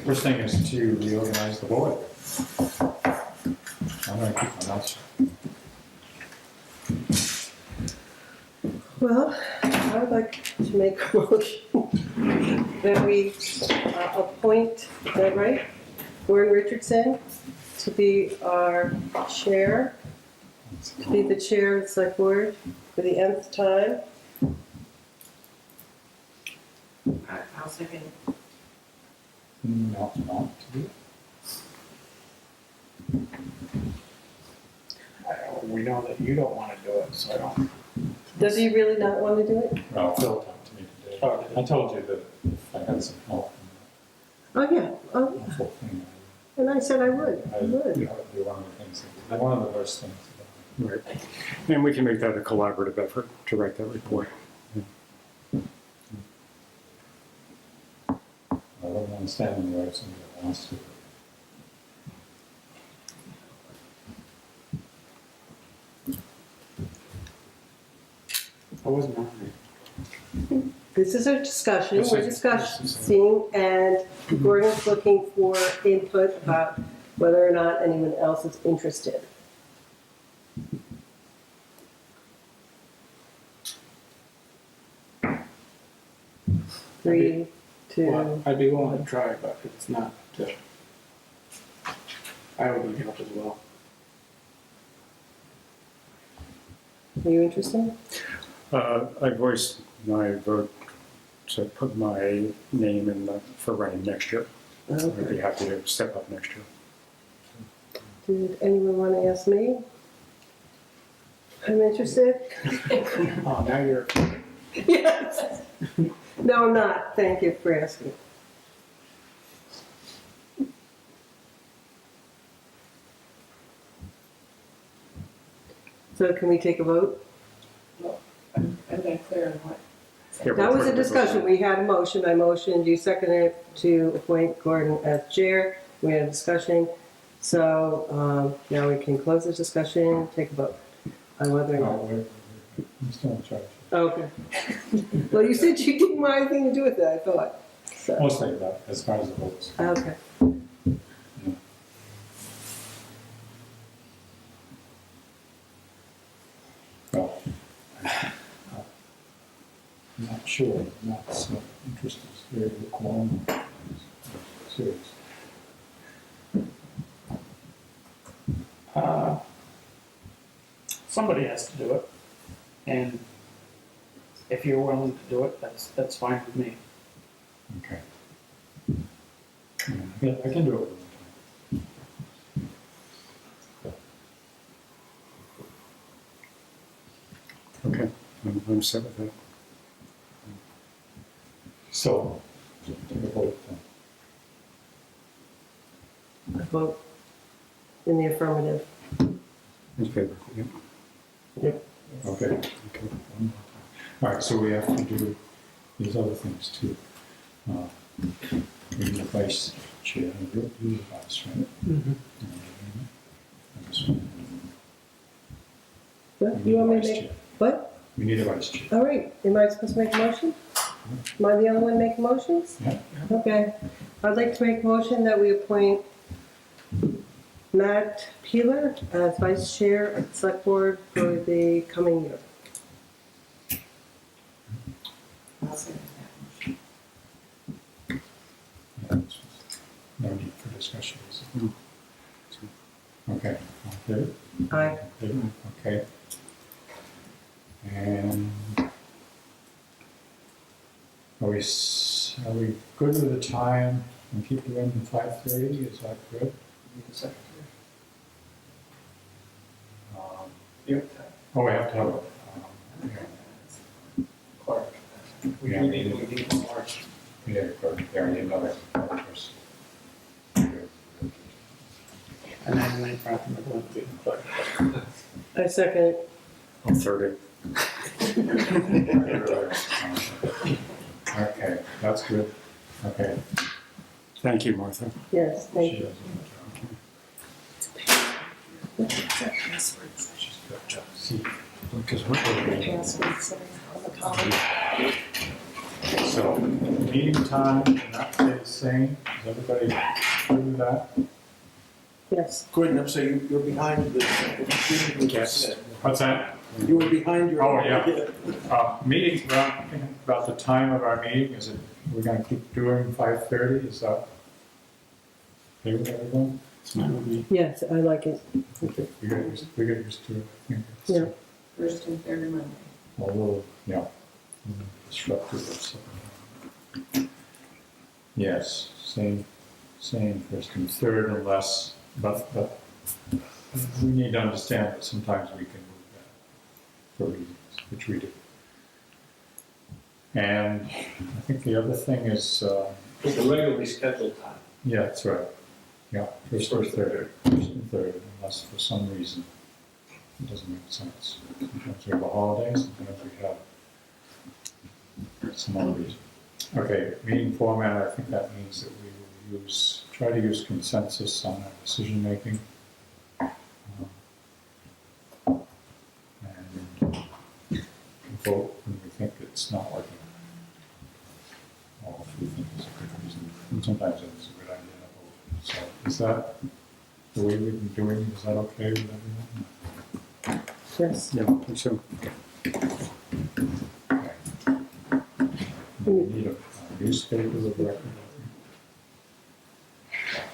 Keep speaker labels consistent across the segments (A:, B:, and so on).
A: First thing is to reorganize the board. I'm gonna keep my mouth shut.
B: Well, I would like to make a motion that we appoint, is that right? Gordon Richardson to be our chair, to be the chair of the select board for the nth time.
C: I'll second.
A: Not to do it.
D: We know that you don't want to do it, so I don't.
B: Does he really not want to do it?
A: Well, Phil talked to me today.
D: Oh.
A: I told you that if I had some help
B: Oh, yeah,
A: in the whole thing,
B: and I said I would,
A: I
B: I
A: would
B: would.
A: be one of the things, one of the worst things about it.
E: Right. And we can make that a collaborative effort to write that report.
A: I wouldn't want to stand in the way of somebody that wants to.
D: I wasn't on it.
B: This is a discussion,
A: This
B: we're
A: is-
B: discussing, and Gordon's looking for input about whether or not anyone else is interested. Three,
D: Well,
B: two,
D: I'd be willing to try, but it's not. I would need help as well.
B: are you interested?
E: I voiced my vote to put my name in for running next year. I'd
B: Okay.
E: be happy to step up next year.
B: Did anyone want to ask me? I'm interested?
D: Oh, now you're.
B: Yes. No, I'm not, thank you for asking. So can we take a vote?
C: I'm not clear on what.
E: Yeah,
B: That was
E: we'll
B: a
E: put it-
B: discussion, we had a motion, I motioned, you seconded to appoint Gordon as chair, we had a discussion. So, now we can close the discussion, take a vote on whether or
A: Oh,
B: not.
A: I'm still in charge.
B: Okay. Well, you said you didn't want anything to do with it, I thought, so,
A: Mostly about as far as the votes.
B: okay.
A: Well, I'm not sure, I'm not so interested, it's very lukewarm. Serious.
D: Somebody has to do it, and if you're willing to do it, that's fine with me.
A: Okay. Yeah, I can do it.
E: Okay, I'm set with that.
A: So, take a vote then.
B: I vote in the affirmative.
E: In favor, yeah.
A: Okay.
E: Okay.
A: One more time. All right, so we have to do these other things too. We need a vice chair, you the vice, right?
D: Mm-hmm.
B: What, you want me to
A: Vice
B: make,
A: chair.
B: what?
A: We need a vice chair.
B: All right, am I supposed to make a motion? Am I the only one making motions?
A: Yeah.
B: Okay, I'd like to make a motion that we appoint Matt Peeler as vice chair of the select board for the coming year.
C: I'll second that.
A: Yeah, no need for discussion, is
E: No.
A: it? Okay, okay,
B: Aye.
A: okay. And are we good with the time and keep it in 5:30? Is that good? Oh, we have to have it.
D: We
A: Yeah.
D: need more.
A: Yeah, there, I need another person.
D: And then they probably going to be the clerk.
B: I second it.
E: I'll third it.
A: Okay, that's good. Okay.
E: Thank you, Martha.
B: Yes, thank you.
A: She's got to see.
E: Because what
C: Password, sorry, on the column.
A: So, meeting time, not stay the same, is everybody good with that?
B: Yes.
F: Gordon, I'm sorry, you're behind the.
E: Yes.
A: What's that?
F: You were behind your.
A: Oh, yeah. Meeting, well, thinking about the time of our meeting, is it, we're gonna keep doing 5:30, is that okay with everyone?
E: It's not gonna be-
B: Yes, I like it.
A: We get used to it, I think it's
B: Yeah.
C: First and third Monday.
A: a little, yeah, disruptive or something. Yes, same first and third unless, but we need to understand that sometimes we can move that for reasons, which we do. And I think the other thing is,
G: It's a regularly scheduled time.
A: yeah, that's right. Yeah, first and third, unless for some reason it doesn't make sense. Sometimes we have a holiday, sometimes we have some other reason. Okay, meeting format, I think that means that we will try to use consensus on our decision making. And vote when we think it's not working. Or if we think it's a good reason, and sometimes it's a good idea to vote. So is that the way we've been doing it? Is that okay with everyone?
B: Yes.
E: Yeah, I think so.
A: Okay. We need a newspaper of record,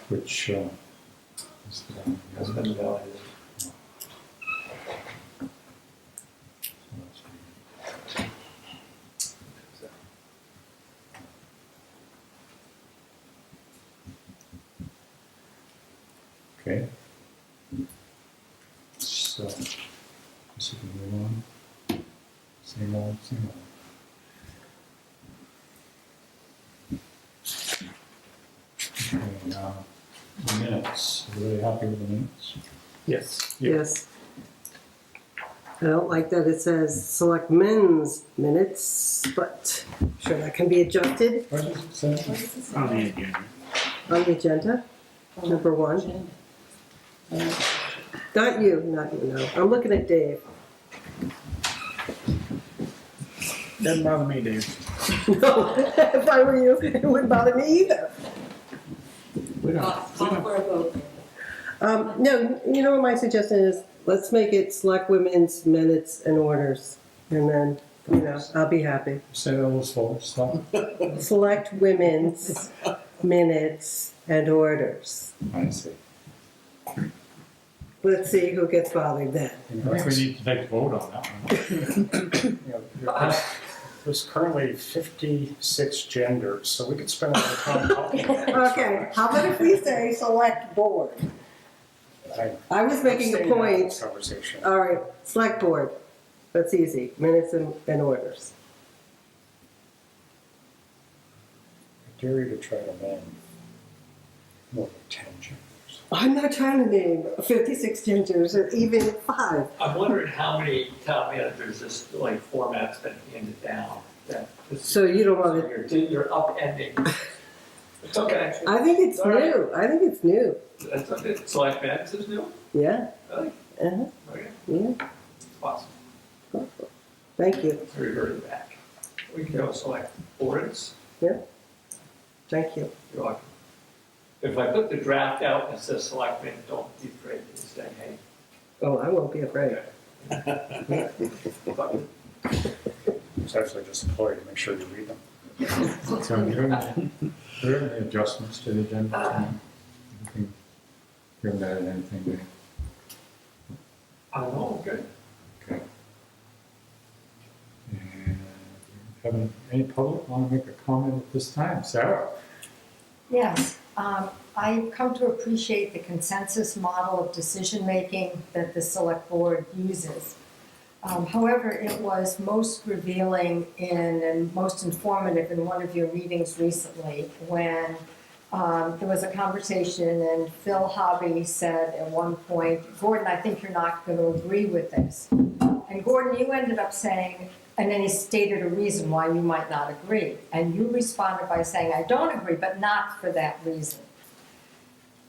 A: which is the.
G: That's been validated.
A: Okay. So, guess we can move on. Same old, same old. Okay, now, the minutes. Are you happy with the minutes?
E: Yes.
B: Yes. I don't like that it says select men's minutes, but I'm sure that can be adjusted
A: What does it say?
C: What is this?
D: On the agenda.
B: on the agenda. Number one. Not you, no. I'm looking at Dave.
D: Doesn't bother me, Dave.
B: No, if I were you, it wouldn't bother me either.
C: Call for a vote.
B: No, you know what my suggestion is? Let's make it select women's minutes and orders. And then, I'll be happy.
A: Say that a little slower, stop.
B: Select women's minutes and orders.
A: I see.
B: Let's see who gets bothered then.
A: I think we need to take a vote on that one.
E: There's currently 56 genders, so we could spend a lot of time talking about this.
B: Okay, how about if we say select board? I was making a
E: Abstaining on
B: point.
E: this conversation.
B: All right, select board. That's easy. Minutes and orders.
E: I dare you to try to name more than 10 genders.
B: I'm not trying to name 56 gingers or even 5.
G: I'm wondering how many town managers this like format's been handed down. That
B: So you don't want to.
G: you're upending. It's okay.
B: I think it's
G: All right.
B: new. I think it's new.
G: That's okay. Select Max is new.
B: Yeah.
G: Really?
B: Uh-huh.
G: Okay.
B: Yeah.
G: Awesome.
B: Thank you.
G: So revert back. We can go select boards.
B: Thank you.
G: You're welcome. If I put the draft out and it says selectmen, don't be afraid to say, hey.
B: Oh, I won't be afraid.
E: It's actually just a ploy to make sure you read them.
A: So do you have any adjustments to the agenda tonight? Anything, you haven't added anything, Dave?
G: I know, good.
A: Okay. And having any public want to make a comment at this time? Sarah?
H: Yes, I've come to appreciate the consensus model of decision-making that the select board uses. However, it was most revealing and most informative in one of your meetings recently when there was a conversation and Phil Hobby said at one point, Gordon, I think you're not going to agree with this. And Gordon, you ended up saying, and then he stated a reason why you might not agree. And you responded by saying, I don't agree, but not for that reason.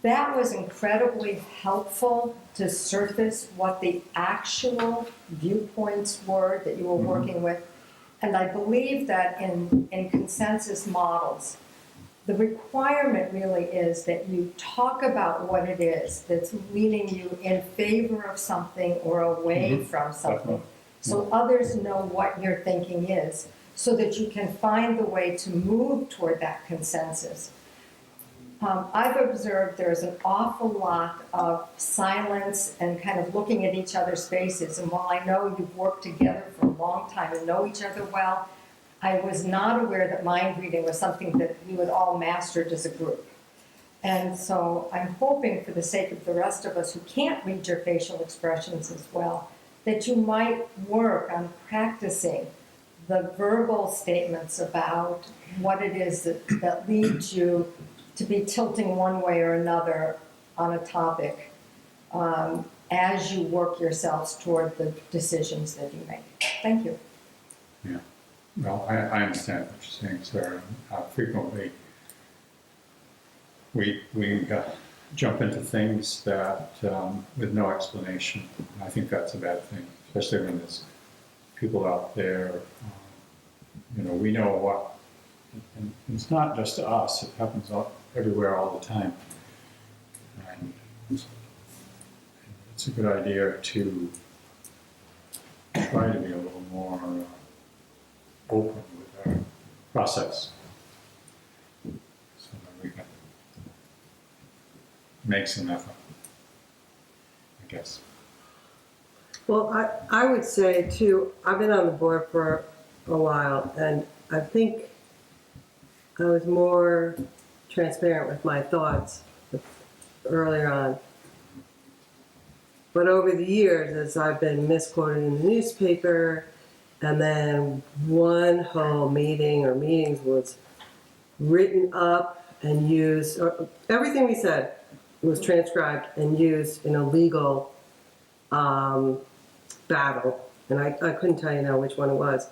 H: That was incredibly helpful to surface what the actual viewpoints were that you were working with. And I believe that in consensus models, the requirement really is that you talk about what it is that's leading you in favor of something or away from something,
A: Definitely.
H: so others know what your thinking is, so that you can find the way to move toward that consensus. I've observed there's an awful lot of silence and kind of looking at each other's faces, and while I know you've worked together for a long time and know each other well, I was not aware that mind reading was something that you had all mastered as a group. And so I'm hoping, for the sake of the rest of us who can't read your facial expressions as well, that you might work on practicing the verbal statements about what it is that leads you to be tilting one way or another on a topic, as you work yourselves toward the decisions that you make. Thank you.
A: Yeah. Well, I understand what you're saying, Sarah. Frequently, we jump into things that, with no explanation. I think that's a bad thing, especially when there's people out there, we know what, and it's not just to us, it happens everywhere all the time. And it's a good idea to try to be a little more open with our process, so that we can make some effort, I guess.
B: Well, I would say too, I've been on the board for a while, and I think I was more transparent with my thoughts earlier on. But over the years, as I've been misquoted in the newspaper, and then one whole meeting or meetings was written up and used, everything we said was transcribed and used in a legal battle. And I couldn't tell you now which one it was.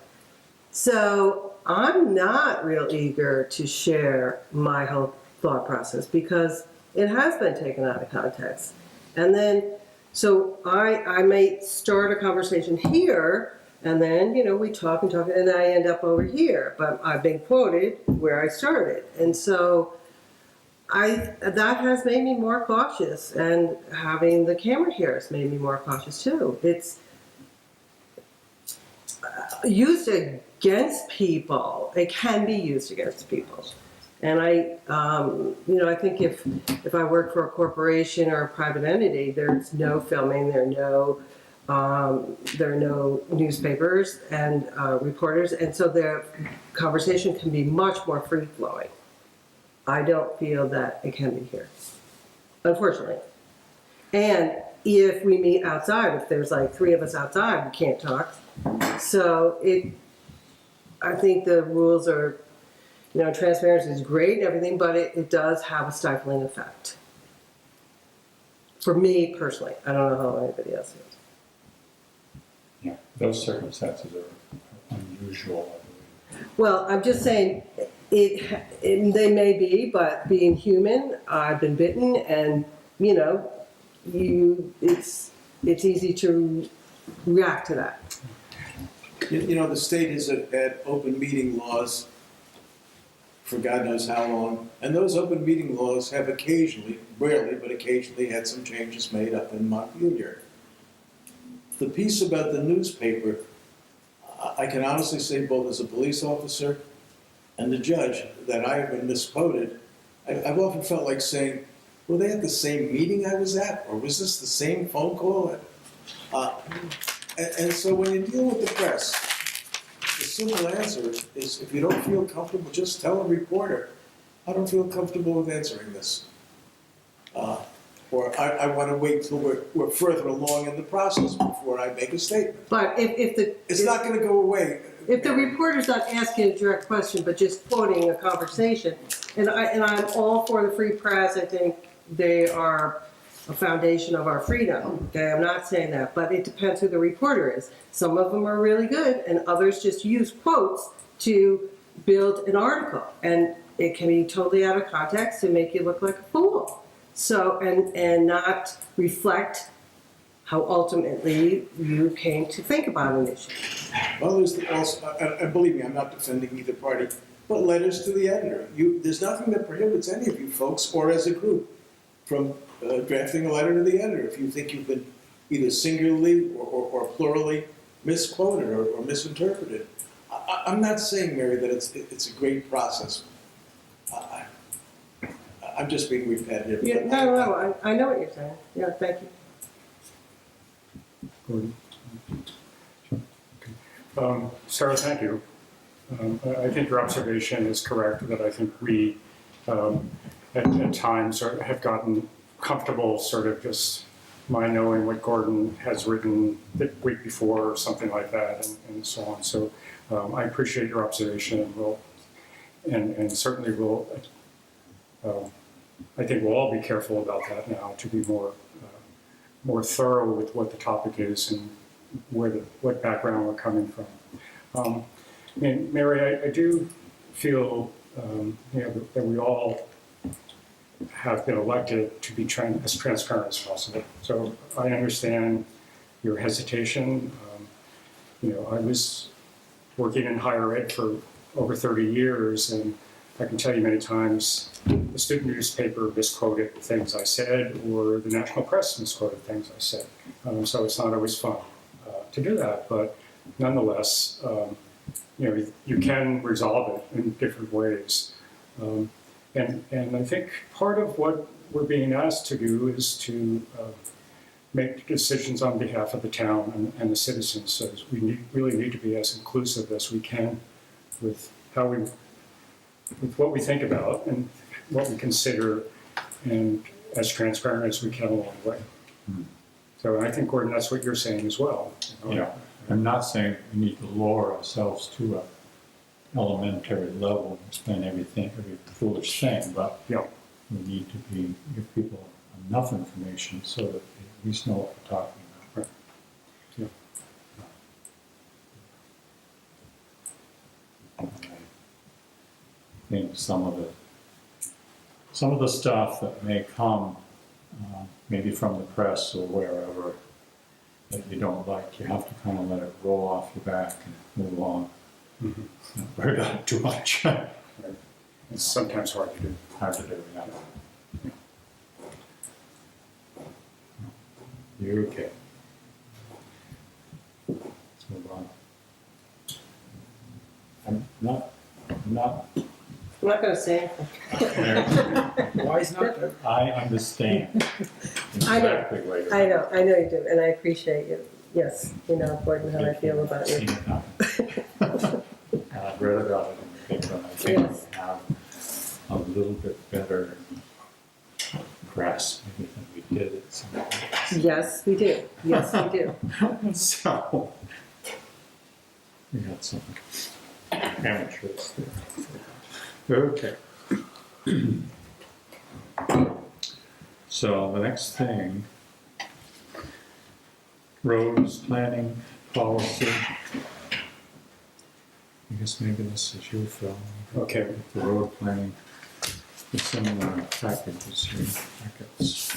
B: So I'm not real eager to share my whole thought process because it has been taken out of context. And then, so I may start a conversation here, and then, we talk and talk, and I end up over here. But I've been quoted where I started. And so that has made me more cautious, and having the camera here has made me more cautious too. It's used against people. It can be used against people. And I think if I work for a corporation or a private entity, there's no filming, there are no newspapers and reporters, and so the conversation can be much more free-flowing. I don't feel that it can be here, unfortunately. And if we meet outside, if there's like 3 of us outside, we can't talk. So I think the rules are, transparency is great and everything, but it does have a stifling effect. For me personally, I don't know how anybody else feels.
A: Yeah, those circumstances are unusual, I believe.
B: Well, I'm just saying, they may be, but being human, I've been bitten, and it's easy to react to that.
F: The state has had open meeting laws for God knows how long, and those open meeting laws have occasionally, rarely, but occasionally had some changes made up in Montpelier. The piece about the newspaper, I can honestly say, both as a police officer and the judge, that I have been misquoted. I've often felt like saying, were they at the same meeting I was at, or was this the same phone call? And so when you deal with the press, the simple answer is, if you don't feel comfortable, just tell a reporter, I don't feel comfortable with answering this. Or I want to wait till we're further along in the process before I make a statement.
B: But
F: It's not going to go away.
B: if the reporter's not asking a direct question, but just quoting a conversation, and I'm all for the free press, I think they are a foundation of our freedom. Okay, I'm not saying that, but it depends who the reporter is. Some of them are really good, and others just use quotes to build an article, and it can be totally out of context and make you look like a fool. So, and not reflect how ultimately you came to think about an issue.
F: Well, there's also, and believe me, I'm not defending either party, but letters to the editor. There's nothing that prohibits any of you folks, or as a group, from drafting a letter to the editor if you think you've been either singularly or plurally misquoted or misinterpreted. I'm not saying, Mary, that it's a great process. I'm just being repetitive.
B: Yeah, no, I know what you're saying. Yeah, thank you.
E: Gordon? Sarah, thank you. I think your observation is correct, that I think we, at times, have gotten comfortable sort of just my knowing what Gordon has written the week before or something like that, and so on. So I appreciate your observation, and certainly will. I think we'll all be careful about that now, to be more thorough with what the topic is and what background we're coming from. I mean, Mary, I do feel that we all have been elected to be as transparent as possible. So I understand your hesitation. I was working in higher ed for over 30 years, and I can tell you many times the student newspaper misquoted things I said, or the national press misquoted things I said. So it's not always fun to do that, but nonetheless, you can resolve it in different ways. And I think part of what we're being asked to do is to make decisions on behalf of the town and the citizens. So we really need to be as inclusive as we can with what we think about and what we consider, and as transparent as we can along the way. So I think, Gordon, that's what you're saying as well.
A: Yeah, I'm not saying we need to lower ourselves to a elementary level and explain every foolish thing, but
E: Yeah.
A: we need to give people enough information so that they at least know what we're talking about.
E: Right. Yeah.
A: I think some of the stuff that may come, maybe from the press or wherever, that you don't like, you have to kind of let it roll off your back and move on.
E: Mm-hmm.
A: Not worry about it too much.
E: It's sometimes hard to do.
A: Hard to do, yeah. You're okay. Let's move on. I'm not
B: I'm not going to say anything.
E: Why is not there?
A: I understand
B: I know.
A: exactly what you're
B: I know you do, and I appreciate you. Yes, you know, Gordon, how I feel about you.
A: seen it happen. I've read about it in the paper, and I think
B: Yes.
A: we have a little bit better grasp maybe than we did at some point.
B: Yes, we do. Yes, we do.
A: So, we got some amateurs there. Okay. So the next thing, roads planning policy. I guess maybe this is you, Phil.
E: Okay.
A: The road planning, it's in the packages here, packets.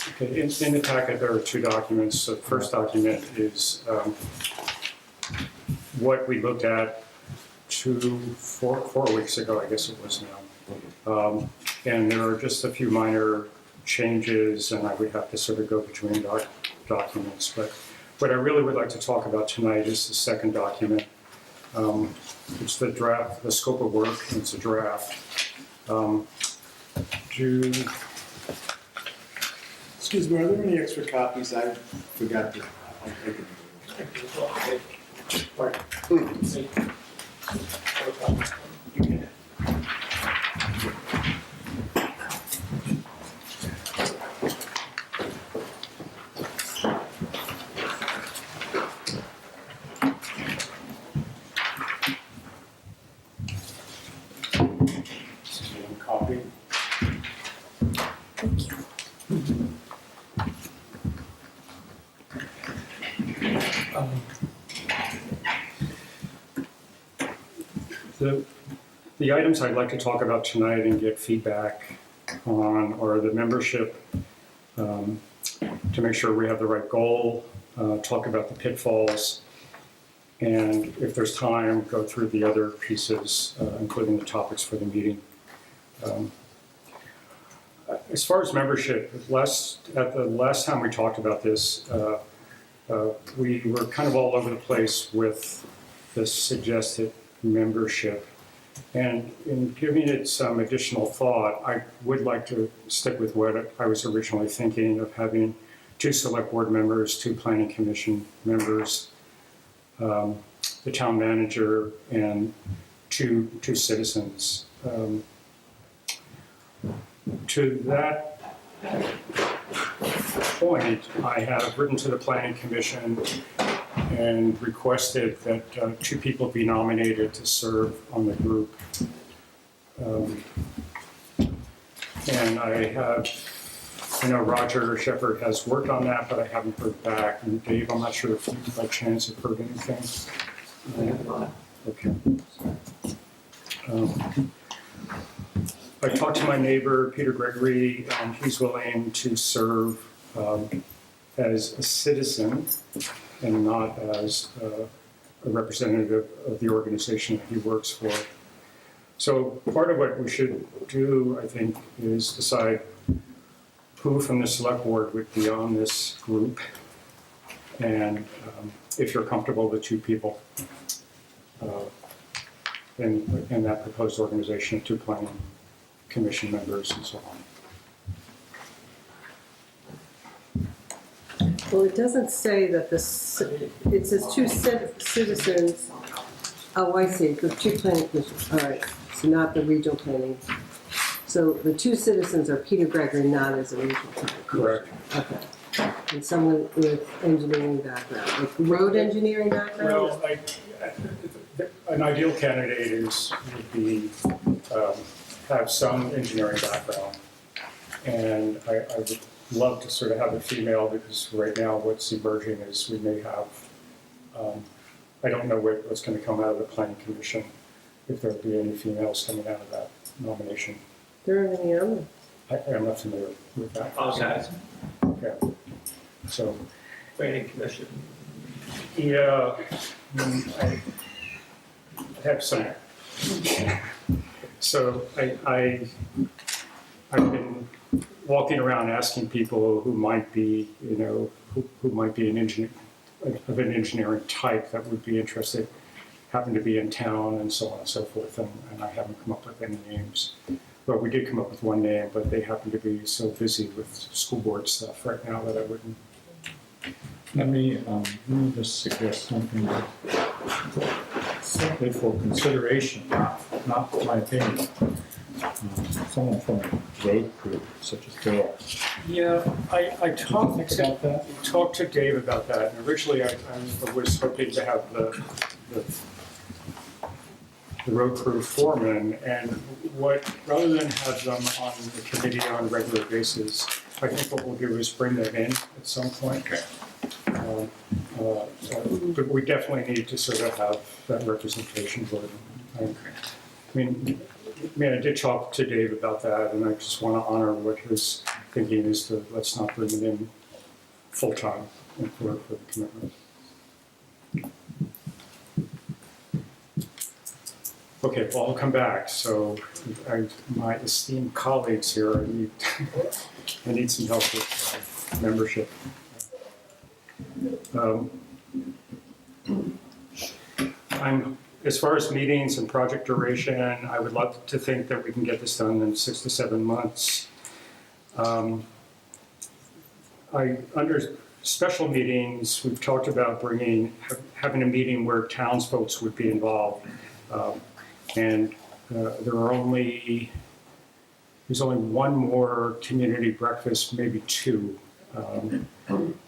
E: Okay, in the packet, there are two documents. The first document is what we looked at 4 weeks ago, I guess it was now. And there are just a few minor changes, and I would have to sort of go between documents. But what I really would like to talk about tonight is the second document. It's the draft, the scope of work, and it's a draft.
F: Excuse me, are there any extra copies? I forgot to. I'll take it.
E: This is one copy. The items I'd like to talk about tonight and get feedback on are the membership to make sure we have the right goal, talk about the pitfalls, and if there's time, go through the other pieces, including the topics for the meeting. As far as membership, at the last time we talked about this, we were kind of all over the place with the suggested membership. And in giving it some additional thought, I would like to stick with what I was originally thinking of having 2 select board members, 2 planning commission members, the town manager, and two citizens. To that point, I have written to the planning commission and requested that 2 people be nominated to serve on the group. And I know Roger Shepherd has worked on that, but I haven't heard back. And Dave, I'm not sure if you by chance have heard anything. Okay. I talked to my neighbor, Peter Gregory, and he's willing to serve as a citizen and not as a representative of the organization that he works for. So part of what we should do, I think, is decide who from the select board would be on this group, and if you're comfortable with 2 people in that proposed organization, 2 planning commission members and so on.
B: Well, it doesn't say that it says 2 citizens. Oh, I see, the 2 planning commissions, all right, so not the regional planning. So the 2 citizens are Peter Gregory, not as a regional planning commission.
E: Correct.
B: Okay. And someone with engineering background, like road engineering background?
E: Well, an ideal candidate would be have some engineering background, and I would love to sort of have a female, because right now what's emerging is we may have, I don't know what's going to come out of the planning commission, if there'll be any females coming out of that nomination.
B: There are many others.
E: I'm not familiar with that.
G: Okay.
E: Okay. So,
G: Planning commission.
E: yeah, I have some. So I've been walking around asking people who might be, who might be an engineer, of an engineering type that would be interested, happen to be in town and so on and so forth, and I haven't come up with any names. But we did come up with one name, but they happen to be so busy with school board stuff right now that I wouldn't.
A: Let me just suggest something simply for consideration, not my opinion. Someone from a road crew, such as Bill.
E: Yeah, I talked
A: About that?
E: talked to Dave about that, and originally I was hoping to have the road crew foreman, and rather than have them on the committee on a regular basis, I think what we'll do is bring them in at some point. But we definitely need to sort of have that representation for them. I did talk to Dave about that, and I just want to honor what his thinking is to let's not bring them in full-time for the commitment. Okay, well, I'll come back. So my esteemed colleagues here, I need some help with membership. As far as meetings and project duration, I would love to think that we can get this done in 6 to 7 months. Under special meetings, we've talked about having a meeting where townsfolk would be involved. And there's only one more community breakfast, maybe 2.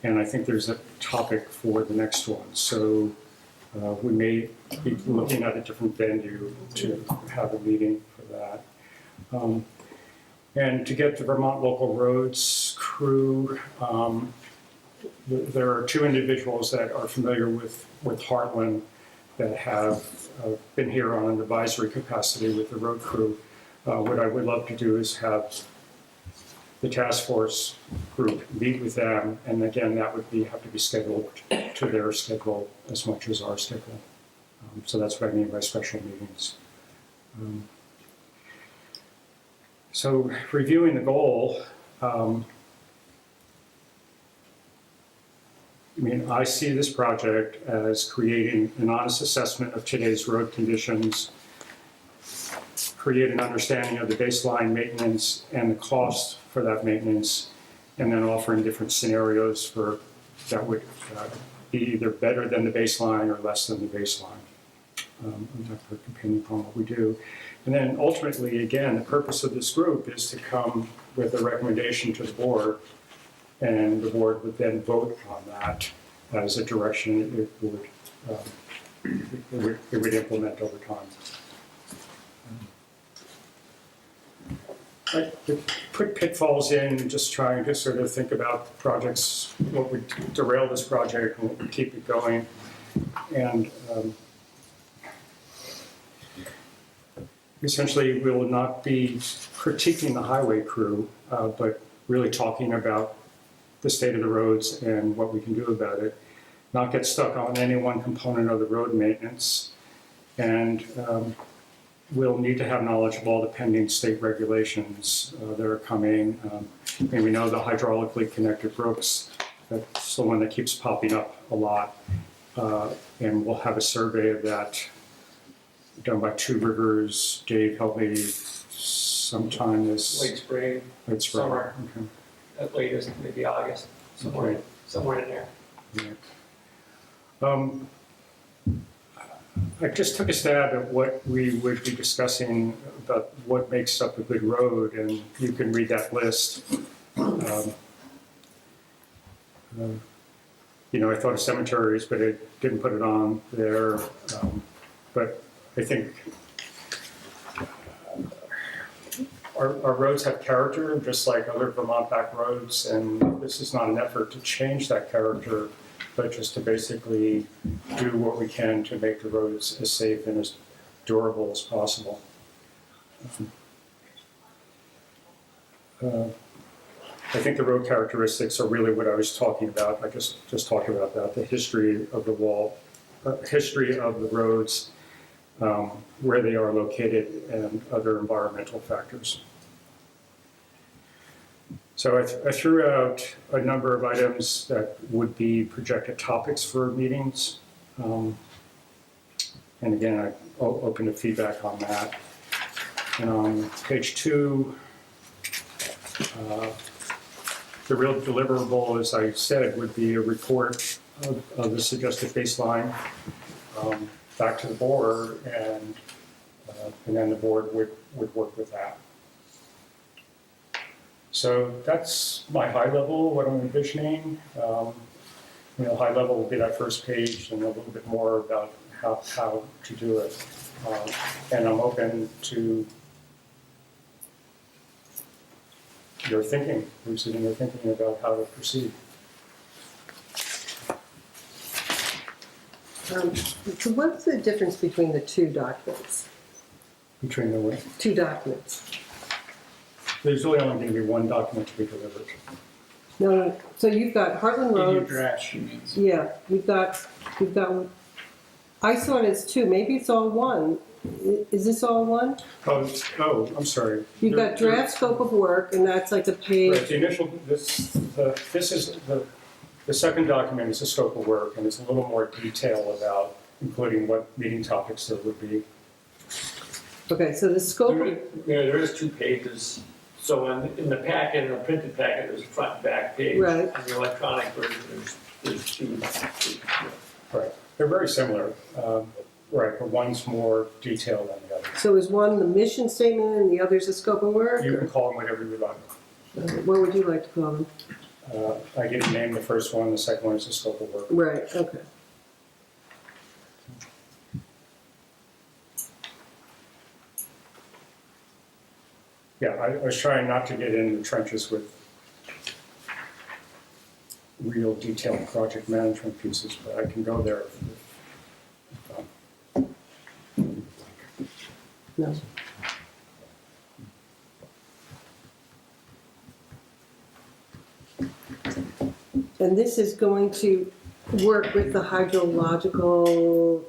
E: And I think there's a topic for the next one. So we may be looking at a different venue to have a meeting for that. And to get the Vermont Local Roads crew, there are 2 individuals that are familiar with Hartland that have been here on an advisory capacity with the road crew. What I would love to do is have the task force group, meet with them, and again, that would have to be scheduled to their schedule as much as our schedule. So that's what I mean by special meetings. So reviewing the goal, I see this project as creating an honest assessment of today's road conditions, create an understanding of the baseline maintenance and the cost for that maintenance, and then offering different scenarios that would be either better than the baseline or less than the baseline, depending upon what we do. And then ultimately, again, the purpose of this group is to come with a recommendation to the board, and the board would then vote on that as a direction it would implement over time. I put pitfalls in, just trying to sort of think about projects, what would derail this project and what would keep it going. And essentially, we will not be critiquing the highway crew, but really talking about the state of the roads and what we can do about it. Not get stuck on any one component of the road maintenance. And we'll need to have knowledge of all the pending state regulations that are coming. And we know the hydraulically connected brooks, that's the one that keeps popping up a lot. And we'll have a survey of that done by Two Rivers. Dave helped me sometime this
G: Late spring,
E: late spring.
G: summer.
E: Okay.
G: at latest, maybe August, somewhere in there.
E: Yeah. I just took a stab at what we would be discussing about what makes up a good road, and you can read that list. I thought of cemeteries, but I didn't put it on there. But I think our roads have character, just like other Vermont back roads, and this is not an effort to change that character, but just to basically do what we can to make the roads as safe and as durable as possible. I think the road characteristics are really what I was talking about. I just talked about that, the history of the history of the roads, where they are located, and other environmental factors. So I threw out a number of items that would be projected topics for meetings. And again, I'm open to feedback on that. And on page 2, the real deliverable, as I said, would be a report of the suggested baseline back to the board, and then the board would work with that. So that's my high level, what I'm envisioning. High level will be that first page, and a little bit more about how to do it. And I'm open to your thinking, who's sitting there thinking about how to proceed.
B: So what's the difference between the two documents?
E: Between the way.
B: Two documents.
E: There's really only going to be one document to be delivered.
B: No, so you've got Hartland
D: In your
B: Road.
D: draft, she means.
B: Yeah, you've got, I saw it as two, maybe it's all one. Is this all one?
E: Oh, I'm sorry.
B: You've got draft scope of work, and that's like a page.
E: Right, the initial, this is the second document is the scope of work, and it's a little more detail about including what meeting topics there would be.
B: Okay, so the scope of,
G: There is 2 pages. So in the packet, in the printed packet, there's a front and back page.
B: Right.
G: On the electronic version, there's 2.
E: Right, they're very similar, right, but one's more detailed than the other.
B: so is one the mission statement and the other's the scope of work?
E: You can call them whatever you like.
B: What would you like to call them?
E: I didn't name the first one, the second one is the scope of work.
B: Right, okay.
E: Yeah, I was trying not to get in the trenches with real detailed project management pieces, but I can go there if
B: No. And this is going to work with the hydrological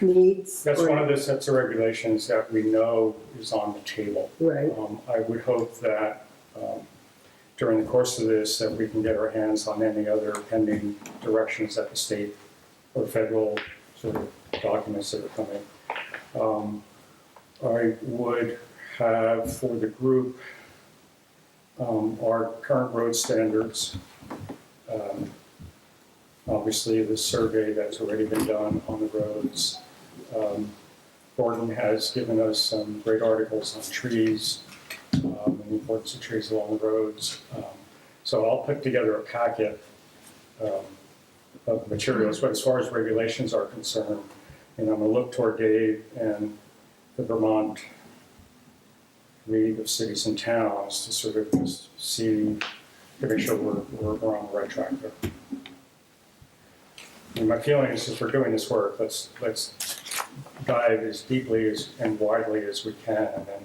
B: needs?
E: That's
B: or-
E: one of the sets of regulations that we know is on the table.
B: Right,
E: I would hope that during the course of this, that we can get our hands on any other pending directions at the state or federal sort of documents that are coming. I would have for the group our current road standards. Obviously, the survey that's already been done on the roads. Gordon has given us some great articles on trees, and the importance of trees along the roads. So I'll put together a packet of materials, but as far as regulations are concerned, and I'm gonna look toward Dave and the Vermont League of Cities and Towns to sort of just see, to make sure we're on the right track there. And my feeling is if we're doing this work, let's dive as deeply and widely as we can, and then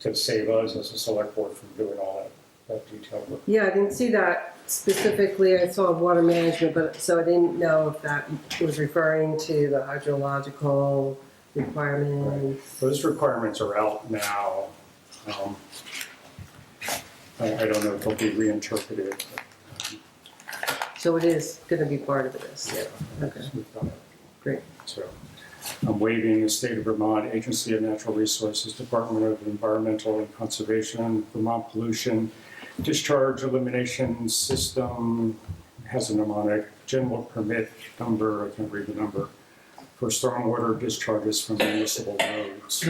E: to save us as a select board from doing all that detailed work.
B: yeah, I didn't see that specifically, I saw water management, but, so I didn't know if that was referring to the hydrological requirements.
E: Those requirements are out now. I don't know if they'll be reinterpreted.
B: So it is gonna be part of this,
E: Yeah.
B: okay,
E: We've done it.
B: great.
E: So I'm waiving the State of Vermont Agency of Natural Resources, Department of Environmental and Conservation, Vermont Pollution Discharge Elimination System, has a mnemonic, general permit number, I can't read the number, for stormwater discharges from municipal roads.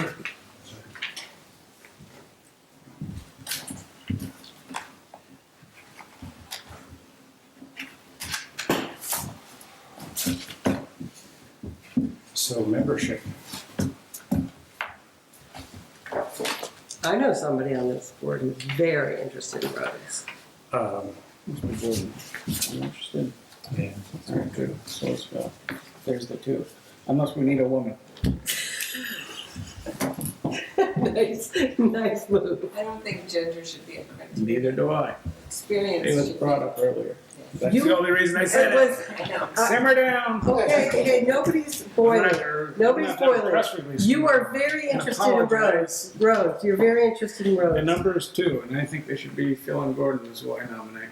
E: So membership.
B: I know somebody on this board who's very interested in roads.
D: I'm interested.
A: Yeah.
D: All right, good. So it's, there's the two. Unless we need a woman.
B: Nice, nice move.
C: I don't think gender should be a criteria.
D: Neither do I.
C: Experience
D: It was
C: should
D: brought
C: be.
D: up earlier. That's
B: You-
D: the only reason I
B: It
D: said it.
B: was,
C: I know.
D: Simmer down.
B: okay, nobody's boiling. Nobody's boiling. You are very interested in roads. Roads, you're very interested in
D: The
B: roads.
D: numbers too, and I think they should be Phil and Gordon is who I nominate.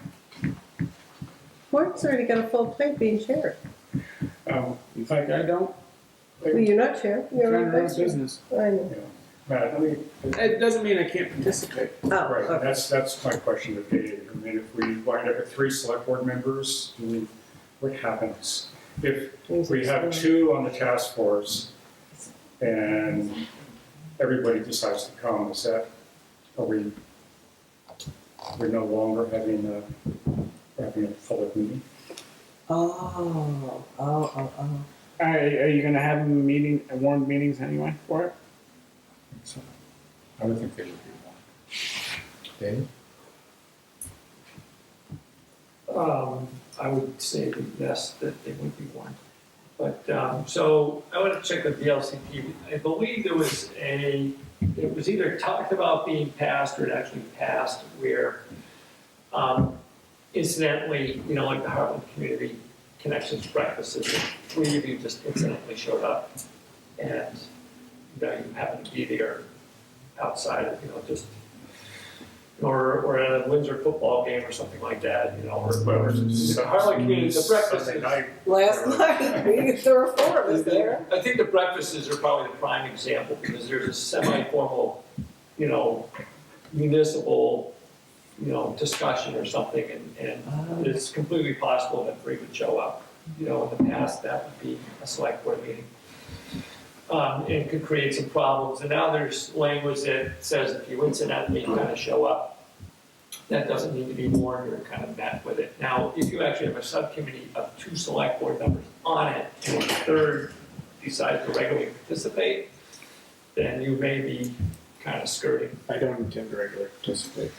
B: Mark's already got a full plate being chair.
D: In fact, I don't.
B: Well, you're not chair,
D: I'm
B: you're
D: trying to run a
B: vice chair.
D: business.
B: I know.
E: You know, Matt, I mean,
D: It doesn't mean I can't participate.
B: Oh,
E: right,
B: okay.
E: that's my question to Dave. I mean, if we wind up with 3 select board members, what happens? If we have 2 on the task force and everybody decides to come, is that, we're no longer having a public meeting?
B: Oh.
D: Are you gonna have them meeting, warned meetings anyway for it?
A: So, I would think they would be one. Dave?
G: I would say that yes, that they would be one. But, so I want to check with the LCP. I believe it was either talked about being passed or it actually passed where, incidentally, you know, like the Hartland Community Connections breakfast, 3 of you just incidentally showed up and, you know, you happened to be there outside of, you know, just or at a Windsor football game or something like that, you know, or whatever. The Hartland Community, the breakfast
E: Sunday
G: is,
E: night.
B: Last night, there were 4 of us there.
G: I think the breakfasts are probably the prime example because there's a semi-formal, you know, municipal, you know, discussion or something, and it's completely possible that 3 would show up. You know, in the past, that would be a select board meeting. And could create some problems. And now there's language that says if you incidentally kind of show up, that doesn't need to be warned or kind of met with it. Now, if you actually have a subcommittee of 2 select board members on it, and a third decides to regularly participate, then you may be kind of skirting
D: I don't intend to regularly participate.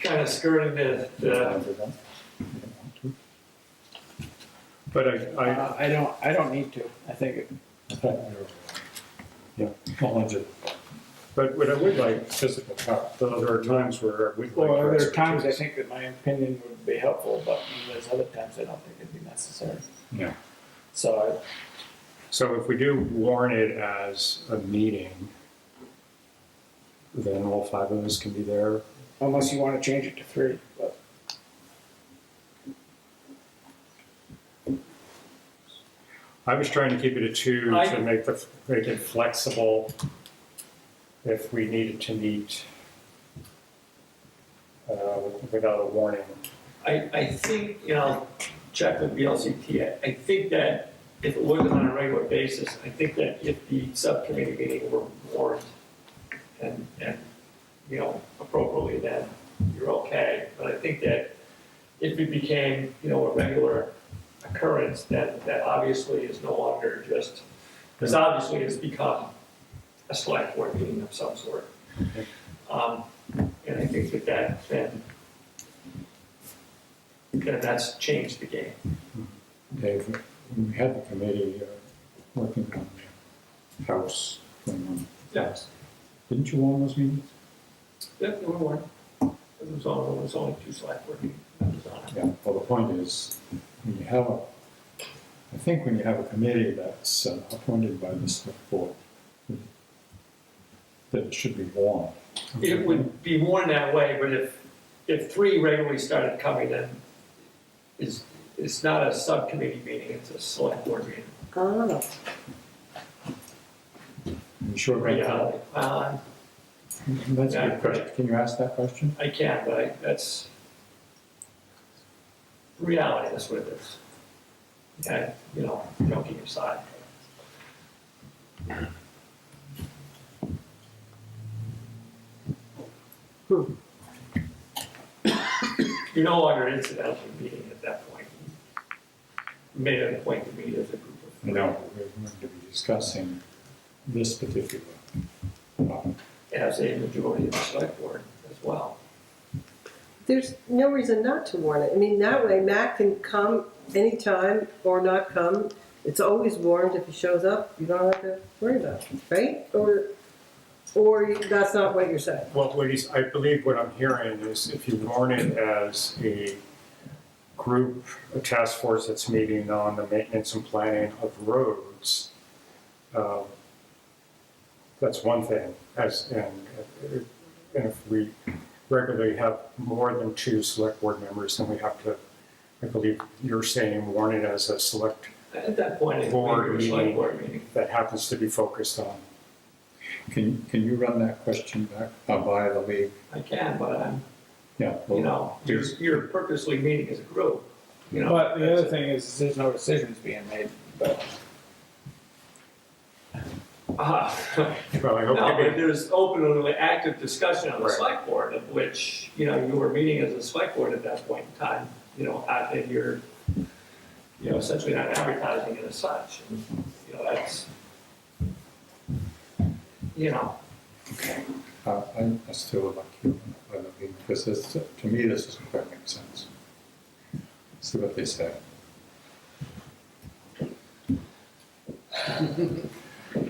G: the
E: But
D: I don't need to. I think
A: Yeah, well,
E: But what I would like physical copy, though there are times where I would like.
D: Well,
E: your
D: there are times I
E: expertise.
D: think that my opinion would be helpful, but there's other times I don't think it'd be necessary.
E: Yeah.
D: So
E: So if we do warn it as a meeting, then all 5 of us can be there.
D: unless you want to change it to 3, but
E: I was trying to keep it at 2 to
G: I-
E: make it flexible if we needed to meet without a warning.
G: I think, check with BLCT, I think that if it wasn't on a regular basis, I think that if the subcommittee meeting were warned and, appropriately, then you're okay. But I think that if it became, a regular occurrence, then that obviously is no longer just, because obviously it's become a select board meeting of some sort. And I think that then that's changed the game.
A: Dave, when we had the committee working on the house thing,
G: Yes.
A: didn't you warn those meetings?
G: Yeah, there were one. It was only 2 select board meetings. That was on it.
A: Yeah, well, the point is, when you have I think when you have a committee that's appointed by the select board, that it should be warned.
G: It would be more in that way, but if 3 regularly started coming in, it's not a subcommittee meeting, it's a select board meeting.
B: Oh,
A: You sure about
G: Reality.
A: that? That's a
G: Yeah,
A: good question. Can you ask that question?
G: I can, but that's reality, that's what it is. Okay, joking aside. You're no longer incidentally meeting at that point. You made it a point to meet as a group of.
A: No, we're going to be discussing this particular.
G: As a majority of the select board as well.
B: there's no reason not to warn it. I mean, that way Matt can come anytime or not come. It's always warned. If he shows up, you don't have to worry about it, right? Or that's not what you're saying.
E: Well, I believe what I'm hearing is if you warn it as a group, a task force that's meeting on the maintenance and planning of roads, that's one thing. And if we regularly have more than 2 select board members, then we have to, I believe you're saying, warn it as a select
G: At that point, it would
E: board
G: be a select
E: meeting
G: board meeting.
E: that happens to be focused on.
A: Can you run that question back by the league?
G: I can, but I'm,
A: Yeah. well,
G: you're purposely meeting as a group,
D: but the other
G: that's-
D: thing is there's no decisions being made. But
E: Well, I hope
G: No,
E: maybe-
G: but there's open and active discussion on the
E: Right.
G: select board, of which, you were meeting as a select board at that point in time, and you're, essentially not advertising it as such. And, that's,
A: Okay. I still would like you by the league, because to me, this doesn't quite make sense. See what they say.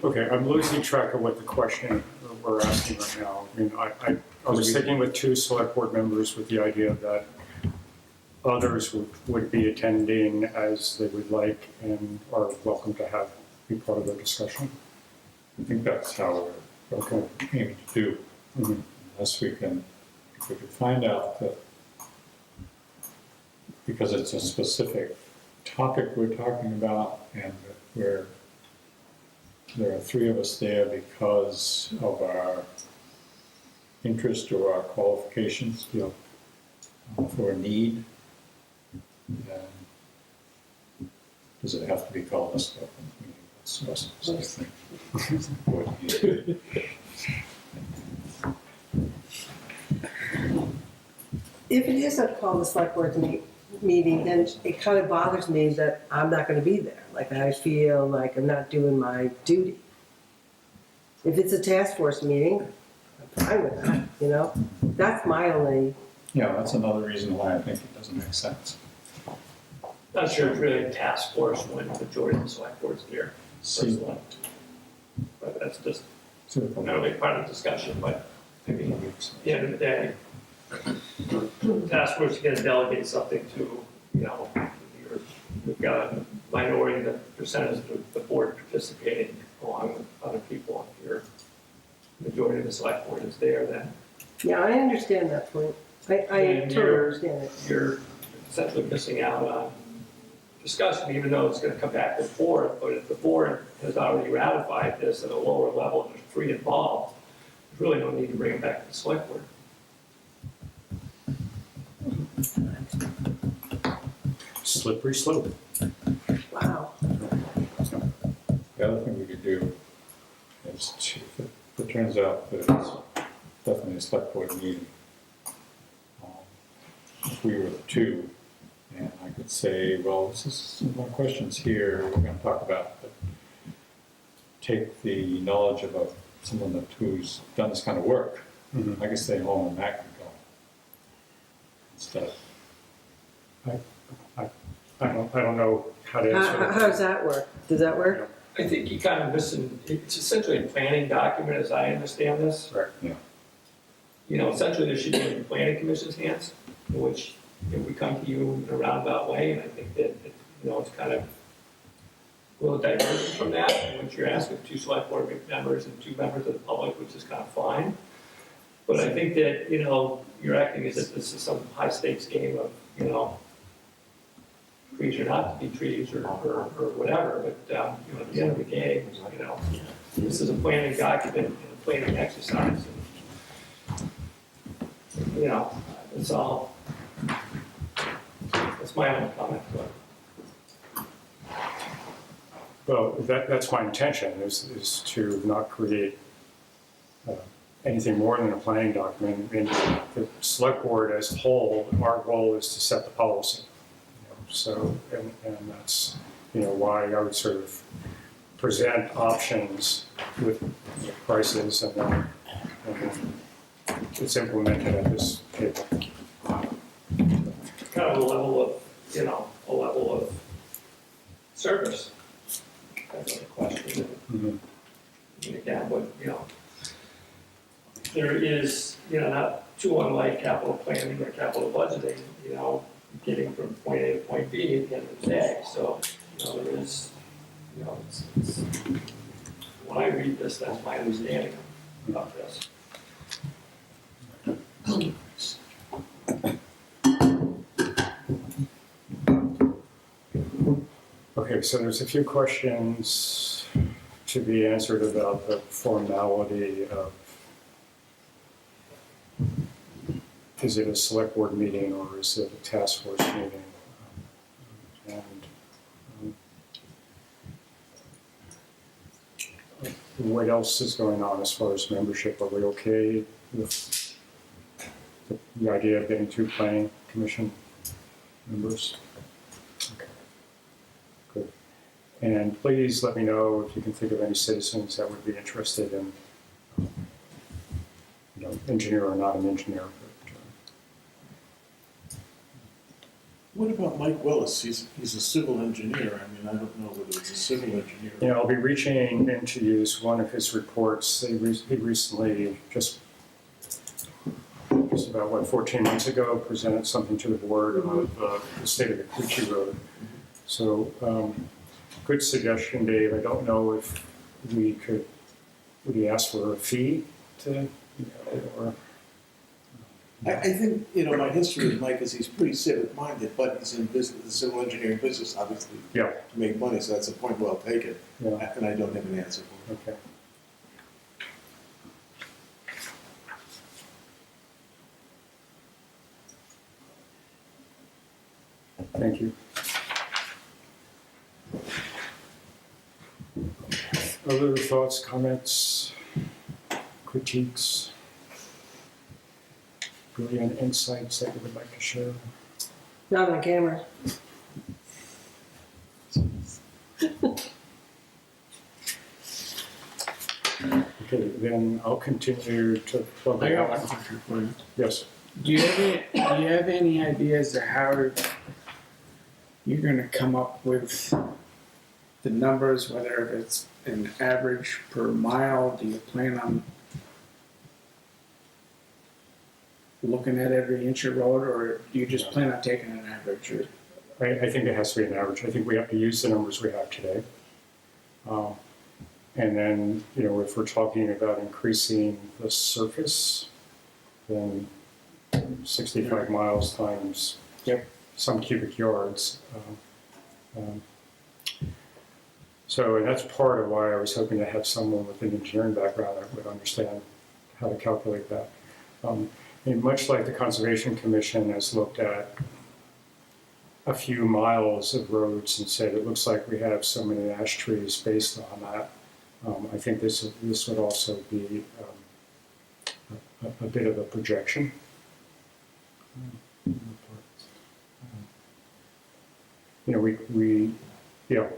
E: Okay, I'm losing track of what the question we're asking right now. I mean, I was sticking with 2 select board members with the idea that others would be attending as they would like and are welcome to be part of the discussion.
A: I think that's how we're aiming to do,
E: Mhm.
A: unless if we could find out that, because it's a specific topic we're talking about, and that there are 3 of us there because of our interest or our qualifications, for a need, then does it have to be called a select meeting? That's what I think.
B: If it is called a select board meeting, then it kind of bothers me that I'm not going to be there. Like, I feel like I'm not doing my duty. If it's a task force meeting, I'm fine with that, That's my only,
A: Yeah, that's another reason why I think it doesn't make sense.
G: not sure it's really a task force when the majority of the select board's there,
A: See,
G: personally. But that's just, that'll be part of the discussion, but I mean, at the end of the day, task force is gonna delegate something to, we've got a minority of the percentage of the board participating along with other people. If your majority of the select board is there, then
B: Yeah, I understand that point. I
G: And
B: totally
G: you're-
B: understand it.
G: you're essentially missing out on discussion, even though it's gonna come back to the board. But if the board has already ratified this at a lower level and there's three involved, there's really no need to bring it back to the select board.
E: Slippery slope.
B: Wow.
A: The other thing we could do is, if it turns out that it's definitely a select board meeting, if we were the two, and I could say, well, this is some more questions here we're gonna talk about, but take the knowledge of someone who's done this kind of work.
E: Mhm.
A: I could stay home and Matt could go. Instead.
E: I don't know how to answer that.
B: How does that work? Does that work?
G: I think you kind of missing, it's essentially a planning document as I understand this.
E: Right.
A: Yeah.
G: Essentially there should be in the planning commission's hands, in which we come to you in a roundabout way, and I think that, it's kind of a little divergent from that, in which you're asking two select board members and two members of the public, which is kind of fine. But I think that, you're acting as if this is some high stakes game of, trees or not to be trees or whatever, but, at the end of the day, this is a planning document and a planning exercise. And, it's all, that's my own comment, but.
E: Well, that's my intention, is to not create anything more than a planning document. I mean, the select board as a whole, our goal is to set the policy. So, and that's, why I would sort of present options with prices and then it's implemented at this table.
G: Kind of a level of service. That's the question.
E: Mhm.
G: And again, there is, not too unlike capital planning or capital budgeting, getting from point A to point B at the end of the day. So, there is, it's, when I read this, that's my understanding about this.
E: Okay, so there's a few questions to be answered about the formality of, is it a select board meeting or is it a task force meeting? What else is going on as far as membership? Are we okay with the idea of getting two planning commission members? Okay, good. And please let me know if you can think of any citizens that would be interested in, engineer or not an engineer. But,
F: What about Mike Willis? He's a civil engineer. I mean, I don't know whether it's a civil engineer.
E: I'll be reaching in to use one of his reports. He recently, just about, 14 months ago, presented something to the board of the state of the Cucci Road. So, good suggestion, Dave. I don't know if would he ask for a fee to, or?
F: I think, my history with Mike is he's pretty civic-minded, but he's in business, the civil engineering business, obviously,
E: Yeah.
F: to make money, so that's a point well taken.
E: Yeah.
F: And I don't have an answer for him.
E: Okay. Thank you. Other thoughts, comments, critiques, brilliant insights that you would like to share?
B: Not on camera.
E: Okay, then I'll continue to plug
D: I
E: it
D: got one
E: out.
D: question for you.
E: Yes.
D: Do you have any ideas of how you're gonna come up with the numbers, whether it's an average per mile? Do you plan on looking at every inch of road, or do you just plan on taking an average? Or
E: I think it has to be an average. I think we have to use the numbers we have today. And then, if we're talking about increasing the surface, then 65 miles times some cubic yards. So, and that's part of why I was hoping to have someone with an engineering background that would understand how to calculate that. And much like the Conservation Commission has looked at a few miles of roads and said it looks like we have so many ash trees based on that, I think this would also be a bit of a projection.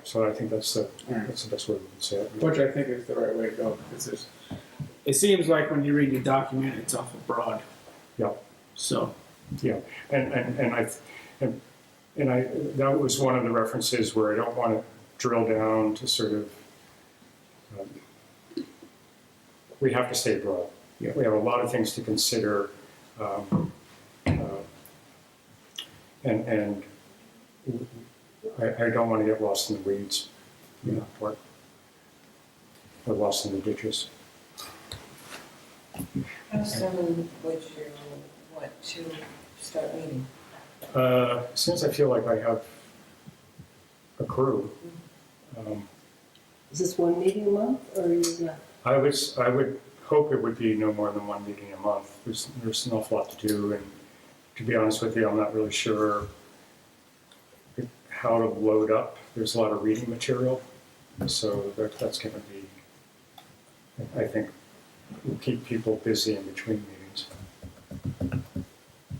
E: So I think that's the best way we can say it.
D: which I think is the right way to go, because it seems like when you read the document, it's awful broad.
E: Yeah.
D: So.
E: Yeah, and that was one of the references where I don't want to drill down to sort of, we have to stay broad.
D: Yeah.
E: We have a lot of things to consider, and I don't want to get lost in the weeds, or lost in the ditches.
C: How soon would you want to start meeting?
E: Since I feel like I have a crew,
B: Is this one meeting a month, or are you not?
E: I would hope it would be no more than one meeting a month. There's an awful lot to do, and to be honest with you, I'm not really sure how to load up. There's a lot of reading material, so that's going to be, I think, will keep people busy in between meetings.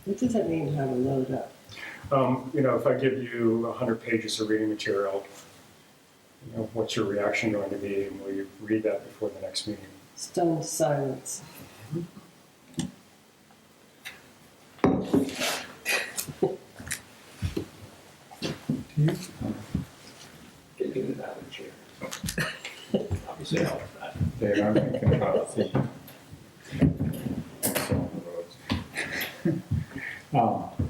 B: What does that mean, how to load up?
E: If I give you 100 pages of reading material, what's your reaction going to be, and will you read that before the next meeting?
B: Stunned silence.
G: Get into that one, Chair. Obviously, help with that.
A: Dave, I'm thinking about the roads.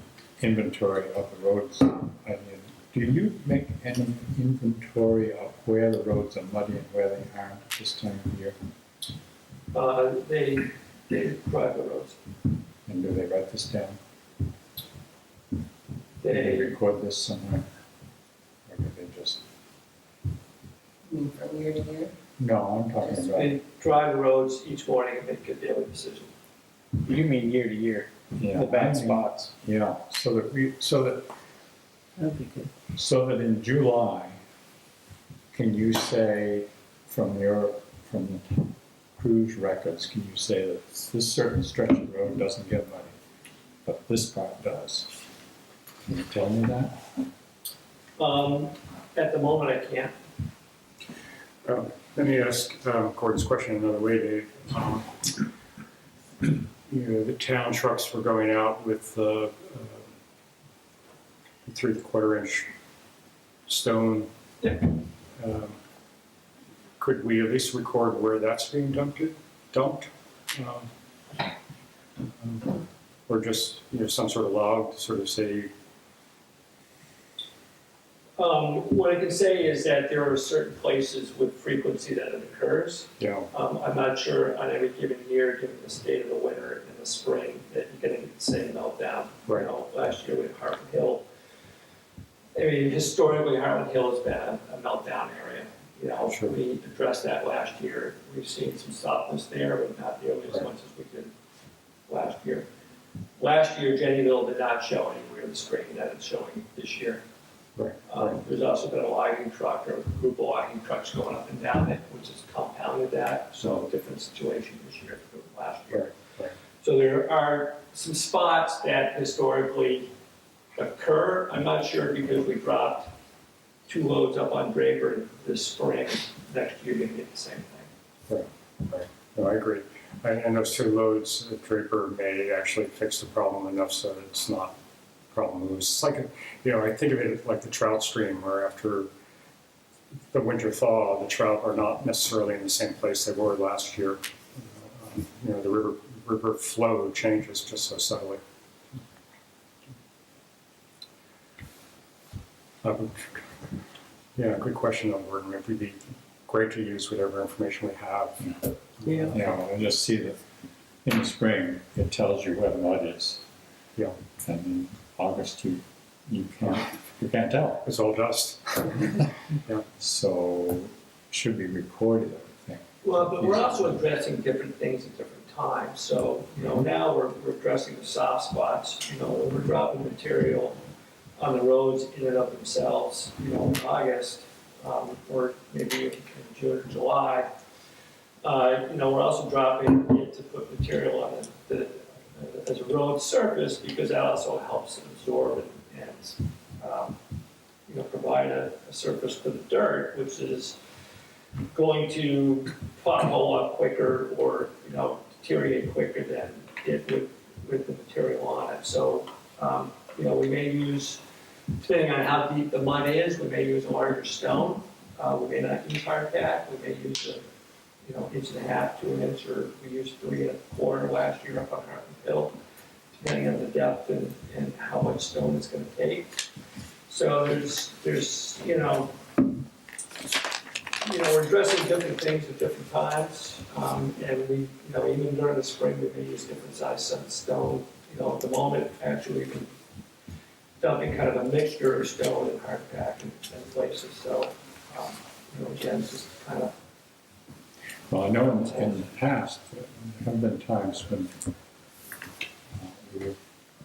A: Inventory of the roads. Do you make any inventory of where the roads are muddy and where they aren't at this time of year?
G: They drive the roads.
A: And do they write this down? Do they
G: They,
A: record this somewhere? Or do they just,
C: From year to year?
A: no, I'm talking about,
G: they drive the roads each morning and make a daily decision.
D: You mean year to year,
A: yeah.
D: the bad
A: I mean,
D: spots.
A: Yeah, so that
B: That'd be good.
A: in July, can you say from the cruise records, can you say that this certain stretch of road doesn't get muddy, but this part does? Can you tell me that?
G: At the moment, I can't.
E: Let me ask Gordon's question another way, Dave. The town trucks were going out with 3/4-inch stone.
G: Yeah.
E: Could we at least record where that's being dumped? Or just, some sort of log to sort of say,
G: What I can say is that there are certain places with frequency that it occurs. I'm not sure on any given year, given the state of the winter and the spring, that you're gonna get the same meltdown.
E: Right.
G: Last year we had Hartland Hill. I mean, historically, Hartland Hill has been a meltdown area.
E: Sure.
G: We addressed that last year. We've seen some softness there, but not nearly as much as we did last year. Last year, Jennyville did not show anywhere in the spring that it's showing this year.
E: right.
G: There's also been a logging truck or a group of logging trucks going up and down it, which has compounded that. So different situation this year than last year.
E: Right.
G: So there are some spots that historically occur. I'm not sure because we dropped 2 loads up on Draper this spring. Next year, you're gonna get the same thing.
E: Right. No, I agree. And those 2 loads at Draper may actually fix the problem enough so that it's not a problem. It's like, I think of it like the trout stream, where after the winter thaw, the trout are not necessarily in the same place they were last year. The river flow changes just so subtly. Yeah, good question, Gordon. It would be great to use whatever information we have.
B: Yeah.
A: You know, and just see that in the spring, it tells you where the mud is.
E: Yeah,
A: And in August, you can't tell.
E: it's all dust.
A: So it should be recorded, I think.
G: Well, but we're also addressing different things at different times. So, now we're addressing the soft spots, when we're dropping material on the roads in and of themselves, in August, or maybe in June or July. We're also dropping it to put material on as a road surface, because that also helps absorb and provide a surface for the dirt, which is going to pothole up quicker or, deteriorate quicker than it would with the material on it. So, we may use, depending on how deep the mud is, we may use a larger stone. We may not use hard pack. We may use a, 1.5 to 2 inch, or we used 3 1/4 last year up on Hartland Hill, depending on the depth and how much stone it's going to take. So there's we're addressing different things at different times, and we, even during the spring, we may use different size stone. At the moment, actually, we've been dumping kind of a mixture of stone and hard pack in places. So, again, just kind of.
A: Well, I know in the past, there have been times when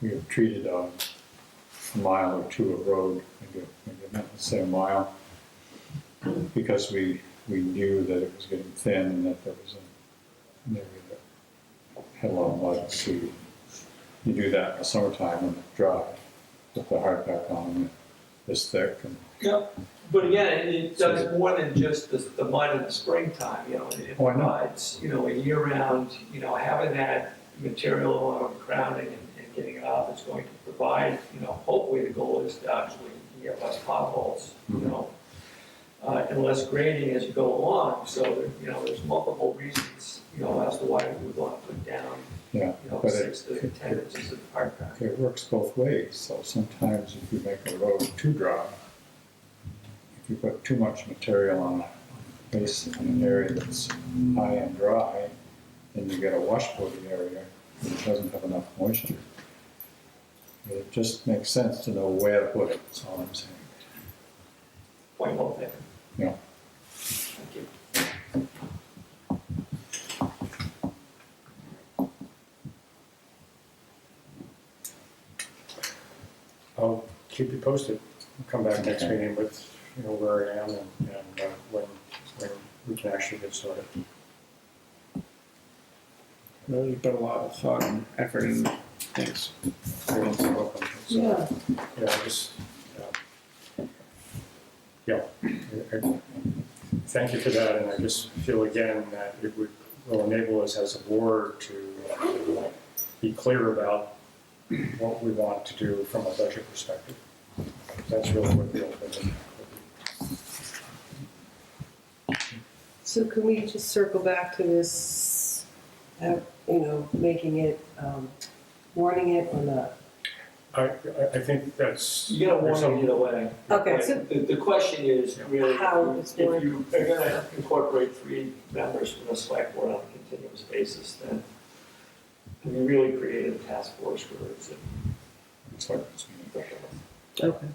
A: we have treated a mile or two of road, maybe not say a mile, because we knew that it was getting thin and that there was an area that had a lot of mud. So you do that in the summertime when it's dry, put the hard pack on this thick. And
G: Yep. But again, it does more than just the mud in the springtime, it
A: Oh, I know.
G: provides, a year-round, having that material on grounding and getting it off is going to provide, hopefully the goal is to actually get less potholes, and less grading as you go along. So, there's multiple reasons, as to why we would want to put down,
A: yeah, but
G: 6 to 10 inches of hard pack.
A: it works both ways. So sometimes if you make a road too dry, if you put too much material on a base in an area that's high and dry, then you get a washboardy area that doesn't have enough moisture. It just makes sense to know where to put it, that's all I'm saying.
G: Point well taken.
A: Yeah.
G: Thank you.
E: I'll keep you posted. I'll come back next
A: Okay.
E: meeting with, where I am and when we can actually get started.
D: Well, you put a lot of thought and effort in things.
E: Everyone's welcome. So,
B: Yeah.
E: Yeah, I just, thank you for that, and I just feel again that it will enable us as a board to be clear about what we want to do from a budget perspective. That's really what the open.
B: So can we just circle back to this, making it, warning it or not?
E: I think that's.
G: You gotta warn
E: there's
G: them
E: some-
G: either way.
B: Okay, so-
G: The question is really,
B: How it's
G: if
B: warned.
G: you are gonna incorporate 3 members from the select board on a continuous basis, then we really created a task force where it's
A: It's like it's
B: Okay,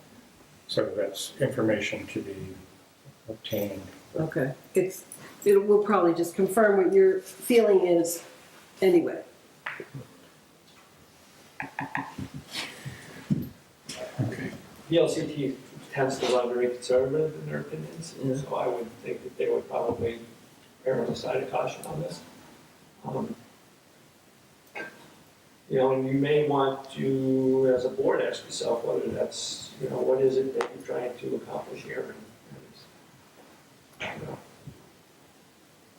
E: So that's information to be obtained.
B: okay. We'll probably just confirm what your feeling is anyway.
A: okay.
G: The LCT tends to run very conservative in their opinions,
B: Yeah.
G: so I would think that they would probably err on the side of caution on this. And you may want to, as a board, ask yourself whether that's, what is it that you're trying to accomplish here?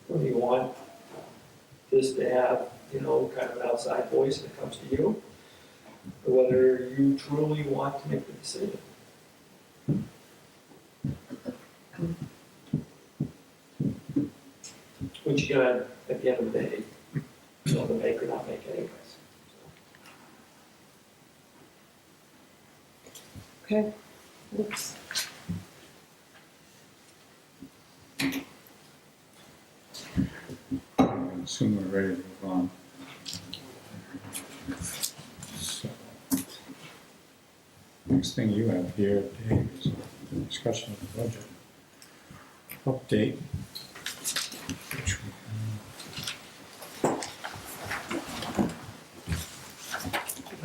G: Whether you want this to have, kind of an outside voice that comes to you, or whether you truly want to make the decision. she's gonna, at the end of the day, you know, the make or not make anyways.
B: Okay. Oops.
A: I assume we're ready to move on. So, next thing you have here, Dave, is a discussion of the budget update. Which we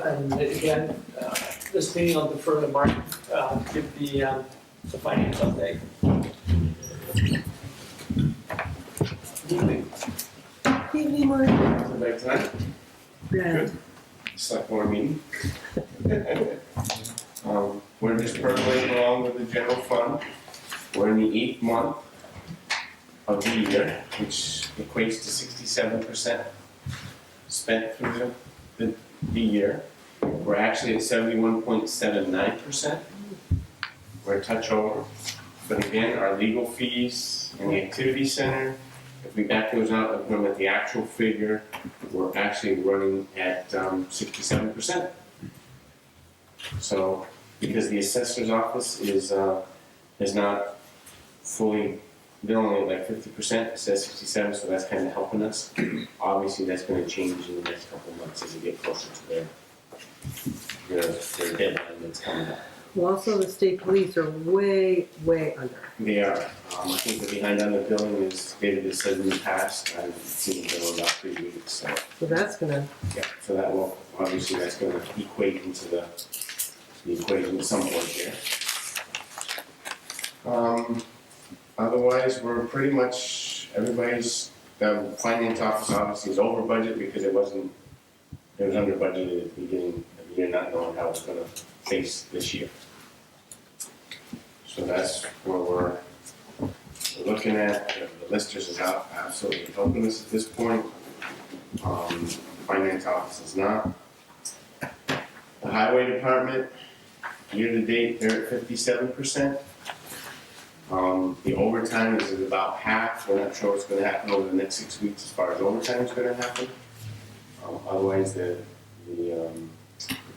G: And again, this meeting I'll defer to Mark, give the finance update.
I: Evening.
B: Evening, Mark.
I: Back tonight.
B: Yeah.
I: Select board meeting. We're just percolating along with the general fund. We're in the 8th month of the year, which equates to 67% spent through the year. We're actually at 71.79%. We're a touch over. But again, our legal fees and the activity center, if we back those out and put them at the actual figure, we're actually running at 67%. So, because the assessor's office is not fully, they're only like 50%, it says 67, so that's kind of helping us. Obviously, that's going to change in the next couple of months as we get closer to their deadline that's coming up.
B: Well, also the state police are way, way under.
I: They are. I think the behind on the billing is dated as said in the past. I've seen the bill in about 3 weeks, so.
B: So that's gonna,
I: Yeah, so that will, obviously, that's gonna equate into the equation at some point here. Otherwise, we're pretty much, everybody's, the finance office obviously is over budget because it was under budgeted at the beginning of the year, not knowing how it's gonna face this year. So that's where we're looking at. The listers is out, absolutely helping us at this point. Finance office is not. The highway department, year to date, they're at 57%. The overtime is at about half. We're not sure what's gonna happen over the next 6 weeks as far as overtime is gonna happen. Otherwise, the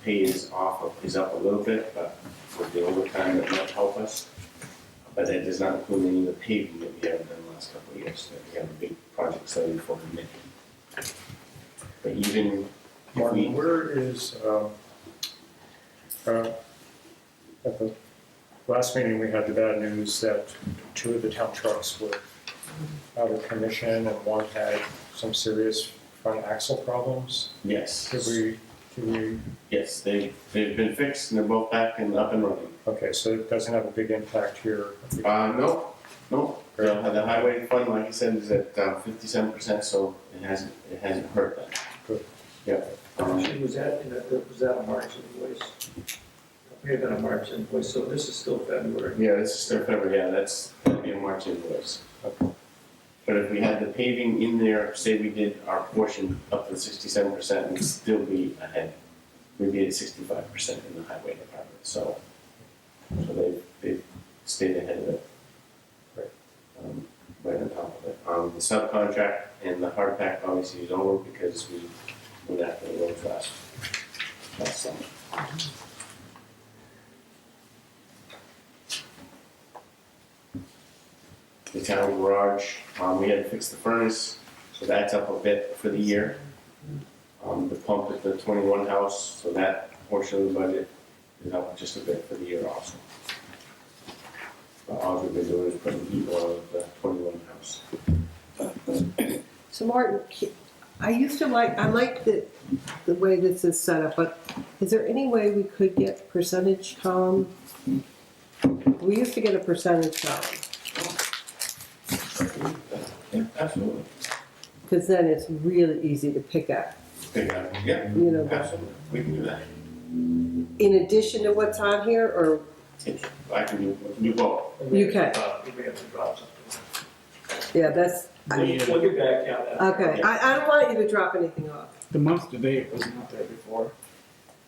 I: pay is up a little bit, but with the overtime, that might help us. But that does not include any of the paving that we haven't done the last couple of years. That we have a big project study for the mid. But even if
E: Martin,
I: we,
E: where is, at the last meeting, we had the bad news that 2 of the town trucks were out of commission and one had some serious front axle problems.
I: yes,
E: Did we,
I: yes, they've been fixed and they're both back and up and running.
E: okay, so it doesn't have a big impact here?
I: No. The highway fund, like I said, is at 57%, so it hasn't hurt that.
E: Good.
I: Yeah.
G: Actually, was that a March invoice? May have been a March invoice, so this is still February.
I: Yeah, this is still February, yeah, that'd be a March invoice. But if we had the paving in there, say we did our portion up to 67%, we'd still be ahead. We'd be at 65% in the highway department, so they've stayed ahead of it.
E: Right.
I: Right on top of it. The subcontract and the hard pack obviously is over because we went after the road last summer. The town garage, we had to fix the furnace, so that's up a bit for the year. The pump at the 21 house, so that portion of the budget is up just a bit for the year also. But all we've been doing is putting heat oil at the 21 house.
B: so Martin, I like the way this is set up, but is there any way we could get percentage column? We used to get a percentage column,
I: Yeah, absolutely.
B: because then it's really easy to pick up,
I: Big up, yeah,
B: you know,
I: absolutely, we can do that.
B: in addition to what's on here, or
I: I can do both.
B: You can.
G: We have to drop something.
B: yeah, that's,
G: We'll get back, yeah. that-
B: okay, I don't want you to drop anything off.
D: The month to date was not there before.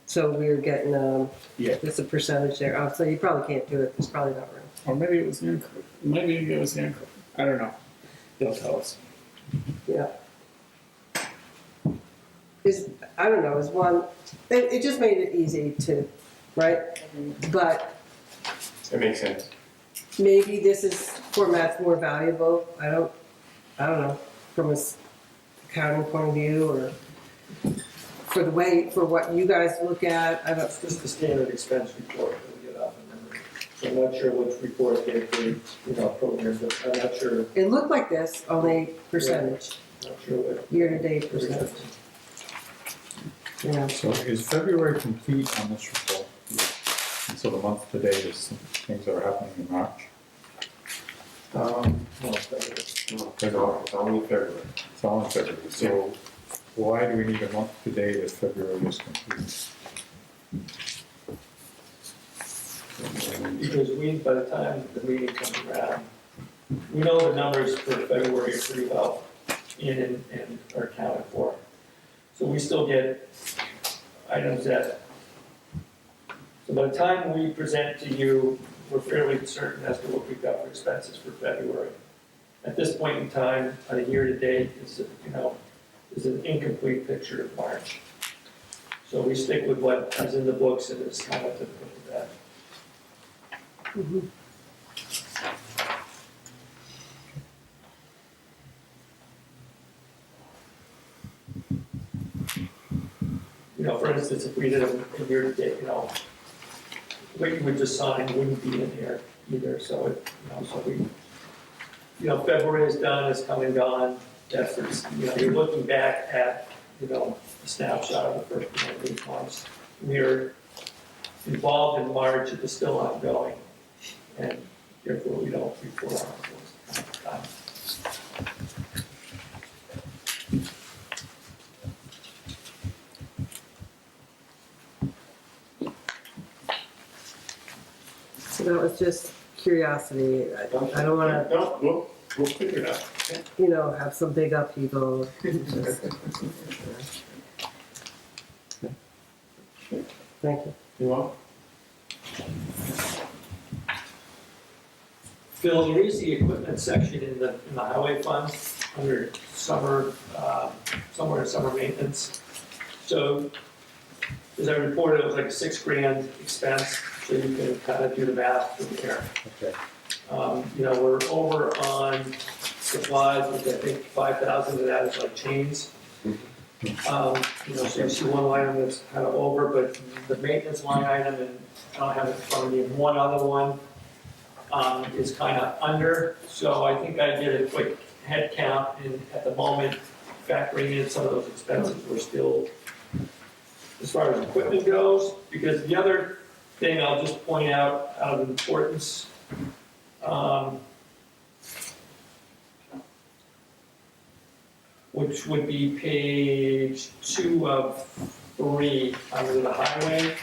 B: So we're getting,
D: Yeah.
B: just a percentage there, oh, so you probably can't do it, there's probably not room.
D: Or maybe it was the income. Maybe it was the income. I don't know. They'll tell us.
B: Yeah. I don't know, is one, it just made it easy to, right? But
I: That makes sense.
B: maybe format's more valuable, I don't know, from accounting point of view, or for what you guys look at, I don't.
G: It's just the standard expense report that we get off the number. So I'm not sure which report they, program, but I'm not sure,
B: It looked like this, only percentage,
G: not sure what.
B: year-to-date percentage. Yeah,
A: So is February complete on this report? And so the month to date is some things that are happening in March?
G: No, February.
I: No, it's only February.
A: It's all in February, so why do we need a month to date if February is complete?
G: Because by the time the meeting comes around, we know the numbers for February are pretty well in and are accounted for. So we still get items so by the time we present to you, we're fairly certain as to what we've got for expenses for February. At this point in time, on a year-to-date, is an incomplete picture of March. So we stick with what is in the books and is kind of typical of that. For instance, if we did a year-to-date, what you would just sign wouldn't be in here either, so February is done, it's come and gone, you're looking back at, a snapshot of the first 8 months. We're involved in March, it is still ongoing, and therefore we don't report on those kind of time.
B: so that was just curiosity, I don't wanna,
I: No, we'll figure it out.
B: have some big upheaval. Just- Thank you.
I: You want?
G: Phil, there is the equipment section in the highway fund under somewhere in summer maintenance. So, as I reported, it was like a $6,000 expense, so you can kind of do the math from there.
A: Okay.
G: We're over on supplies, which I think 5,000 of that is like chains. So you see one line item that's kind of over, but the maintenance line item, and I don't have it in front of me, and one other one is kind of under. So I think I did a quick head count, and at the moment, factoring in some of those expenses, we're still, as far as equipment goes, because the other thing I'll just point out of importance, which would be page 2 of 3 under the highway.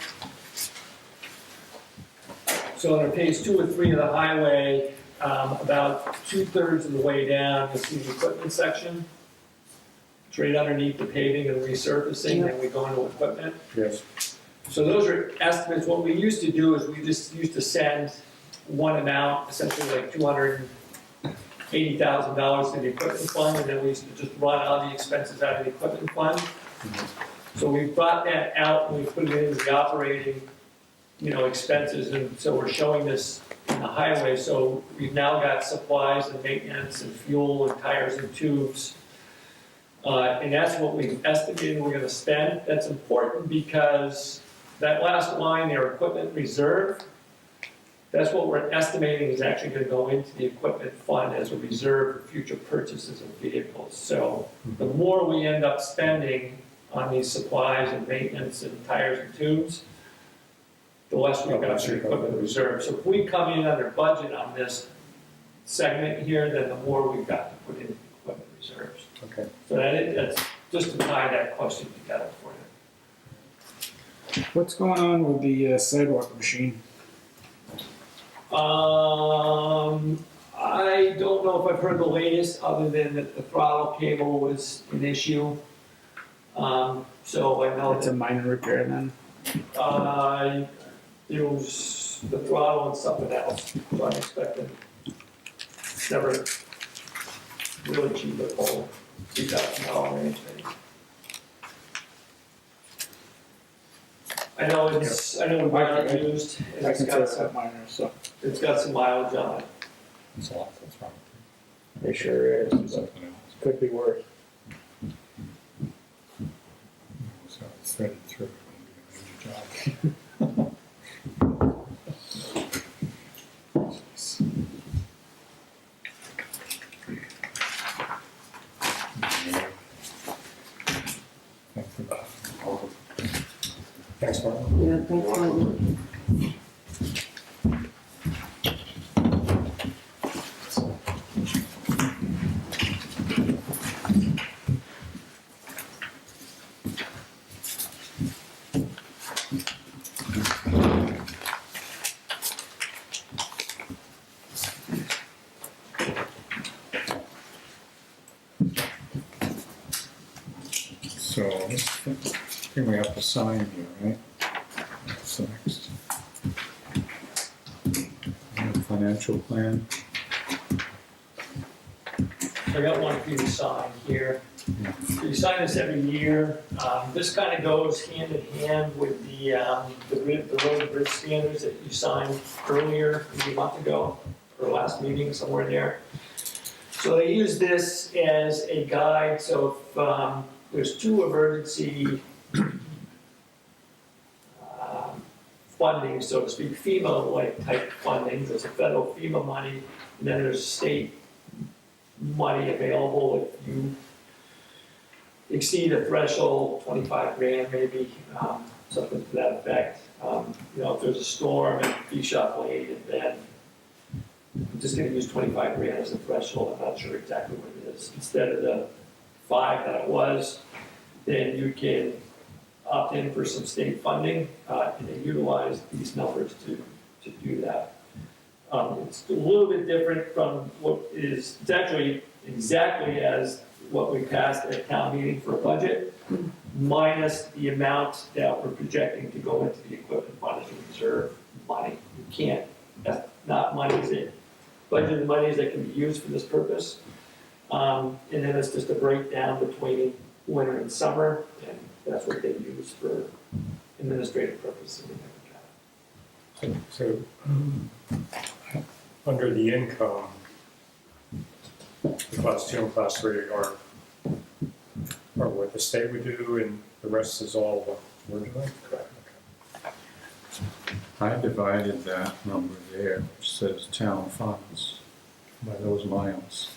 G: So under page 2 or 3 of the highway, about 2/3 of the way down, you'll see the equipment section. It's right underneath the paving and resurfacing, and we go into equipment.
A: Yes.
G: So those are estimates. What we used to do is we just used to send one amount, essentially like $280,000 to the equipment fund, and then we used to just run all the expenses out of the equipment fund. So we brought that out and we put it into the operating, expenses, and so we're showing this in the highway. So we've now got supplies and maintenance and fuel and tires and tubes. And that's what we've estimated we're gonna spend. That's important because that last line there, equipment reserve, that's what we're estimating is actually gonna go into the equipment fund as a reserve for future purchases of vehicles. So the more we end up spending on these supplies and maintenance and tires and tubes, the less we've got for equipment reserve. So if we come in under budget on this segment here, then the more we've got to put in equipment reserves.
A: Okay.
G: So that's just to tie that question together for you.
D: What's going on with the sidewalk machine?
G: I don't know if I've heard the latest, other than that the throttle cable was an issue. So I know
D: It's a minor repair then?
G: there was the throttle and something else, so I'm expecting never really cheap at all, $3,000 range maybe. I know we bought it used, and
D: I
G: it's
D: consider
G: got some,
D: that minor, so
G: it's got some mileage on it.
A: That's a lot, that's wrong.
D: it sure is, but
A: Something else.
D: could be worse.
A: So it's threaded through, it won't be a major job.
E: Thanks, Martin.
B: Yeah, thanks, Martin.
A: So this thing we have to sign here, right? That's the next. And the financial plan.
G: I got one for you to sign here.
A: Yeah.
G: So you sign this every year. This kind of goes hand in hand with the road and bridge standards that you signed earlier, maybe a month ago, or last meeting, somewhere in there. So they use this as a guide, so if there's two emergency funding, so to speak, FEMA-like type funding, there's a federal FEMA money, and then there's state money available if you exceed a threshold, 25 grand maybe, something to that effect. If there's a storm and B-shot blade, then I'm just gonna use 25 grand as a threshold, I'm not sure exactly what it is. Instead of the 5 that it was, then you can opt in for some state funding, and they utilize these numbers to do that. It's a little bit different from it's actually exactly as what we passed at town meeting for a budget, minus the amount that we're projecting to go into the equipment fund as a reserve money. You can't, that's not monies that, budgeted monies that can be used for this purpose. And then it's just a breakdown between winter and summer, and that's what they use for administrative purposes.
E: So, under the income, the class 2 and class 3 are what the state would do, and the rest is all what we're doing? Correct.
A: I divided that number there, which says town funds, by those miles.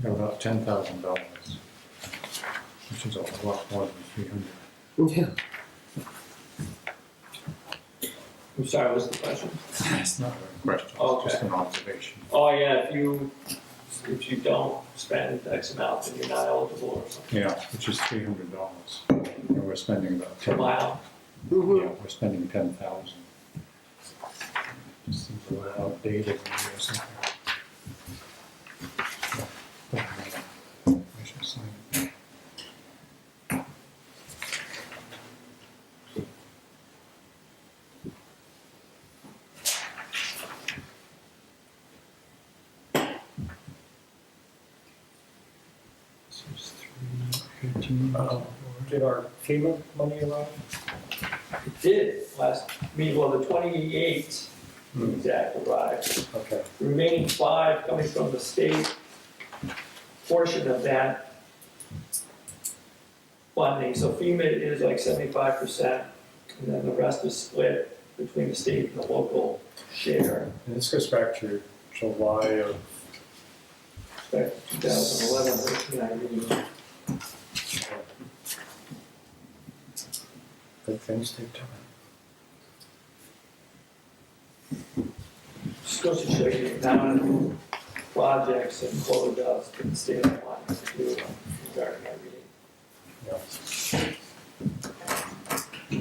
A: Got about $10,000, which is a lot more than 300.
B: Yeah.
G: I'm sorry, what's the question?
A: It's not a question,
G: Okay.
A: it's just an observation.
G: Oh, yeah, if you don't spend X amount, then you're not eligible or something.
A: Yeah, which is $300, and we're spending about
G: Per
A: 10.
G: mile.
A: Yeah, we're spending 10,000. Just seems a little outdated maybe or something. I should sign it. This is 318.
E: Did our FEMA money arrive?
G: It did the 28 exact arrived.
E: Okay.
G: The remaining 5 coming from the state portion of that funding. So FEMA is like 75%, and then the rest is split between the state and the local share.
E: And this goes back to July of,
G: Back to 2011, 13,
E: good things take time.
G: just goes to show you the amount of projects and closeouts that the state wants to do regarding that reading.
E: Yeah.
G: I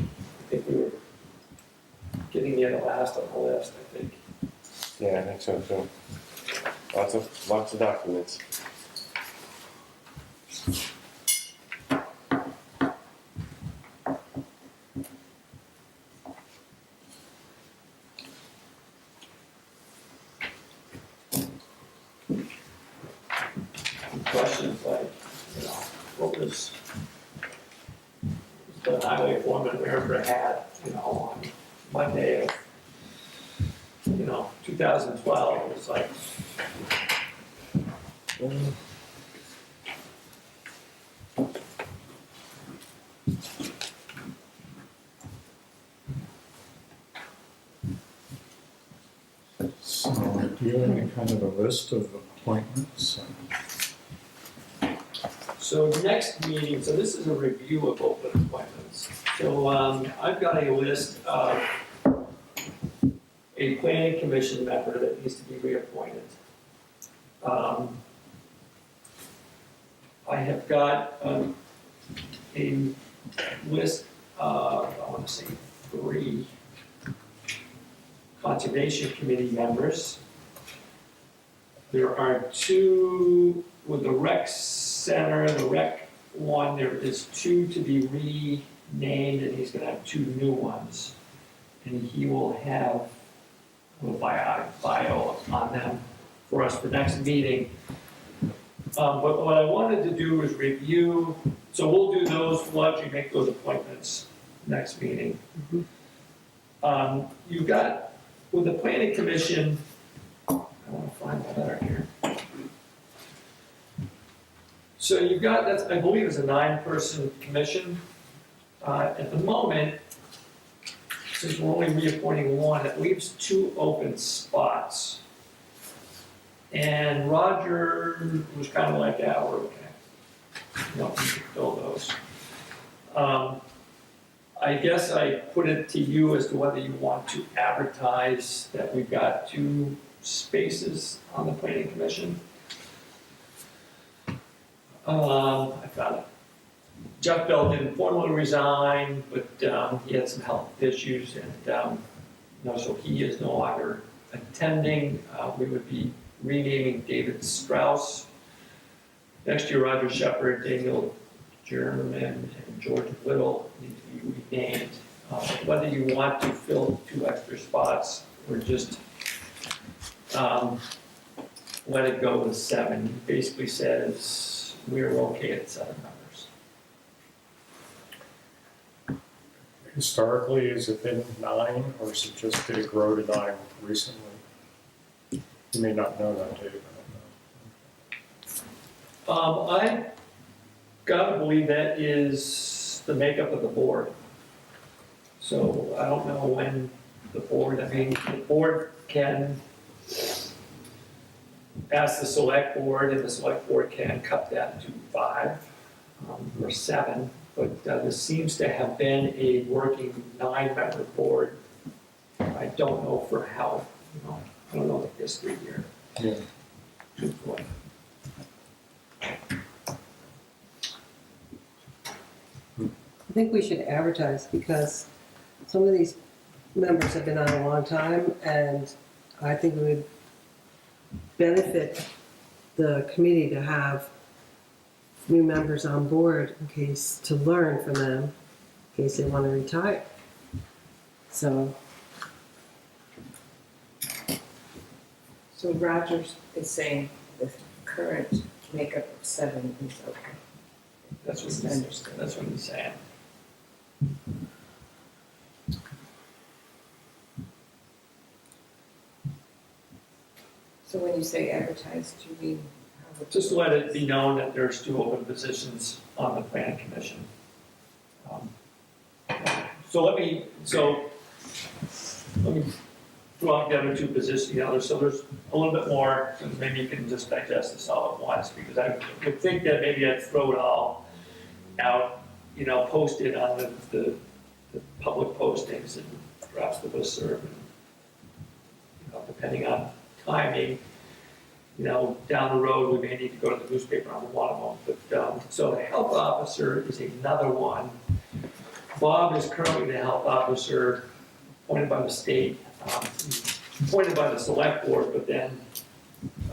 G: think we were getting near the last on the list, I think.
I: Yeah, I think so too. Lots of documents.
G: questions like, you know, what was the highway foreman ever had, you know, on Monday of, you know, 2012, it's like,
A: So, do you have any kind of a list of appointments?
G: so next meeting, so this is a review of open appointments. So, I've got a list of a planning commission member that needs to be reappointed. I have got a list of, I want to say, 3 conservation committee members. There are 2 with the rec center, the rec one, there is 2 to be renamed, and he's gonna have 2 new ones. And he will have a little bio on them for us for next meeting. But what I wanted to do is review, so we'll do those, we'll actually make those appointments next meeting. You've got, with the planning commission, I want to find my letter here. So you've got, that's, I believe it's a 9-person commission. At the moment, since we're only reappointing 1, it leaves 2 open spots. And Roger was kind of like, yeah, we're okay. No, we can fill those. I guess I put it to you as to whether you want to advertise that we've got 2 spaces on the planning commission. I found it. Jeff Bell didn't formally resign, but he had some health issues, and so he is no longer attending. We would be renaming David Strauss. Next year, Roger Shepard, Daniel German, and George Whittle need to be renamed. Whether you want to fill 2 extra spots or just let it go with 7. He basically says we're okay at 7 members.
E: Historically, has it been 9, or is it just, did it grow to 9 recently? You may not know that, Dave.
G: I gotta believe that is the makeup of the board. So I don't know when the board can ask the select board, and the select board can cut that to 5 or 7. But this seems to have been a working 9-member board. I don't know for how, I don't know the history here.
E: Yeah.
G: Truthfully.
B: I think we should advertise because some of these members have been on a long time, and I think it would benefit the committee to have new members on board in case, to learn from them, in case they want to retire. So,
C: So Rogers is saying the current makeup of 7 is okay.
G: That's what
C: Just
G: he's,
C: understood.
G: that's what he's saying.
C: So when you say advertised, do you mean how would
G: Just let it be known that there's 2 open positions on the planning commission. So let me throw out the other 2 positions, so there's a little bit more, and maybe you can just digest this all at once, because I would think that maybe I'd throw it all out, post it on the public postings and perhaps the listserv, and, depending on timing, down the road, we may need to go to the newspaper on one of them. But, so the health officer is another one. Bob is currently the health officer appointed by the state, appointed by the select board, but then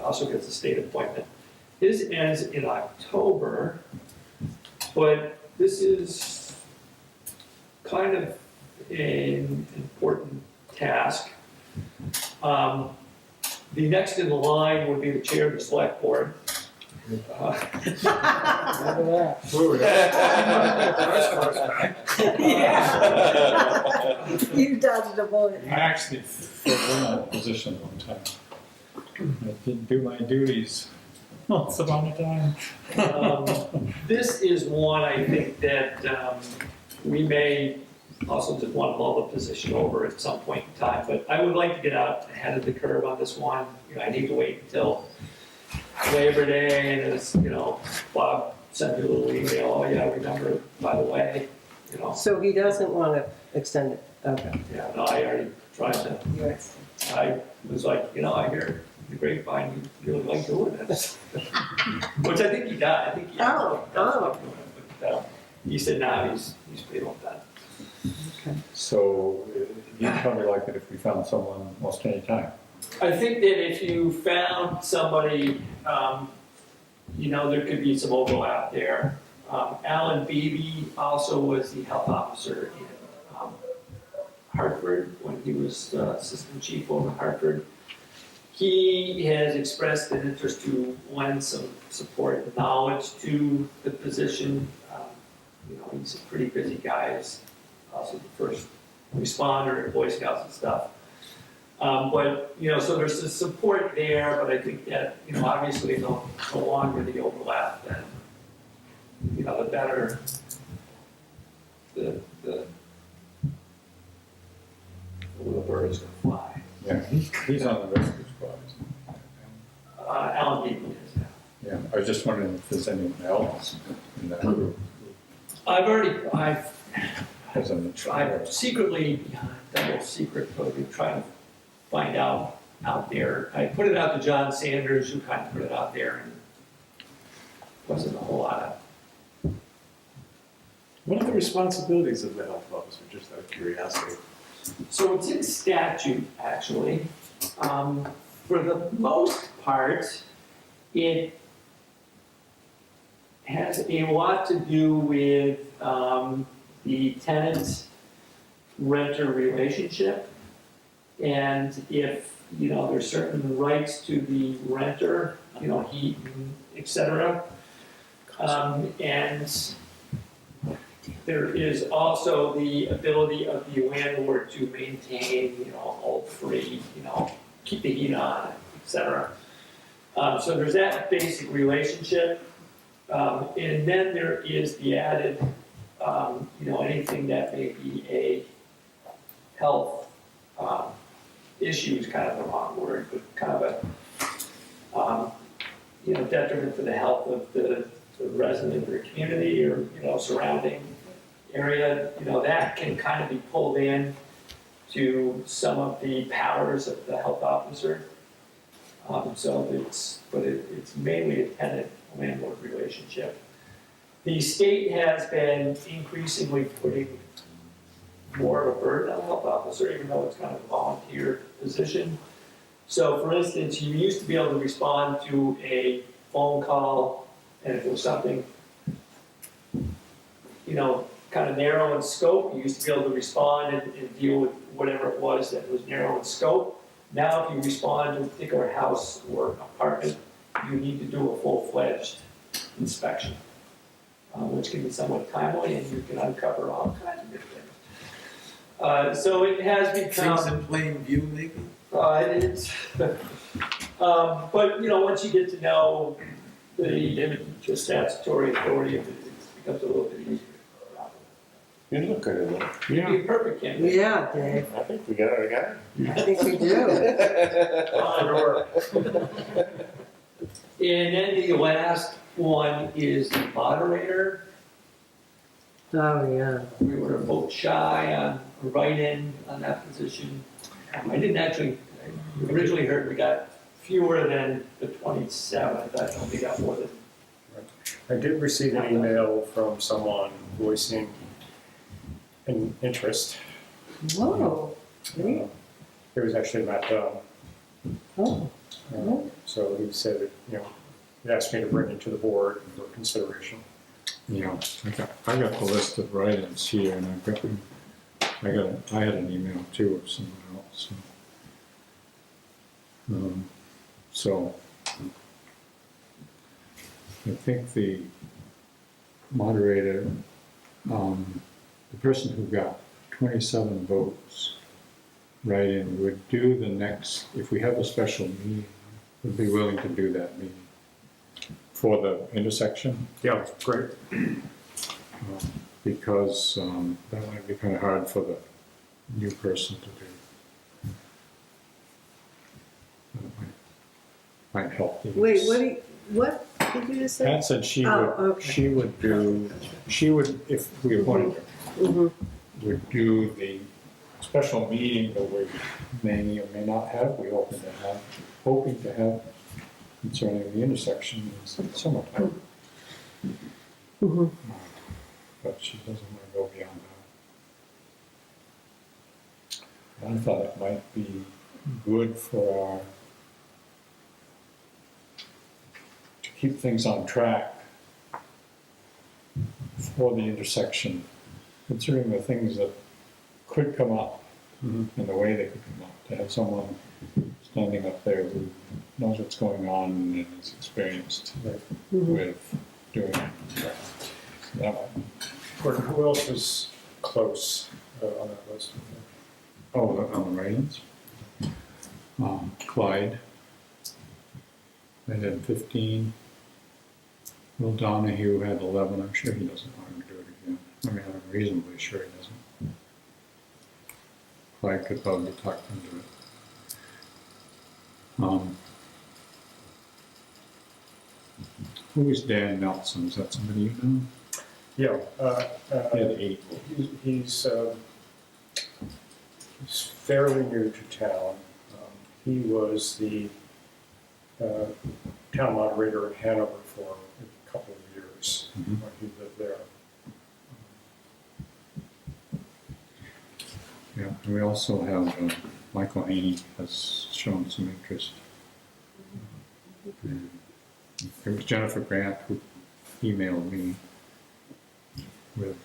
G: also gets a state appointment. His ends in October, but this is kind of an important task. The next in the line would be the chair of the select board.
B: You dodged a bullet.
A: I actually filled in that position one time. I didn't do my duties once upon a time.
G: This is one I think that we may also just want to mull the position over at some point in time, but I would like to get out ahead of the curve on this one. You know, I need to wait until Labor Day, and it's, you know, Bob sent me a little email, oh yeah, remember, by the way, you know.
B: So he doesn't want to extend it, okay.
G: Yeah, no, I already tried to, I was like, you know, I hear the grapevine, you really like doing this. Which I think he does, I think he does like doing it, but he said, nah, he's pretty well done.
A: So you probably like it if we found someone most any time.
G: I think that if you found somebody, you know, there could be some overlap there. Alan Beebe also was the health officer in Hartford when he was assistant chief over in Hartford. He has expressed an interest to lend some support and knowledge to the position. You know, he's a pretty busy guy. He's also the first responder in Boy Scouts and stuff. But, you know, so there's the support there, but I think that, you know, obviously the longer the overlap, then, you know, the better the bird is gonna fly.
A: Yeah, he's on the rescue squad.
G: Alan Beebe is, yeah.
A: Yeah, I was just wondering if there's anyone else in that group
G: I've
A: as an
G: secretly, behind double secret code, trying to find out there. I put it out to John Sanders, who kind of put it out there, and wasn't a whole lot of.
F: What are the responsibilities of the health officer, just out of curiosity?
G: So it's in statute, actually. For the most part, it has a lot to do with the tenant-renter relationship. And if, you know, there's certain rights to the renter, you know, heat, et cetera. And there is also the ability of the landlord to maintain, you know, mold-free, you know, keep the heat on, et cetera. So there's that basic relationship. And then there is the added, you know, anything that may be a health issue is kind of the wrong word, but kind of a, you know, detriment to the health of the resident or community or, you know, surrounding area, you know, that can kind of be pulled in to some of the powers of the health officer. So it's mainly a tenant-landlord relationship. The state has been increasingly putting more of a burden on the health officer, even though it's kind of a volunteer position. So for instance, you used to be able to respond to a phone call, and if it was something, you know, kind of narrow in scope, you used to be able to respond and deal with whatever it was that was narrow in scope. Now if you respond to a particular house or apartment, you need to do a full-fledged inspection, which can be somewhat timely, and you can uncover all kinds of different things. So it has become...
F: Things in plain view, maybe?
G: It's, but, you know, once you get to know the statutory authority, it becomes a little bit easier.
I: You look good in it.
G: You'd be a perfect candidate.
B: Yeah, Dave,
I: I think we got our guy.
B: I think we do.
G: And then the last one is the moderator.
B: Oh, yeah.
G: We were a vote shy on a write-in on that position. I didn't actually, I originally heard we got fewer than the 27th. I don't think got more than.
E: I did receive an email from someone voicing an interest.
B: Whoa, great.
E: It was actually Matt Dunn.
B: Oh,
E: So he said, that, you know, he asked me to bring it to the board for consideration.
A: Yeah, I got the list of write-ins here, and I had an email too of someone else. I think the moderator, the person who got 27 votes write-in would do the next, if we have a special meeting, would be willing to do that meeting for the intersection.
E: Yeah, great.
A: Because that might be kind of hard for the new person to do. That might help. the-
B: Wait, what did you just say?
A: Pat said she
B: Oh,
A: would,
B: okay.
A: she would, if we appointed her,
B: Mhm.
A: would do the special meeting that we may or may not have, we hoping to have concerning the intersection in summertime.
B: Mhm.
A: But she doesn't want to go beyond that. I thought it might be good for to keep things on track for the intersection, considering the things that could come up and the way they could come up, to have someone standing up there who knows what's going on and is experienced with doing it. So that might-
E: Gordon, who else was close on that list?
A: Oh, on the write-ins? Clyde. They had 15. Will Donahue had 11. I'm sure he doesn't want to do it again. I mean, I'm reasonably sure he doesn't. Clyde could probably talk him to it. Who is Dan Nelson? Is that somebody you know?
E: Yeah,
A: He had 8.
E: he's fairly new to town. He was the town moderator in Hanover for a couple of years
A: Mhm.
E: when he lived there.
A: Yeah, and we also have Michael Haney has shown some interest. And it was Jennifer Grant who emailed me with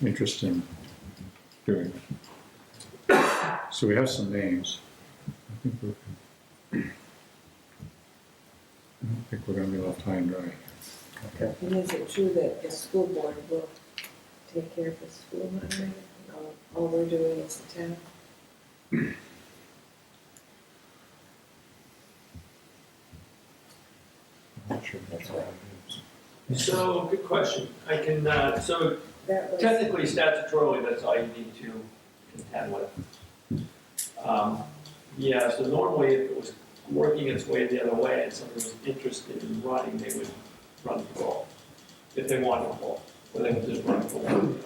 A: interest in doing it. So we have some names. I don't think we're going to be left high and dry.
E: Okay.
C: And is it true that the school board will take care of the school moderator? All we're doing is the town?
A: I'm not sure that's what it is.
G: So, good question. I can, so
C: That was.
G: technically, statutorily, that's all you need to contend with. Yeah, so normally if it was working its way the other way and somebody was interested in running, they would run for all. If they wanted to all, or they would just run for one.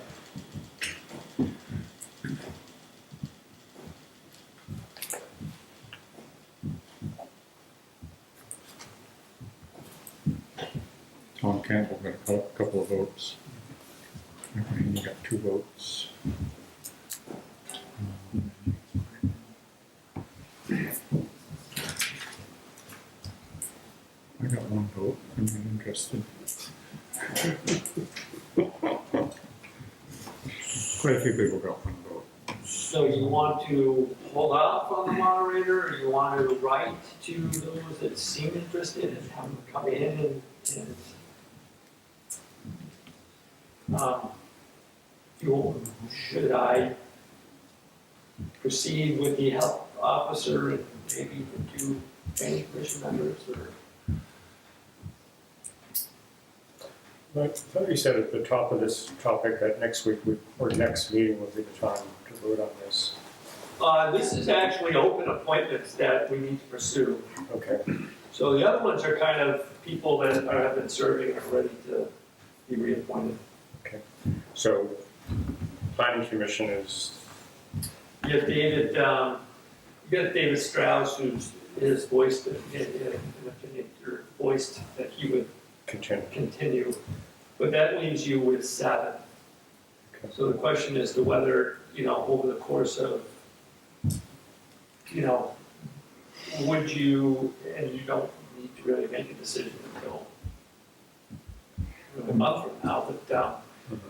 A: Tom Campbell got a couple of votes. Michael Haney got 2 votes. I got 1 vote. I'm not interested. Quite a few people got 1 vote.
G: So you want to hold off on the moderator, or you want to write to those that seem interested and have them come in and should I proceed with the health officer and maybe even do any commission members, or?
E: I thought you said at the top of this topic that next week or next meeting would be the time to vote on this.
G: This is actually open appointments that we need to pursue.
E: Okay.
G: So the other ones are kind of people that have been serving and are ready to be reappointed.
E: So, planning commission is,
G: You have David, Strauss, who's has voiced an opinion, or voiced that he would continue. But that leaves you with 7.
E: Okay.
G: So the question is to whether, over the course of, would you, and you don't need to really make a decision until a month from now, but,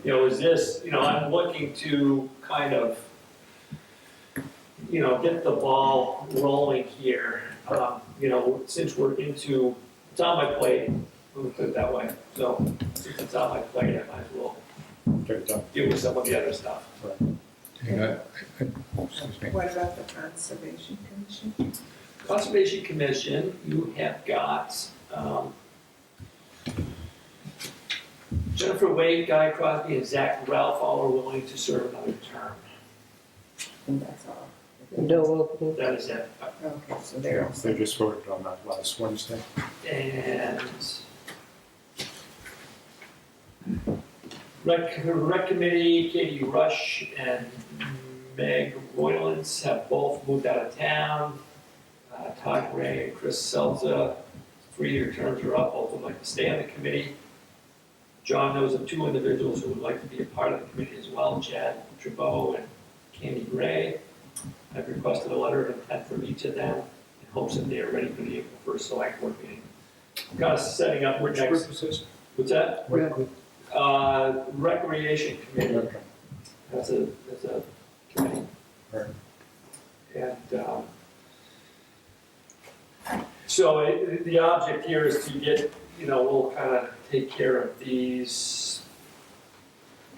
G: is this, I'm looking to kind of, get the ball rolling here. Since we're into, it's on my plate, We'll put it that way. So since it's on my plate, I might as well
E: Get it done.
G: deal with some of the other stuff.
A: Excuse me.
C: What about the Conservation Commission?
G: Conservation Commission, you have got, Jennifer Wade, Guy Crosby, and Zach Ralph all are willing to serve another term.
C: And that's all.
B: No opening.
G: That is it.
C: Okay, so they're all
E: They just voted on that last Wednesday.
G: And Rec Committee, Katie Rush and Meg Roylance have both moved out of town. Todd Gray and Chris Selza, 3-year terms are up, both would like to stay on the committee. John knows of 2 individuals who would like to be a part of the committee as well, Chad Trebo and Candy Gray. I've requested a letter of intent from each of them in hopes that they are ready for the April 1st select board meeting. I'm kind of setting up
E: Which
G: next.
E: group is this?
G: What's that?
E: What group?
G: Recreation Committee,
E: Okay.
G: that's a committee.
E: Right.
G: And, so the object here is to get, we'll kind of take care of these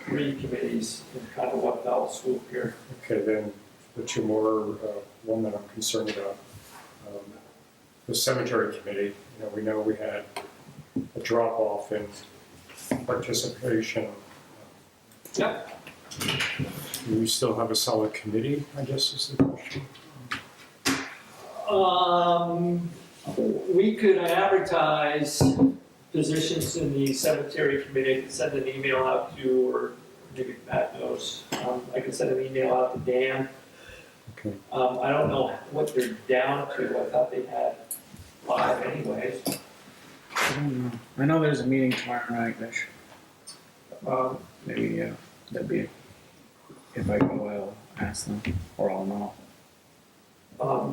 G: 3 committees in kind of one fell swoop here.
E: Okay, then the 2 more, one that I'm concerned about. The cemetery committee, we know we had a drop off in participation.
G: Yep.
E: Do we still have a solid committee, I guess is the question.
G: We could advertise positions in the cemetery committee. I could send an email out to, or maybe Pat knows, I could send an email out to Dan.
E: Okay.
G: I don't know what they're down to. I thought they had 5 anyways.
D: I don't know. I know there's a meeting tomorrow night, Vish.
G: Um,
D: Maybe, that'd be, if I go, I'll ask them, or I'll know.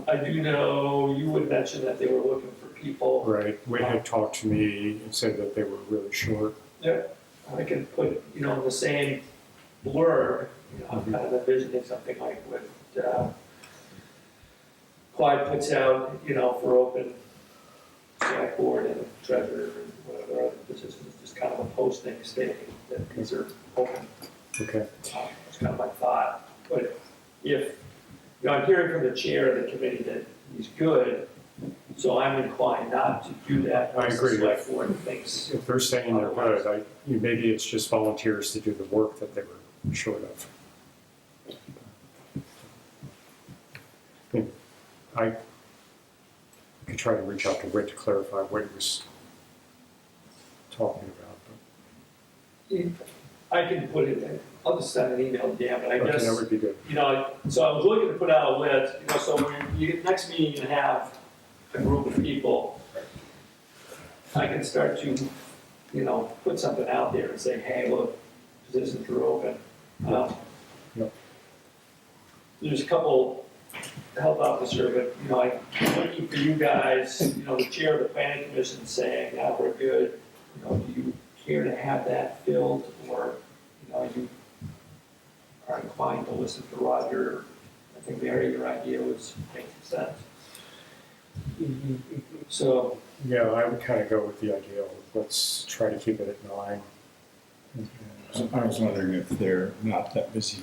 G: I do know you would mention that they were looking for people.
E: Right, Wade had talked to me and said that they were really short.
G: Yeah, I can put, in the same blurb, I'm kind of envisioning something like what Clyde puts out, for open select board and treasurer and whatever other positions, just kind of a posting stating that these are open.
E: Okay.
G: That's kind of my thought. But if, I'm hearing from the chair of the committee that he's good, so I'm inclined not to do that.
E: I agree.
G: The select board thinks.
E: If they're saying they're good, maybe it's just volunteers to do the work that they were short of. I could try to reach out to Rick to clarify what he was talking about.
G: I can put it in, I'll just send an email to Dan, but I
E: Okay,
G: guess,
E: that would be good.
G: so I was looking to put out a list, so when next meeting you can have a group of people, I can start to, put something out there and say, hey, look, positions are open.
E: Yep.
G: There's a couple health officer, but, I'm looking for you guys, the chair of the planning commission saying, yeah, we're good, do you care to have that filled, or, you are inclined to listen to Roger? I think Mary, your idea was making sense. So,
E: Yeah, I would kind of go with the idea of let's try to keep it at 9.
A: I was wondering if they're not that busy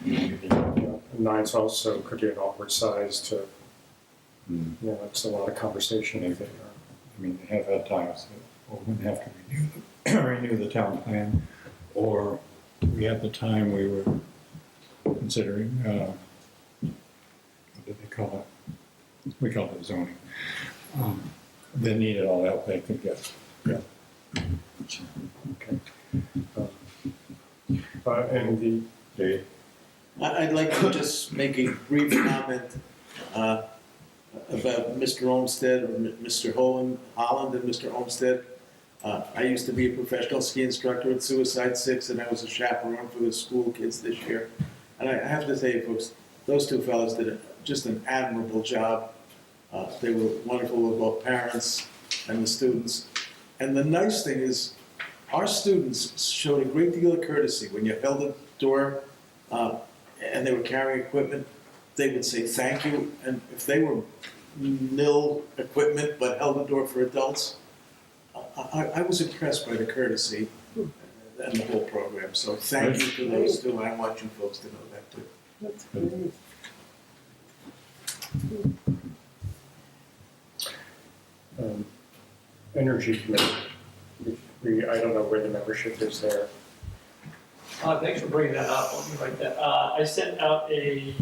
A: now.
E: 9's also could be an awkward size to, it's a lot of conversation if they are.
A: I mean, they have had times that we wouldn't have to renew the town plan, or we had the time we were considering, what did they call it? We called it zoning. They needed all the help they could get. Yeah.
E: Okay. And the
F: I'd like to just make a brief comment about Mr. Olmsted, or Mr. Holland and Mr. Olmsted. I used to be a professional ski instructor at Suicide 6, and I was a chaperone for the school kids this year. And I have to tell you, folks, those 2 fellows did just an admirable job. They were wonderful with both parents and the students. And the nice thing is, our students showed a great deal of courtesy. When you held the door and they were carrying equipment, they would say thank you. And if they were nil equipment but held the door for adults, I was impressed by the courtesy and the whole program, so thank you to those two. I want you folks to know that too.
B: That's great.
E: Energy committee, I don't know where the membership is there.
G: Thanks for bringing that up, let me write that. I sent out a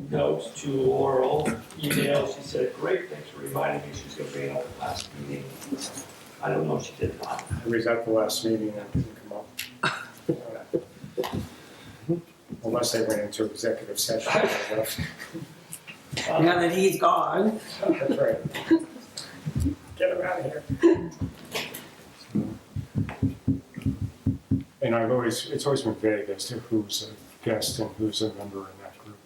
G: note to Laurel, email, she said, great, thanks for reminding me, she's gonna bring it up at the last meeting. I don't know if she did not.
E: I was at the last meeting and it didn't come up. Unless they went into executive session.
B: Now that he's gone.
E: That's right. Get him out of here. And it's always been vague as to who's a guest and who's a member in that group.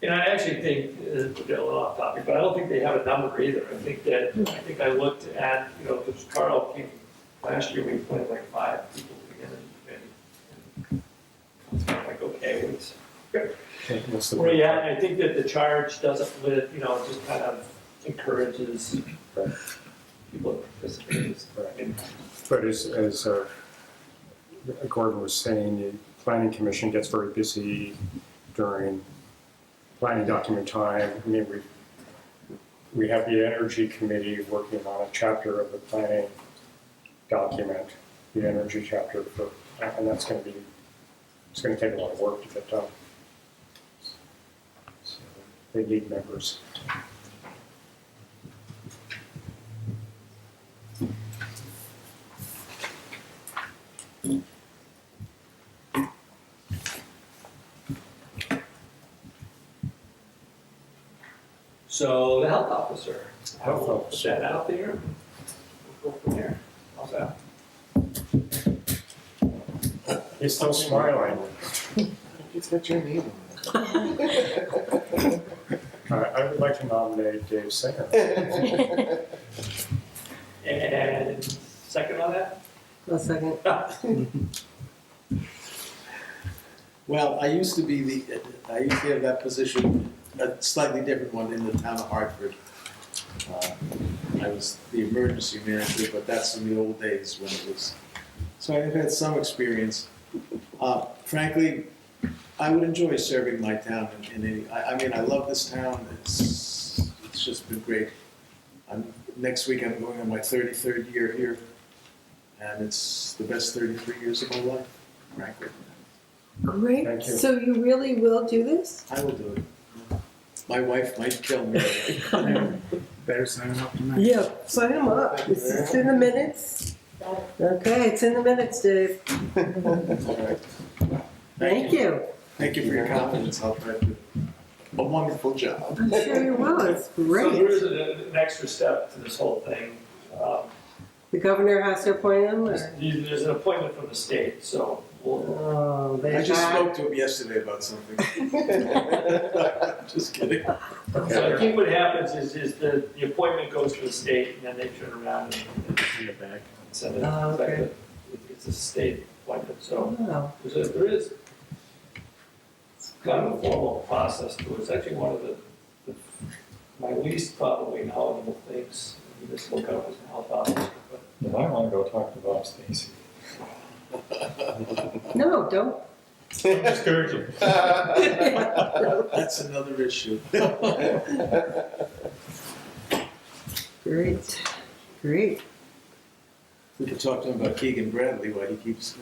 G: And I actually think, we're getting a little off topic, but I don't think they have a number either. I think I looked at, because Carl came, last year we appointed like 5 people to the energy committee. And it's kind of like, okay,
E: What's the
G: where you at? And I think that the charge doesn't limit, just kind of encourages people to participate.
E: Right. But as Gordon was saying, the planning commission gets very busy during planning document time. I mean, we have the energy committee working on a chapter of the planning document, the energy chapter, and it's going to take a lot of work to get done. So they need members.
G: So the health officer.
E: Health
G: Put
E: officer.
G: that out there. We'll go from there. How's that?
E: He's still smiling.
I: It's got your name on
E: I would like to nominate Dave Singer.
G: And second on that?
B: A second.
F: Well, I used to have that position, a slightly different one in the town of Hartford. I was the emergency manager, but that's in the old days when it was, so I've had some experience. Frankly, I would enjoy serving my town in any, I mean, I love this town, it's just been great. Next week I'm going on my 33rd year here, and it's the best 33 years of my life, frankly.
B: Great.
E: Thank you.
B: So you really will do this?
F: I will do it. My wife might kill me.
D: Better sign him up tonight.
B: Yeah, sign him up. It's in the minutes. Okay, it's in the minutes, Dave.
F: All right.
B: Thank you.
F: Thank you for your confidence. I'll try to do a wonderful job.
B: I'm sure you will. It's
G: So there
B: great.
G: is an extra step to this whole thing.
B: The governor has to appoint him? Or?
G: There's an appointment from the state, so we'll,
B: Oh, they
F: I just
B: have.
F: spoke to him yesterday about something. Just kidding.
G: so I think what happens is the appointment goes to the state and then they turn around and send it.
B: Oh, okay.
G: It's a state appointment, so
B: Oh,
G: there is kind of a formal process to it. It's actually one of my least probably knowledgeable things in municipal government and health officer, but
A: You might want to go talk to Bob Stacy.
B: no, don't.
A: Discouraging.
F: That's another issue.
B: Great, great.
F: We could talk to him about Keegan Bradley while he keeps.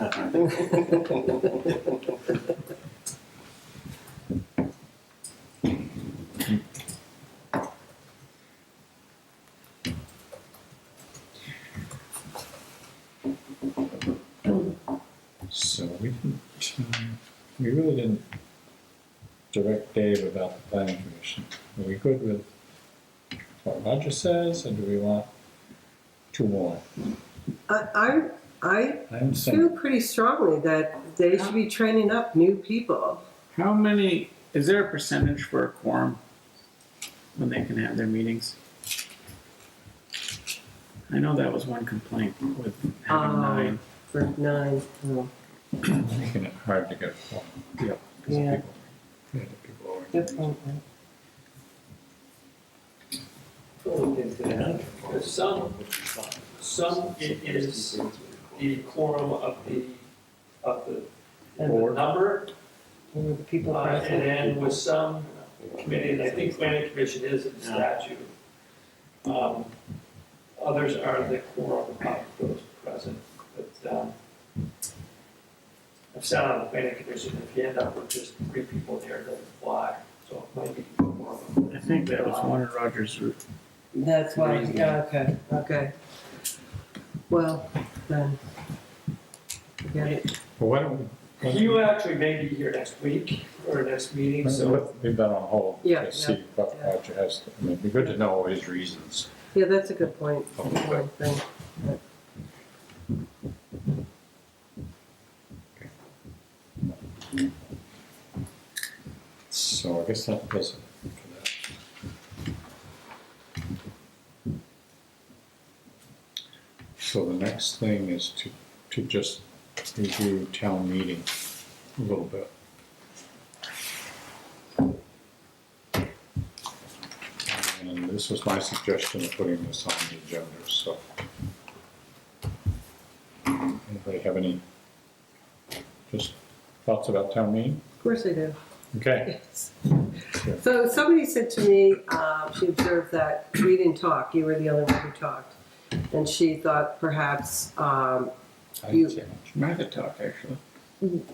A: So we really didn't direct Dave about the planning commission. Are we good with what Roger says, or do we want 2 more?
B: I
A: I
B: feel
A: understand.
B: pretty strongly that they should be training up new people.
D: How many, is there a percentage for a quorum when they can have their meetings? I know that was one complaint with having 9.
B: For 9. Oh,
A: Making it hard to get a quorum.
E: Yep.
B: yeah.
A: People over.
B: Good point.
G: Some it is the quorum of the
B: And
G: number,
B: the people
G: and
B: present.
G: then with some committee, and I think planning commission is in statute. Others are the quorum of those present, but, I've sat on the planning commission, if you end up with just 3 people there, it doesn't fly, so it might be more of a.
D: I think that was one of Roger's
B: That's why,
D: Reason.
B: yeah, okay. Well, then, forget it.
A: Well, why don't we?
G: You actually may be here next week, or next meeting, so.
A: We've been on hold
B: Yeah,
A: to see what Roger has, I mean, it'd be good to know his reasons.
B: Yeah, that's a good point.
A: Okay.
B: Thing.
A: So I guess that does it for that. So the next thing is to just review town meeting a little bit. And this was my suggestion of putting this on the agenda, so. Anybody have any just thoughts about town meeting?
B: Of course I do.
A: Okay.
B: Yes. So somebody said to me, she observed that we didn't talk, you were the only one who talked. And she thought perhaps,
A: I
B: You-
A: didn't say much.
D: Martha talk, actually.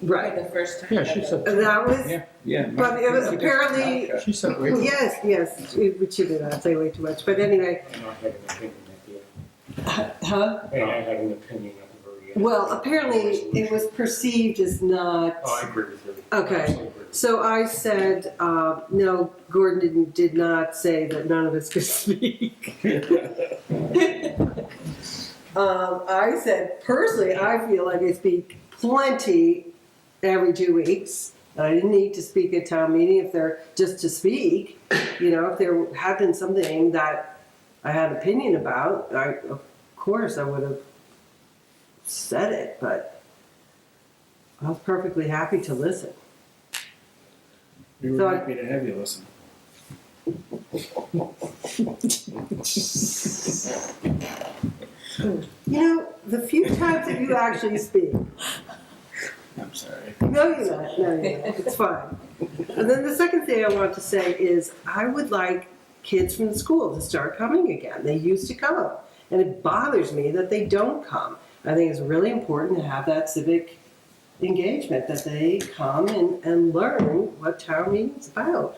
B: right,
C: The first time.
A: Yeah, she said.
B: that was,
D: Yeah.
B: but it was apparently,
A: She said way too
B: yes, which she did not say way too much, but anyway,
E: And I had an opinion at the end.
B: huh?
E: And I had an opinion at the very end.
B: Well, apparently it was perceived as not.
E: Oh, I agree with you.
B: Okay.
E: Absolutely agree.
B: So I said, no, Gordon did not say that none of us could speak. I said, personally, I feel like I speak plenty every 2 weeks. I didn't need to speak at town meeting if they're just to speak. You know, if there had been something that I had opinion about, of course I would have said it, but I was perfectly happy to listen.
D: We
B: So
D: were
B: I-
D: happy to have you listen.
B: You know, the few times that you actually speak,
D: I'm sorry.
B: no, you're not. No, you're not. It's fine. And then the second thing I want to say is I would like kids from the school to start coming again. They used to come. And it bothers me that they don't come. I think it's really important to have that civic engagement, that they come and learn what town meeting's about.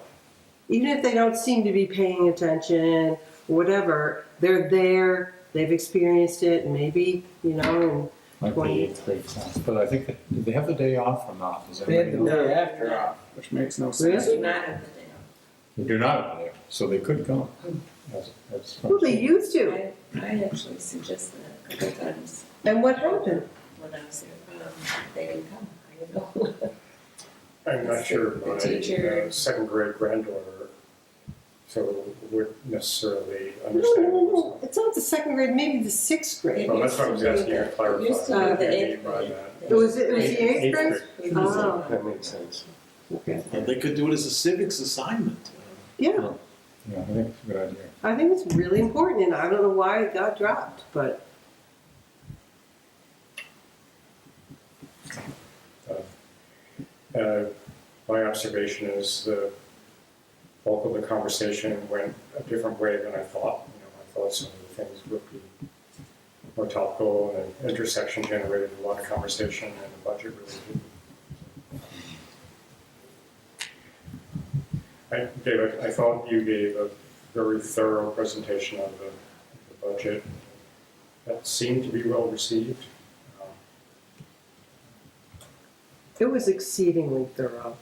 B: Even if they don't seem to be paying attention, whatever, they're there, they've experienced it, and maybe, you know,
A: Might be 8th grade class, but I think, did they have the day off or not? Does
D: They had
A: anybody
D: the
A: know?
D: day after off, which makes no
B: Really?
D: sense.
C: Do not have the day
A: They do not have the day off, so they could come. That's
B: well, they used to.
C: off. I actually suggested that a couple times
B: And what happened?
C: when I was there. They didn't come. I don't know.
E: I'm not sure
C: The
E: my
C: teacher-
E: second grade granddaughter, so would necessarily
B: No,
E: understand.
B: no, no. It's not the second grade, maybe the 6th grade.
E: Well, that's what I was asking you to clarify.
C: It used to be
E: what
C: the
E: you mean
C: eighth
E: by
C: grade.
E: that.
B: It was the 8th grade?
C: It was,
B: Oh.
I: That makes sense.
B: Okay.
F: And they could do it as a civics assignment.
B: Yeah,
A: Yeah, I think it's a good idea.
B: I think it's really important, and I don't know why it got dropped, but
E: My observation is the bulk of the conversation went a different way than I thought. You know, I thought some of the things would be more topical, and the intersection generated a lot of conversation, and the budget really didn't. David, I thought you gave a very thorough presentation of the budget. That seemed to be well received.
B: it was exceedingly thorough.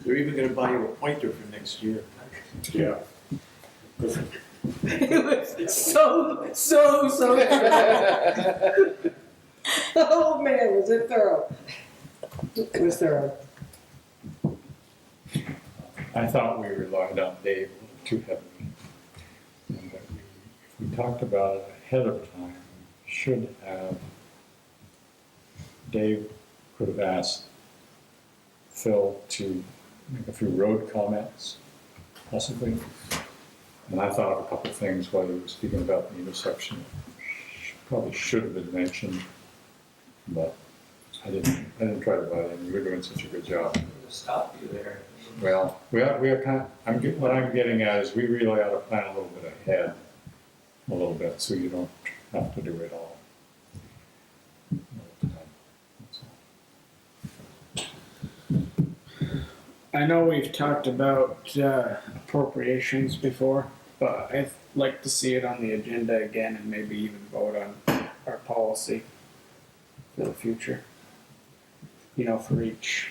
F: They're even gonna buy you a pointer for next year.
E: Yeah.
B: It was so thorough. Oh man, was it thorough. It was thorough.
A: I thought we relied on Dave a little too heavily. And that if we talked about it ahead of time, we should have, Dave could have asked Phil to make a few road comments, possibly. And I thought of a couple of things while you were speaking about the intersection. Probably should have been mentioned, but I didn't try to butt in. You were doing such a good job.
G: Stop you there.
A: Well, we are kind of, what I'm getting at is we really ought to plan a little bit ahead, a little bit, so you don't have to do it all. That's all.
D: I know we've talked about appropriations before, but I'd like to see it on the agenda again and maybe even vote on our policy for the future. You know, for each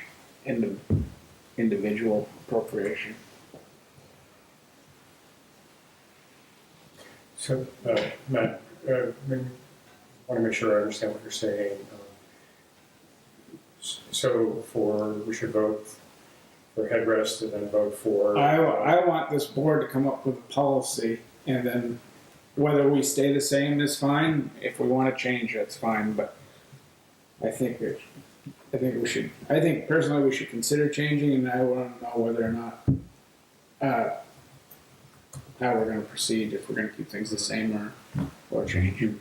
D: individual appropriation.
E: So, Matt, I want to make sure I understand what you're saying. We should vote for headrest and then vote for.
D: I want this board to come up with a policy, and then whether we stay the same is fine. If we want to change, that's fine. But I think personally we should consider changing, and I want to know whether or not how we're going to proceed. If we're going to keep things the same or change.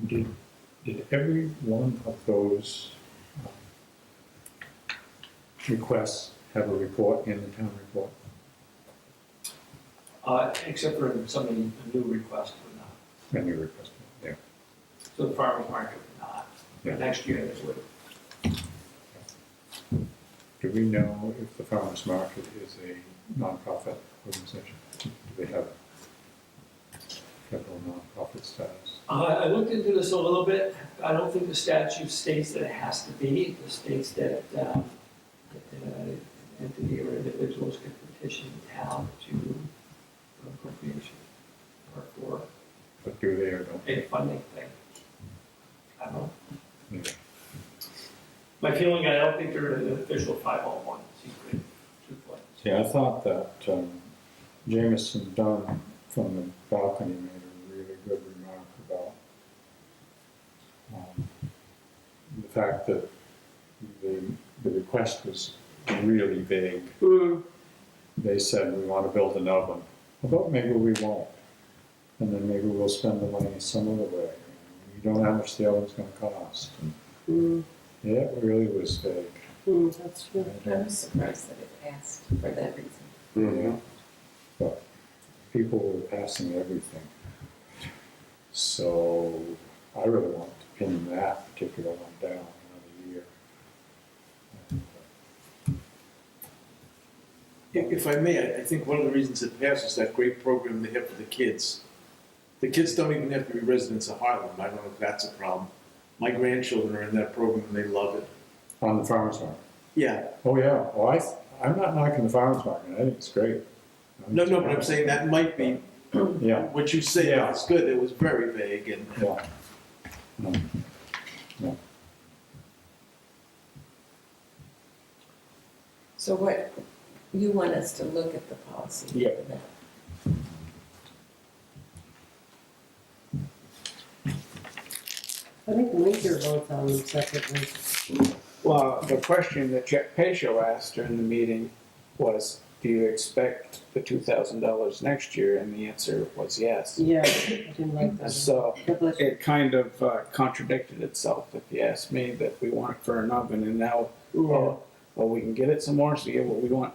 A: Did every one of those requests have a report in the town report?
G: Except for some of the new requests would not.
A: Any request, yeah.
G: So the farmer's market would not.
A: Yeah.
G: Next year it would.
A: Do we know if the farmer's market is a nonprofit organization? Do they have federal nonprofit status?
G: I looked into this a little bit. I don't think the statute states that it has to be. It states that entity or individuals can petition the town to for appropriation or for
A: But do they or don't
G: a
A: they?
G: funding thing. I don't know.
A: Yeah.
G: My feeling, I don't think they're an official 501 secret.
A: Yeah, I thought that Jameson Dunn from the balcony made a really good remark about the fact that the request was really vague. They said, we want to build an oven. Well, maybe we won't. And then maybe we'll spend the money some other way. You don't know how much the oven's going to cost. And yeah, it really was vague.
B: That's true.
C: I was surprised that it passed for that reason.
A: Yeah. But people were passing everything. So I really want to pin that particular one down another year.
F: If I may, I think one of the reasons it passed is that great program they have for the kids. The kids don't even have to be residents of Hartland. I don't know if that's a problem. My grandchildren are in that program and they love it.
A: On the farmer's market.
F: Yeah.
A: Oh, yeah. Well, I'm not knocking the farmer's market. I think it's great.
F: No, but I'm saying that might be
A: Yeah,
F: what you say.
A: Yeah.
F: It's good. It was very vague and.
A: yeah. No.
C: So what, you want us to look at the policy?
D: Yeah.
C: for that?
B: I think we can vote on them separately.
D: Well, the question that Chet Pacho asked during the meeting was, do you expect the $2,000 next year? And the answer was yes.
B: Yeah, I didn't like
D: And
B: that.
D: so
B: God bless you.
D: it kind of contradicted itself, if you ask me, that we want it for an oven, and now,
B: Yeah.
D: well, we can get it some more, so yeah, well, we want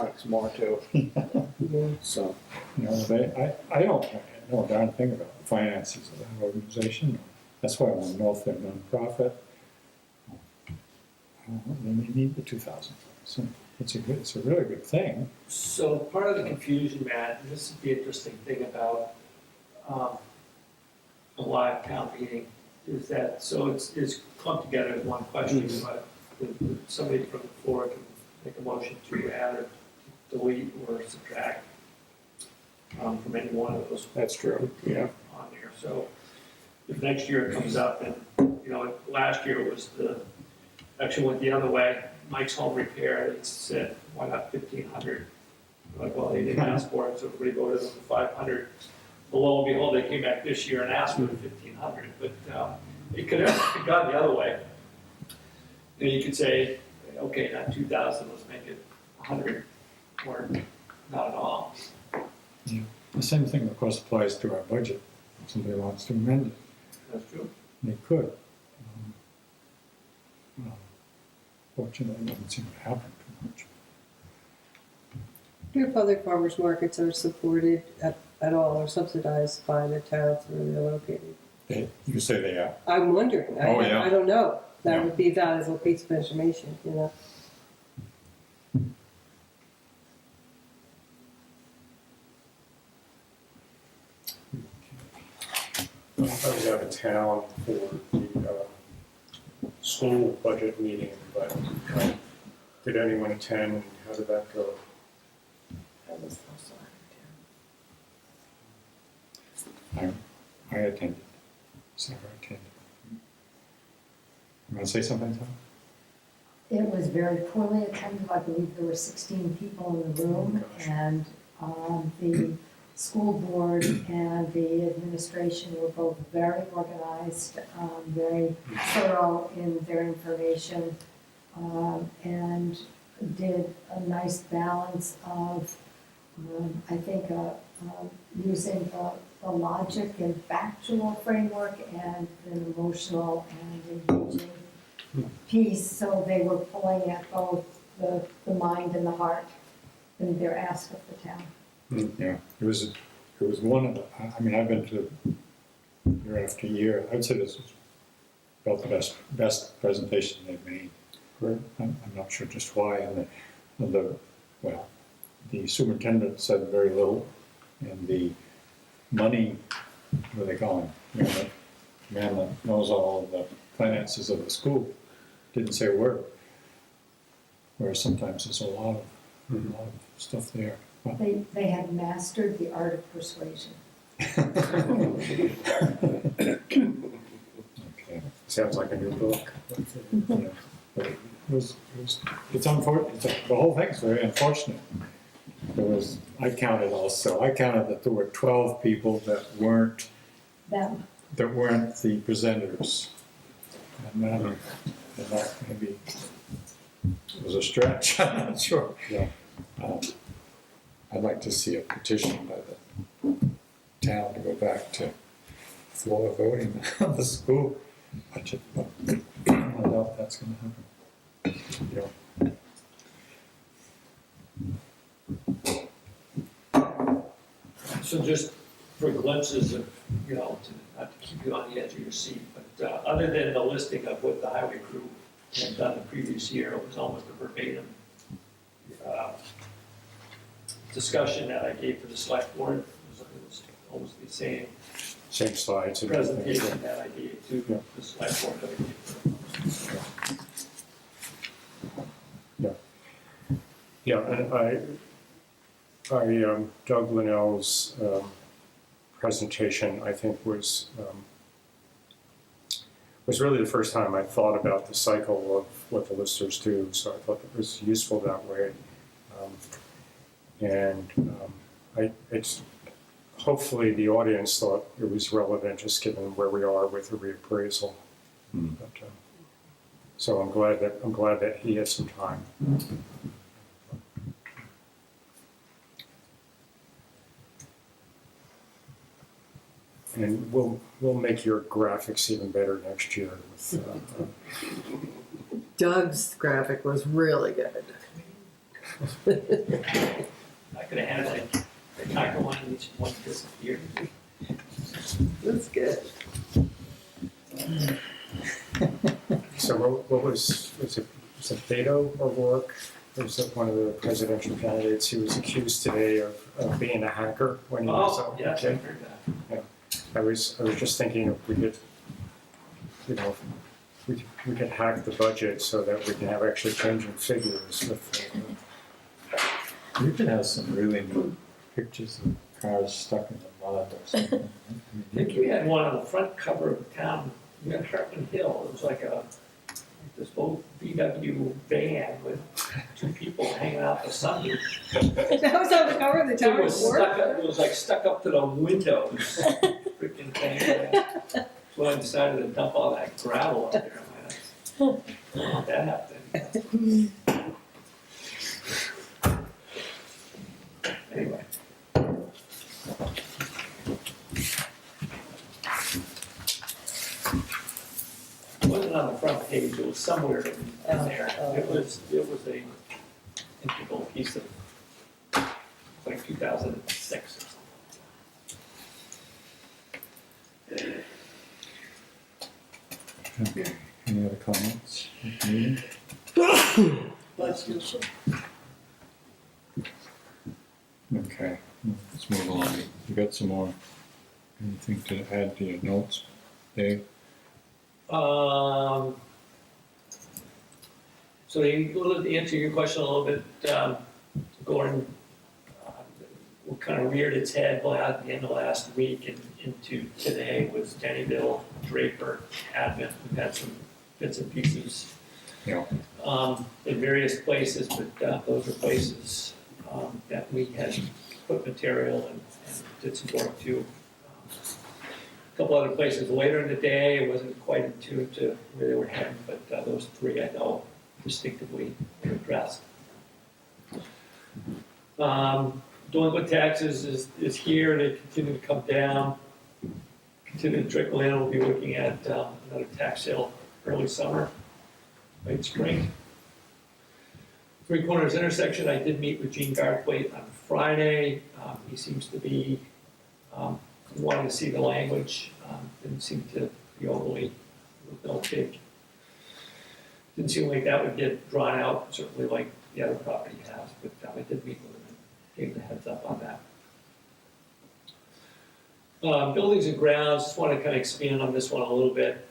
D: it some more too.
B: Yeah.
D: So,
A: You know, I don't know a darn thing about the finances of that organization. That's why I want to know if they're nonprofit. They may need the 2,000. So it's a really good thing.
G: So part of the confusion, Matt, and this is the interesting thing about a live town meeting, is that, so it's clumped together as one question, but somebody from the floor can make a motion to add or delete or subtract from any one of those.
D: that's true, yeah.
G: On there, so if next year it comes up and, you know, last year it was actually went the other way, Mike's home repair, it said, why not 1,500? Like, well, they didn't ask for it, so everybody voted on the 500. But lo and behold, they came back this year and asked for the 1,500, but it could have gone the other way. You know, you could say, okay, not 2,000, let's make it 100, or not at all.
A: The same thing, of course, applies to our budget. If somebody wants to amend it,
G: That's true.
A: they could. Fortunately, it doesn't seem to happen too much.
B: Your public farmers markets are supported at all or subsidized by the towns where they're located.
A: You say they are?
B: I'm wondering.
A: Oh, yeah.
B: I don't know. That
A: Yeah.
B: would be a valuable piece of information, you know.
E: I was out of town for the school budget meeting, but did anyone attend and how did that go?
C: I was also out of town.
A: I attended. Sarah attended. You want to say something, Tom?
H: It was very poorly attended. I believe there were 16 people in the room,
E: Oh, gosh.
H: and the school board and the administration were both very organized, very thorough in their information, and did a nice balance of, I think, using the logic and factual framework and an emotional and engaging piece, so they were pulling at both the mind and the heart in their ask of the town.
A: Yeah, it was one of the, I mean, I've been to year after year. I'd say this was about the best presentation they've made.
E: Great.
A: I'm not sure just why, and the superintendent said very little, and the money, what do they call him? The man that knows all the finances of the school didn't say a word. Whereas sometimes there's a lot of stuff there. But
H: They had mastered the art of persuasion.
A: okay.
E: Sounds like a new book.
A: Yeah, but it's unfortunate, the whole thing's very unfortunate. I counted that there were 12 people that weren't
H: Them.
A: the presenters. And that maybe was a stretch, I'm not sure.
E: Yeah.
A: I'd like to see a petition by the town to go back to floor voting on the school budget, but I doubt that's gonna happen. Yeah.
G: So just for glimpses of, not to keep you on the edge of your seat, but other than the listing of what the highway crew had done the previous year, it was almost a verbatim discussion that I gave for the select board. It was almost the same
E: Same slides and everything.
G: presentation that I gave to the select board that I gave to them.
E: Yeah, and Doug Linnell's presentation, I think, was really the first time I thought about the cycle of what the listers do, so I thought it was useful that way. It's hopefully the audience thought it was relevant, just given where we are with the reappraisal. But, so I'm glad that he had some time. And we'll make your graphics even better next year. With,
B: Doug's graphic was really good.
G: I could have had the title one and each one disappeared.
B: That's good.
E: So what was it Beto O'Rourke? Was it one of the presidential candidates? He was accused today of being a hacker when he was
G: Oh,
E: a
G: yes, I
E: kid.
G: heard that.
E: I was just thinking if we could, we could hack the budget so that we can have actually changing figures with.
A: You could have some really neat pictures of cars stuck in the mud or something.
G: I think we had one on the front cover of the town, we had Hartland Hill, it was like this old VW van with two people hanging out the sunroof.
B: That was on the cover of the town report.
G: It was like stuck up to the windows, freaking thing. So I decided to dump all that gravel up there. I don't want that happening. Anyway. page, it was somewhere in there. It was a integral piece of, like 2006 or something.
A: Okay, any other comments? Meeting? Okay, let's move on. You got some more, anything to add to your notes, Dave?
G: So to answer your question a little bit, Gordon, kind of reared its head at the end of last week and into today was Dennyville, Draper, Advent. We've had some bits and pieces
A: Yeah.
G: in various places, but those are places that we had put material and did some work to. A couple other places later in the day, it wasn't quite in tune to where they were heading, but those three I know distinctively were addressed. Delinquent taxes is here, they continue to come down, continue to trickle in. We'll be looking at another tax sale early summer, late spring. Three Corners intersection, I did meet with Gene Garthwaite on Friday. He seems to be wanting to see the language, didn't seem to be overly, didn't seem like that would get drawn out, certainly like the other property has, but I did meet with him and gave the heads up on that. Buildings and grounds, just want to kind of expand on this one a little bit,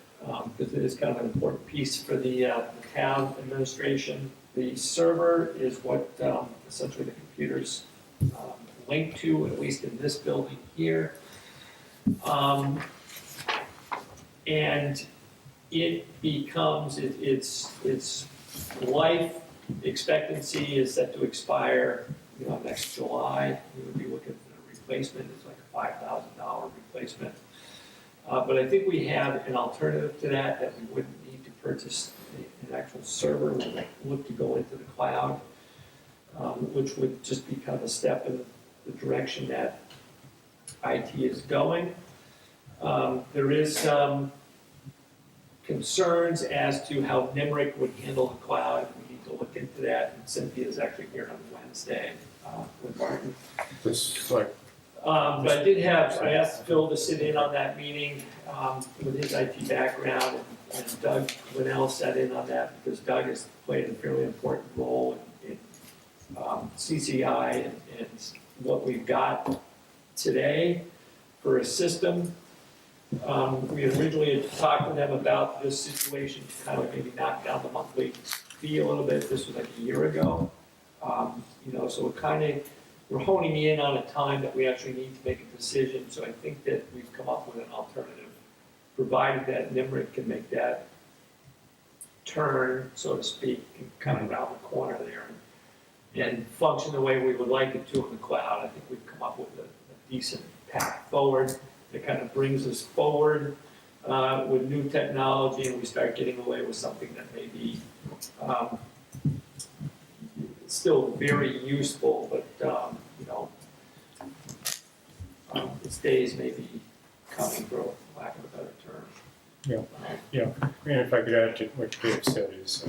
G: because it is kind of an important piece for the town administration. The server is what essentially the computers link to, at least in this building here. And it becomes, its life expectancy is set to expire, next July. We would be looking for a replacement. It's like a $5,000 replacement. But I think we have an alternative to that we wouldn't need to purchase an actual server. We might look to go into the cloud, which would just be kind of a step in the direction that IT is going. There is some concerns as to how NIMRIC would handle the cloud. We need to look into that, and Cynthia is actually here on Wednesday with Martin.
E: This, like,
G: But I asked Phil to sit in on that meeting with his IT background, and Doug Winnell sat in on that because Doug has played a fairly important role in CCI and what we've got today for a system. We originally had talked with them about this situation to kind of maybe knock down the monthly fee a little bit. This was like a year ago. So we're honing in on a time that we actually need to make a decision. So I think that we've come up with an alternative, provided that NIMRIC can make that turn, so to speak, and kind of around the corner there and function the way we would like it to in the cloud. I think we've come up with a decent path forward that kind of brings us forward with new technology, and we start getting away with something that may be still very useful, but its days may be coming, for lack of a better term.
E: yeah, and if I could add to what Dave said is,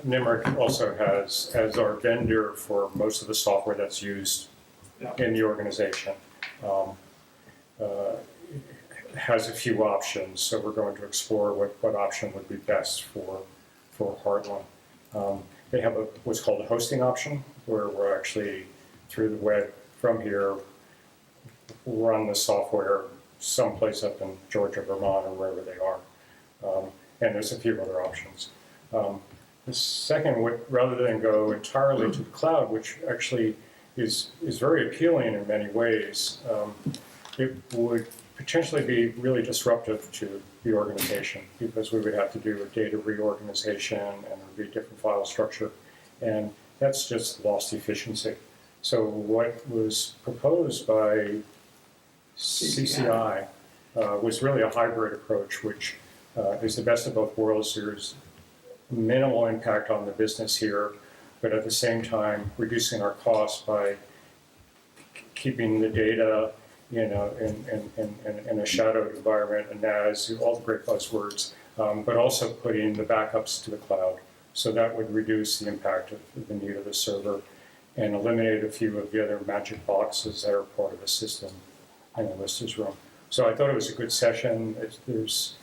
E: NIMRIC also has, as our vendor for most of the software that's used in the organization, has a few options, so we're going to explore what option would be best for Hartland. They have what's called a hosting option, where we're actually, through the web from here, run the software someplace up in Georgia, Vermont, or wherever they are. And there's a few other options. The second, rather than go entirely to the cloud, which actually is very appealing in many ways, it would potentially be really disruptive to the organization, because we would have to do a data reorganization and there would be a different file structure, and that's just lost efficiency. So what was proposed by CCI was really a hybrid approach, which is the best of both worlds. There's minimal impact on the business here, but at the same time reducing our costs by keeping the data in a shadowed environment, and NAS, all the great buzzwords, but also putting the backups to the cloud. So that would reduce the impact of the need of the server and eliminate a few of the other magic boxes that are part of the system in the listers room. So I thought it was a good session. There's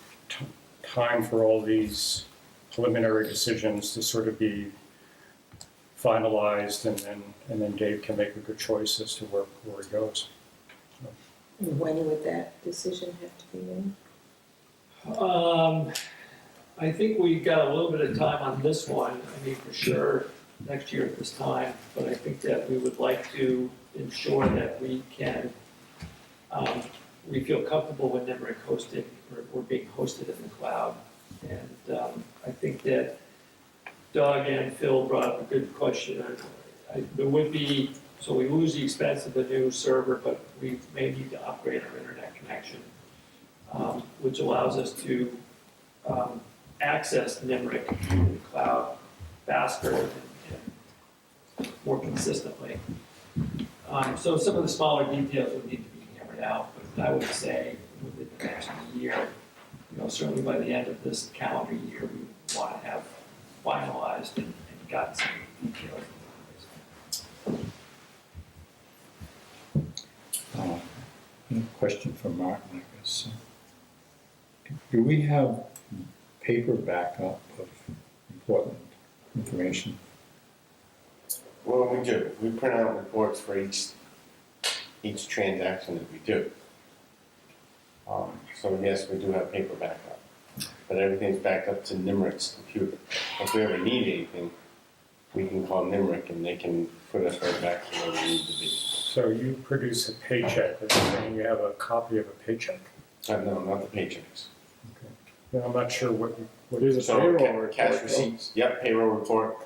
E: time for all these preliminary decisions to sort of be finalized, and then Dave can make a good choice as to where he goes.
C: When would that decision have to be made?
G: I think we got a little bit of time on this one, I mean, for sure, next year at this time, but I think that we would like to ensure that we can, we feel comfortable with Nemrick hosting, or being hosted in the cloud. And I think that Doug and Phil brought up a good question. There would be, so we lose the expense of the new server, but we may need to upgrade our internet connection, which allows us to access Nemrick in the cloud faster and more consistently. So some of the smaller details would need to be hammered out, but I would say within the next year, certainly by the end of this calendar year, we want to have finalized and gotten some details.
A: Question for Martin, I guess. Do we have paper backup of important information?
I: Well, we do. We print out reports for each transaction that we do. So yes, we do have paper backup, but everything's backed up to Nimrick's computer. If we ever need anything, we can call Nimrick and they can put us right back to where we need to be.
E: So you produce a paycheck, are you saying you have a copy of a paycheck?
I: No, not the paychecks.
E: Yeah, I'm not sure what
D: There's a
I: So
D: payroll report.
I: cash receipts, yep, payroll report,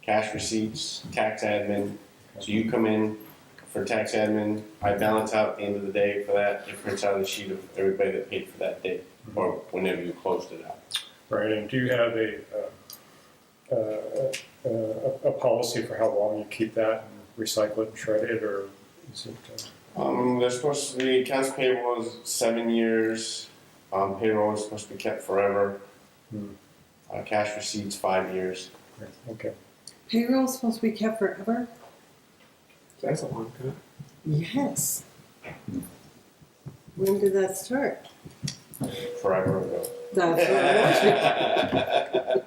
I: cash receipts, tax admin. So you come in for tax admin, I balance out at the end of the day for that, it prints out a sheet of everybody that paid for that day, or whenever you closed it out.
E: Right, and do you have a policy for how long you keep that and recycle it and shred it, or is it?
I: They're supposed to be, accounts payable is 7 years, payroll is supposed to be kept forever. Cash receipts, 5 years.
E: Okay.
B: Payroll's supposed to be kept forever?
D: That's a long time.
B: Yes. When did that start?
I: Forever ago.
B: That's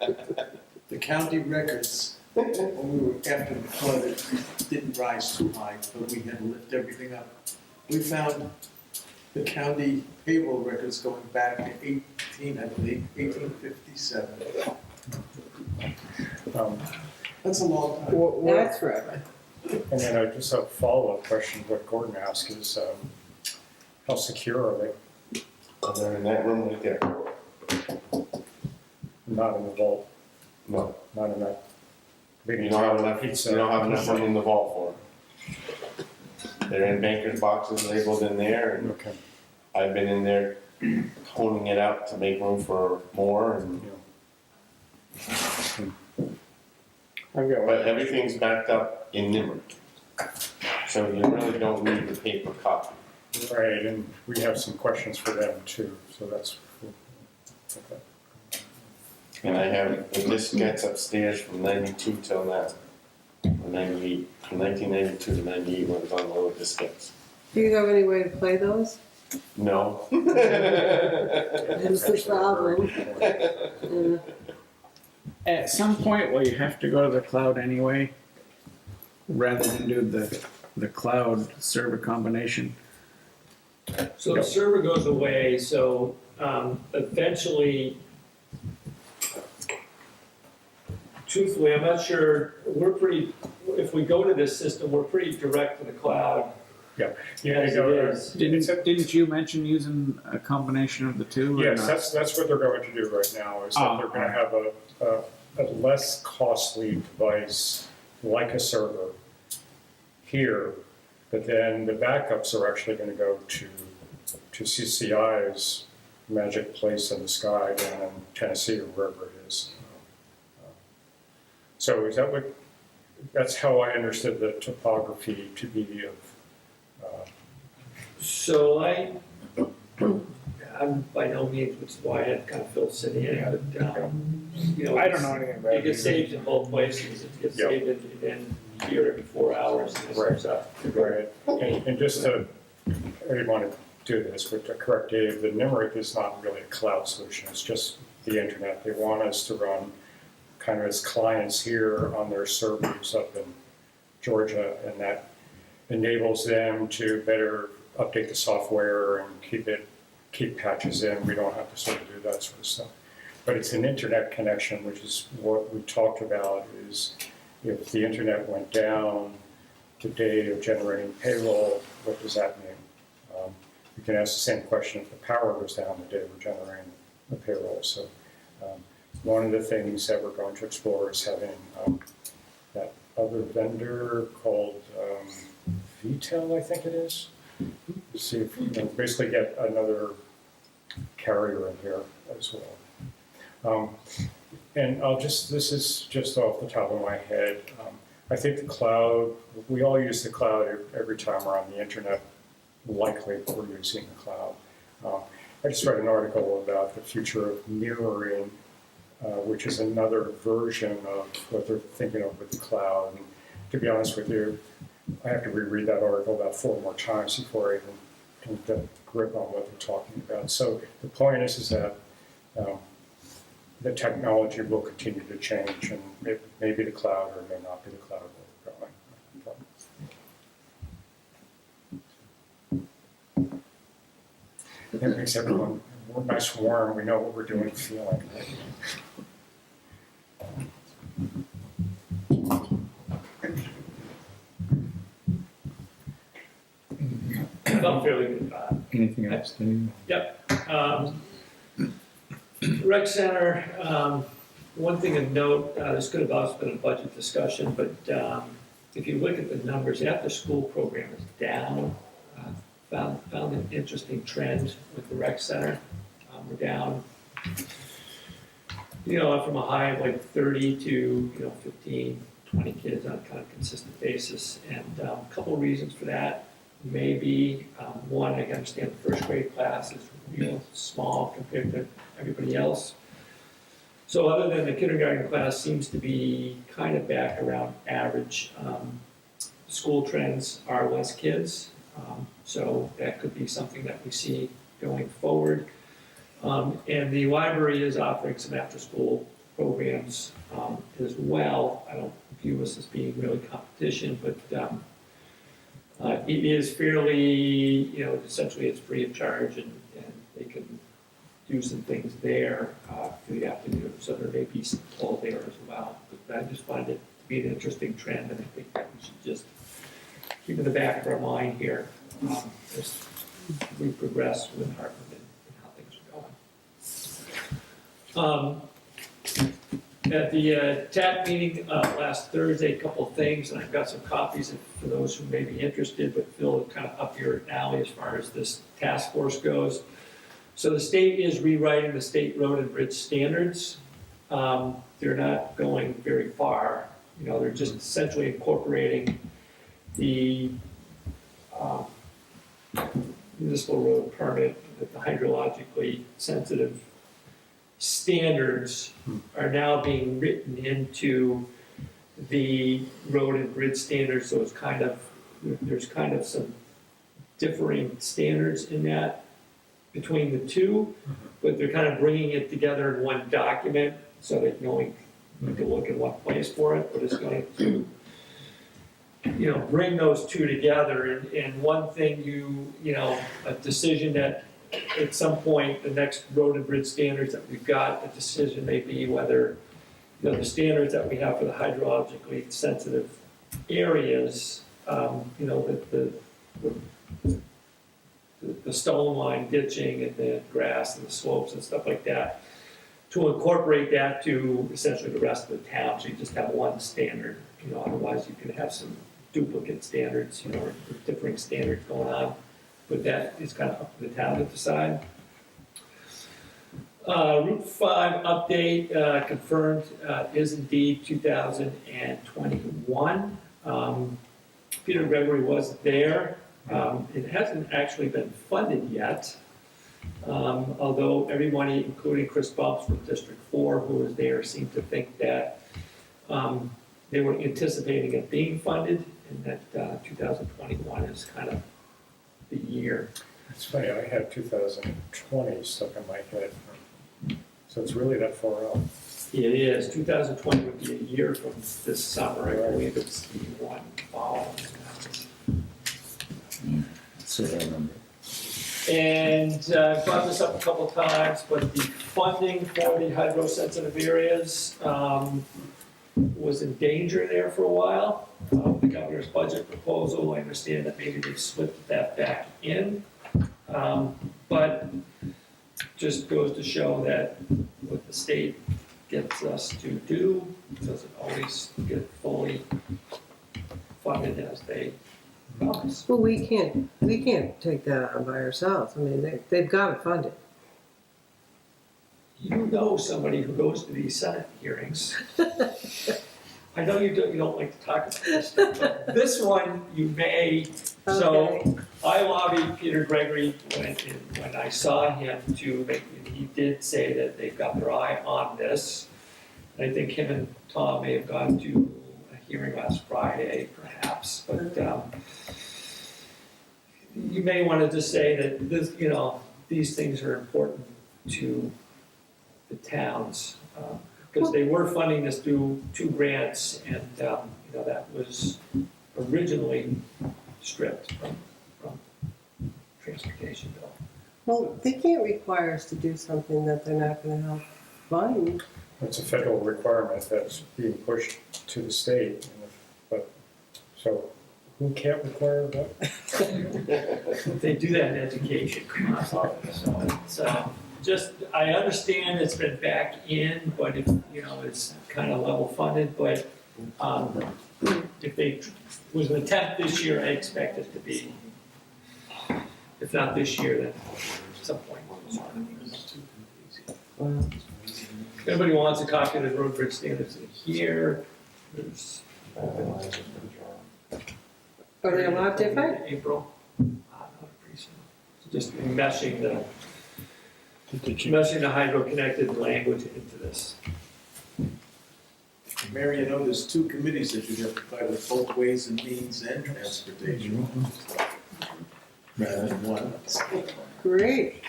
B: what
F: The county records, when we were after the flood, it didn't rise too high, but we had to lift everything up. We found the county payroll records going back to 1857. That's a long time.
B: That's forever.
E: And then I just have a follow-up question, what Gordon asked is, how secure are they?
I: They're in that room right there.
E: Not in the vault,
I: No,
E: not in that big.
I: you don't have enough,
E: pizza.
I: you don't have enough room in the vault for them. They're in banker's boxes labeled in there, and
E: Okay.
I: I've been in there honing it out to make room for more, and
D: I've got
I: but
D: one.
I: everything's backed up in Nimrick. So you really don't need the paper copy.
E: Right, and we have some questions for them too, so that's. Okay.
I: And I have the diskettes upstairs from 92 till now, or 98, from 1992 to 98 when it was on the little diskettes.
B: Do you have any way to play those?
I: No.
B: That's the problem.
D: At some point, will you have to go to the cloud anyway, rather than do the cloud server combination?
G: So the server goes away, so eventually, truthfully, I'm not sure, if we go to this system, we're pretty direct to the cloud.
E: Yeah,
G: As it is.
D: Didn't you mention using a combination of the two? or
E: yes,
D: not?
E: that's what they're going to do right now, is that they're going to have a less costly device like a server here, but then the backups are actually going to go to CCI's magic place in the sky down in Tennessee or wherever it is. So is that that's how I understood the topography to be of,
G: So I'm by no means, which is why I had kind of Phil sitting in, but, you know.
D: I don't know anything about
G: It
D: it.
G: gets saved in both places, it gets
E: Yep.
G: saved in here every 4 hours, and it comes up.
E: Right, and just to, I didn't want to do this, but to correct Dave, the NIMRIC is not really a cloud solution, it's just the internet. They want us to run kind of as clients here on their servers up in Georgia, and that enables them to better update the software and keep patches in. We don't have to sort of do that sort of stuff. But it's an internet connection, which is what we talked about, is if the internet went down today of generating payroll, what does that mean? You can ask the same question if the power goes down the day we're generating the payroll. So one of the things that we're going to explore is having that other vendor called VTEL, I think it is. See if, basically get another carrier in here as well. And this is just off the top of my head. I think the cloud, we all use the cloud every time we're on the internet, likely we're using the cloud. I just read an article about the future of mirroring, which is another version of what they're thinking of with the cloud. And to be honest with you, I have to reread that article about 4 more times before I even can get a grip on what they're talking about. So the point is that the technology will continue to change, and it may be the cloud or it may not be the cloud where we're going. It makes everyone nice and warm. We know what we're doing and feeling.
G: I'm fairly good about it.
A: Anything else, Dave?
G: Yep. Rec Center, one thing of note, this could have also been a budget discussion, but if you look at the numbers, after-school program is down. Found an interesting trend with the Rec Center. We're down, from a high of like 30 to, 15, 20 kids on a kind of consistent basis. And a couple of reasons for that. Maybe, one, I can understand the first grade class is real small compared to everybody else. So other than the kindergarten class seems to be kind of back around average, school trends are less kids. So that could be something that we see going forward. And the library is offering some after-school programs as well. I don't view us as being really competition, but it is fairly, essentially it's free of charge, and they can do some things there for the afternoon. So there may be some pull there as well. But I just find it to be an interesting trend, and I think that we should just keep in the back of our mind here as we progress with Hartland and how things are going. At the TAC meeting last Thursday, a couple of things, and I've got some copies for those who may be interested, but Phil, kind of up your alley as far as this task force goes. So the state is rewriting the state road and bridge standards. They're not going very far. They're just essentially incorporating the municipal road permit, that the hydrologically sensitive standards are now being written into the road and bridge standards. So there's kind of some differing standards in that between the two, but they're kind of bringing it together in one document so that you can look in one place for it, but it's going to bring those two together. And one thing a decision that at some point, the next road and bridge standards that we've got, the decision may be whether, the standards that we have for the hydrologically sensitive areas, the stone line ditching and the grass and the slopes and stuff like that, to incorporate that to essentially the rest of the town, so you just have one standard. Otherwise you can have some duplicate standards, or differing standards going on. But that is kind of up to the town to decide. Route 5 update confirmed is indeed 2021. Peter Gregory was there. It hasn't actually been funded yet. Although everybody, including Chris Bumps from District 4, who was there, seemed to think that they were anticipating it being funded, and that 2021 is kind of the year.
E: It's funny, I had 2020 stuck in my head, so it's really that far out.
G: It is, 2020 would be a year from this summer, I believe it's the one following.
A: So I remember.
G: And I've brought this up a couple times, but the funding for the hydrosensitive areas was in danger there for a while. The governor's budget proposal, I understand that maybe they slipped that back in. But just goes to show that what the state gets us to do doesn't always get fully funded as they promise.
B: Well, we can't take that on by ourselves. I mean, they've got to fund it.
G: You know somebody who goes to these Senate hearings. I know you don't like to talk about this stuff, but this one you may. So
B: Okay.
G: I lobbied Peter Gregory when I saw him to make, he did say that they've got their eye on this. I think him and Tom may have gone to a hearing last Friday, perhaps, but you may want to just say that this, these things are important to the towns, because they were funding this through 2 grants, and, that was originally stripped from transportation bill.
B: Well, they can't require us to do something that they're not going to help fund.
E: It's a federal requirement that's being pushed to the state, but, so who can't require that?
G: They do that in education, so it's, just, I understand it's been back in, but if, it's kind of level funded, but, if they, was an attempt this year, I expect it to be, if not this year, then at some point. If anybody wants a copy of the road bridge standards in here, there's.
B: Are they a lot different?
G: April. Not pretty soon. Just meshing the hydro-connected language into this.
F: Mary, you know, there's 2 committees that you have to fight with, both ways and means and transportation. Rather than one.
B: Great.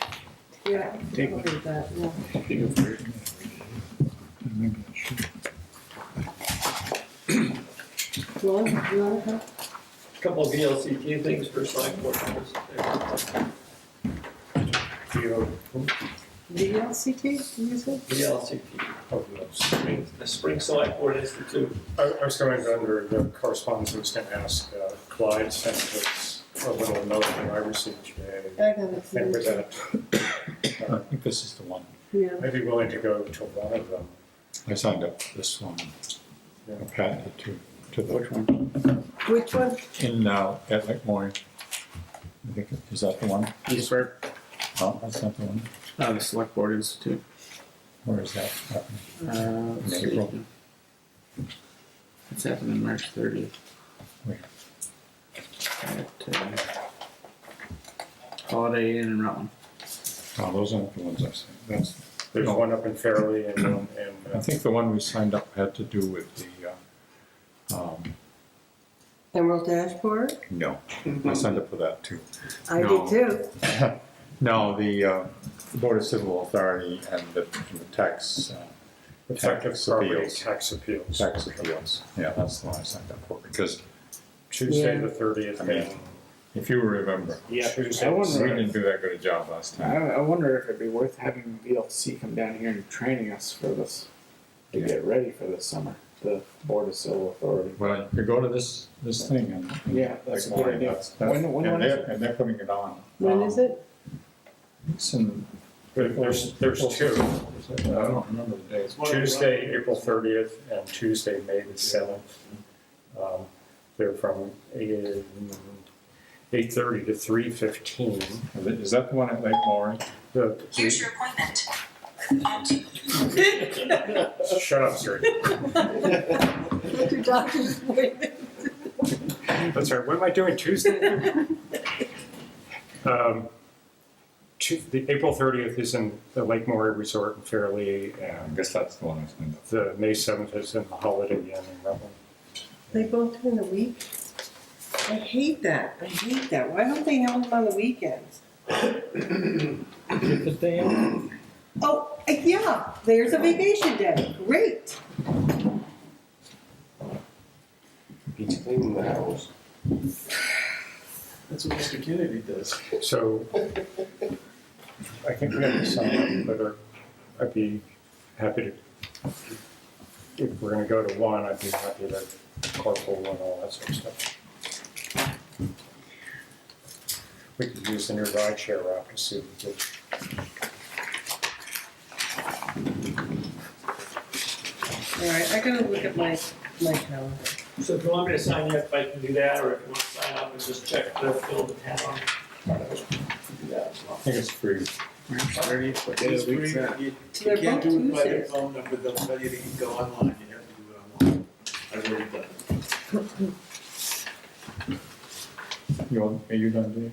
B: Yeah,
D: Take
B: I'll do that, yeah.
A: Maybe I should.
B: You want to have?
G: Couple of VLCT things for select board members.
B: VLCT, you said?
G: VLCT,
E: Oh, no.
G: the Spring Select Board Institute.
E: I was going under the correspondence, I was going to ask Clyde sent us a little note that I received today.
B: I got it.
E: And with that,
A: I think this is the one.
B: Yeah.
E: I'd be willing to go to one of them.
A: I signed up for this one.
E: Yeah.
A: I patented to the.
D: Which one?
B: Which one?
A: In, at McMorrin. I think, is that the one?
D: Eastburg,
A: Oh, that's not the one.
D: the Select Board Institute.
A: Where is that happening?
D: Let's see.
A: April.
D: It's happening March 30th.
A: Where?
D: At Holiday Inn in Rutland.
A: Oh, those aren't the ones I signed. That's,
E: There's one up in Fairleigh and one
A: I
E: in,
A: think the one we signed up had to do with the,
B: Emerald Dashboard?
A: no, I signed up for that too.
B: I
A: No.
B: did too.
A: No, the Board of Civil Authority and the tax,
E: effective
A: tax
E: property
A: appeals.
E: tax appeals.
A: Tax appeals, yeah, that's the one I signed up for, because
E: Tuesday
B: Yeah.
E: the 30th,
A: I mean,
E: and
A: if you remember,
D: Yeah,
E: Tuesday
D: I
A: we
D: wonder,
A: didn't do that good a job last time.
D: I wonder if it'd be worth having VLC come down here and training us for this, to get ready for this summer, the Board of Civil Authority.
A: Well, you could go to this thing and.
D: Yeah, that's a good
A: Like,
D: idea.
A: that's-
D: When
A: and
D: is
A: they're,
D: it?
A: and they're putting it on.
B: When is it?
A: It's in.
E: there's 2.
A: I don't remember the dates.
E: Tuesday, April 30th, and Tuesday, May the 7th. They're from 8:30 to 3:15.
A: Is that the one at Lake Maury?
J: Here's your appointment.
E: Shut up, sir.
B: What's your doctor's appointment?
E: That's right. What am I doing Tuesday? the April 30th is in the Lake Maury Resort in Fairleigh,
A: I
E: and
A: guess that's the one I was thinking of.
E: the May 7th is in the Holiday Inn in Rutland.
B: They both during the week? I hate that. I hate that. Why don't they have them on the weekends?
G: The thing,
B: Oh, yeah, there's a vacation day. Great.
I: He's cleaning the house.
F: That's what Mr. Kennedy does.
E: So I think we have to sign up, but I'd be happy to, if we're gonna go to one, I'd be happy to carpool and all that sort of stuff. We could use the new rideshare route to suit the kids.
B: All right, I gotta look at my calendar.
G: so if you want me to sign you up, I can do that, or if you want to sign up and just check the fill the town. Do that as well.
A: I think it's free.
D: March 30th, what day
F: It's
D: of the week's
F: free.
D: that?
F: You
B: They're
F: can't
B: both
F: do it by their
B: Tuesdays.
F: phone number, they'll tell you that you can go online, you have to do it online. I've already done it.
A: Are you done, Dave?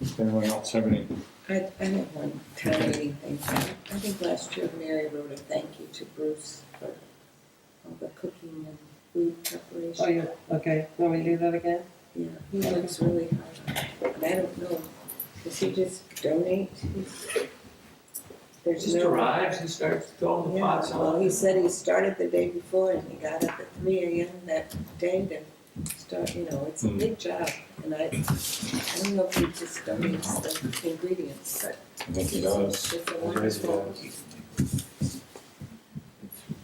A: Does anyone else have any?
C: I have one town meeting thing. I think last year Mary wrote a thank you to Bruce for all the cooking and food preparation.
B: Oh, yeah, okay. Want me to do that again?
C: Yeah, he works really hard. And I don't know, does he just donate? There's
G: Just
C: no.
G: arrives and starts throwing the
C: Yeah,
G: pots
C: well,
G: on.
C: he said he started the day before and he got up at 3 a.m. that day to start, it's a big job. And I don't know if he just donates the ingredients, but
A: I think he does.
C: it's a
A: I guess he
C: wonderful,
A: does.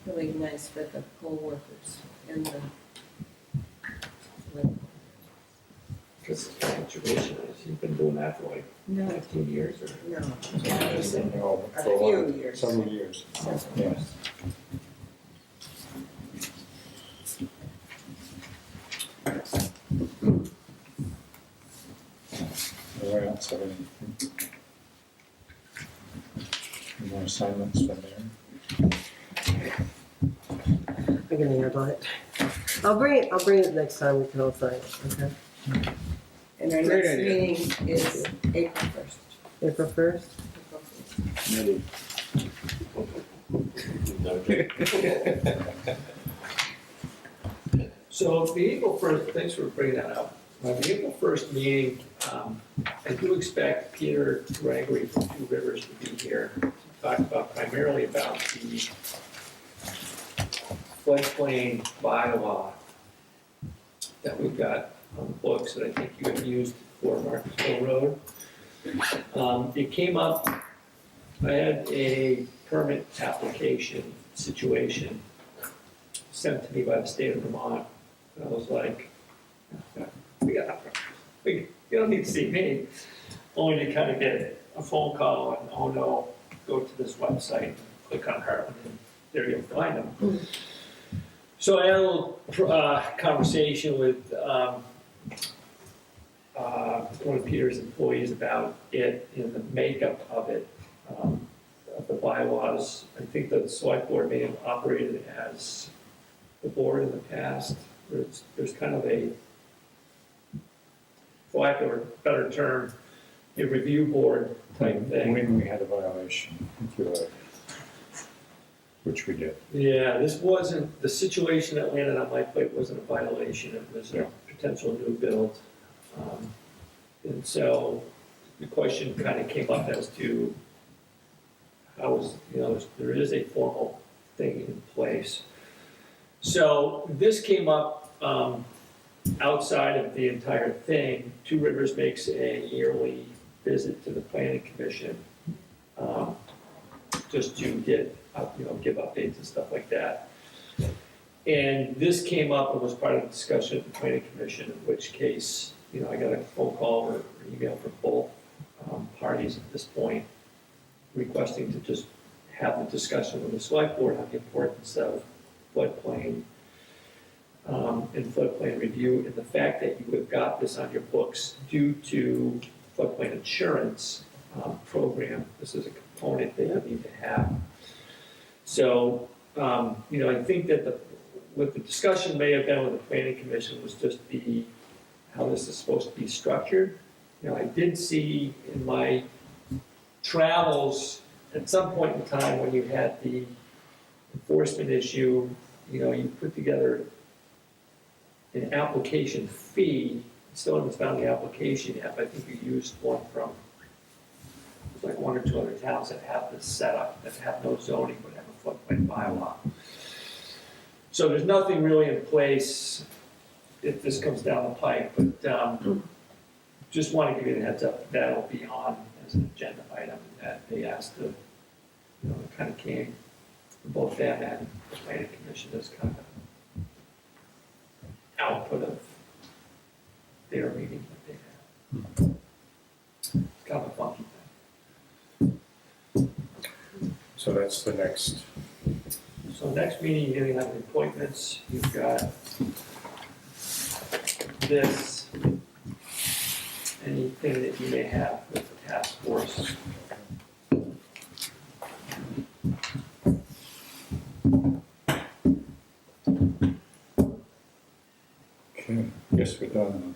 C: really nice for the poll workers and the.
G: Because the situation is, you've been doing that for like
C: No,
G: 15 years or.
C: no.
A: No,
C: A
A: for while,
C: few years.
A: Several years, yeah. Anyone else have anything? Any more assignments from there?
B: I'm gonna handle it. I'll bring it next time we can all sign it, okay?
C: And our
D: Great
C: next
D: idea.
C: meeting is April 1st.
B: April 1st?
C: April 1st.
G: So the April 1st, thanks for bringing that up. The April 1st meeting, I do expect Peter Gregory from Two Rivers to be here to talk about primarily about the floodplain bylaw that we've got on the books that I think you have used for Marcusville Road. It came up, I had a permit application situation sent to me by the state of Vermont. And I was like, you don't need to see me, only to kind of get a phone call and, oh no, go to this website, click on Hartland, and there you'll find them. So I had a little conversation with one of Peter's employees about it and the makeup of it, of the bylaws. I think the select board may have operated as the board in the past. There's kind of a, for lack of a better term, a review board type thing.
A: When we had a violation, if you like, which we did.
G: Yeah, this wasn't, the situation that landed on my plate wasn't a violation, it was a potential new build. And so the question kind of came up as to how is, there is a formal thing in place. So this came up outside of the entire thing. Two Rivers makes a yearly visit to the planning commission, just to get, give updates and stuff like that. And this came up and was part of the discussion at the planning commission, in which case, I got a phone call or email from both parties at this point, requesting to just have the discussion with the select board on the importance of floodplain and floodplain review, and the fact that you have got this on your books due to floodplain insurance program. This is a component that you need to have. So, I think that what the discussion may have been with the planning commission was just how this is supposed to be structured. I did see in my travels, at some point in time when you had the enforcement issue, you put together an application fee. Still haven't found the application yet, but I think you used one from, it's like 1 or 2 other towns that have this setup, that have no zoning but have a floodplain bylaw. So there's nothing really in place if this comes down the pike, but just want to give you the heads up, that'll be on as an agenda item, that they asked to, it kind of came from both them and the planning commission as kind of output of their meeting that they had. It's kind of a funky thing.
E: So that's the next.
G: So next meeting, you're gonna have the appointments, you've got this, anything that you may have with the task force.
A: Okay, guess we're done.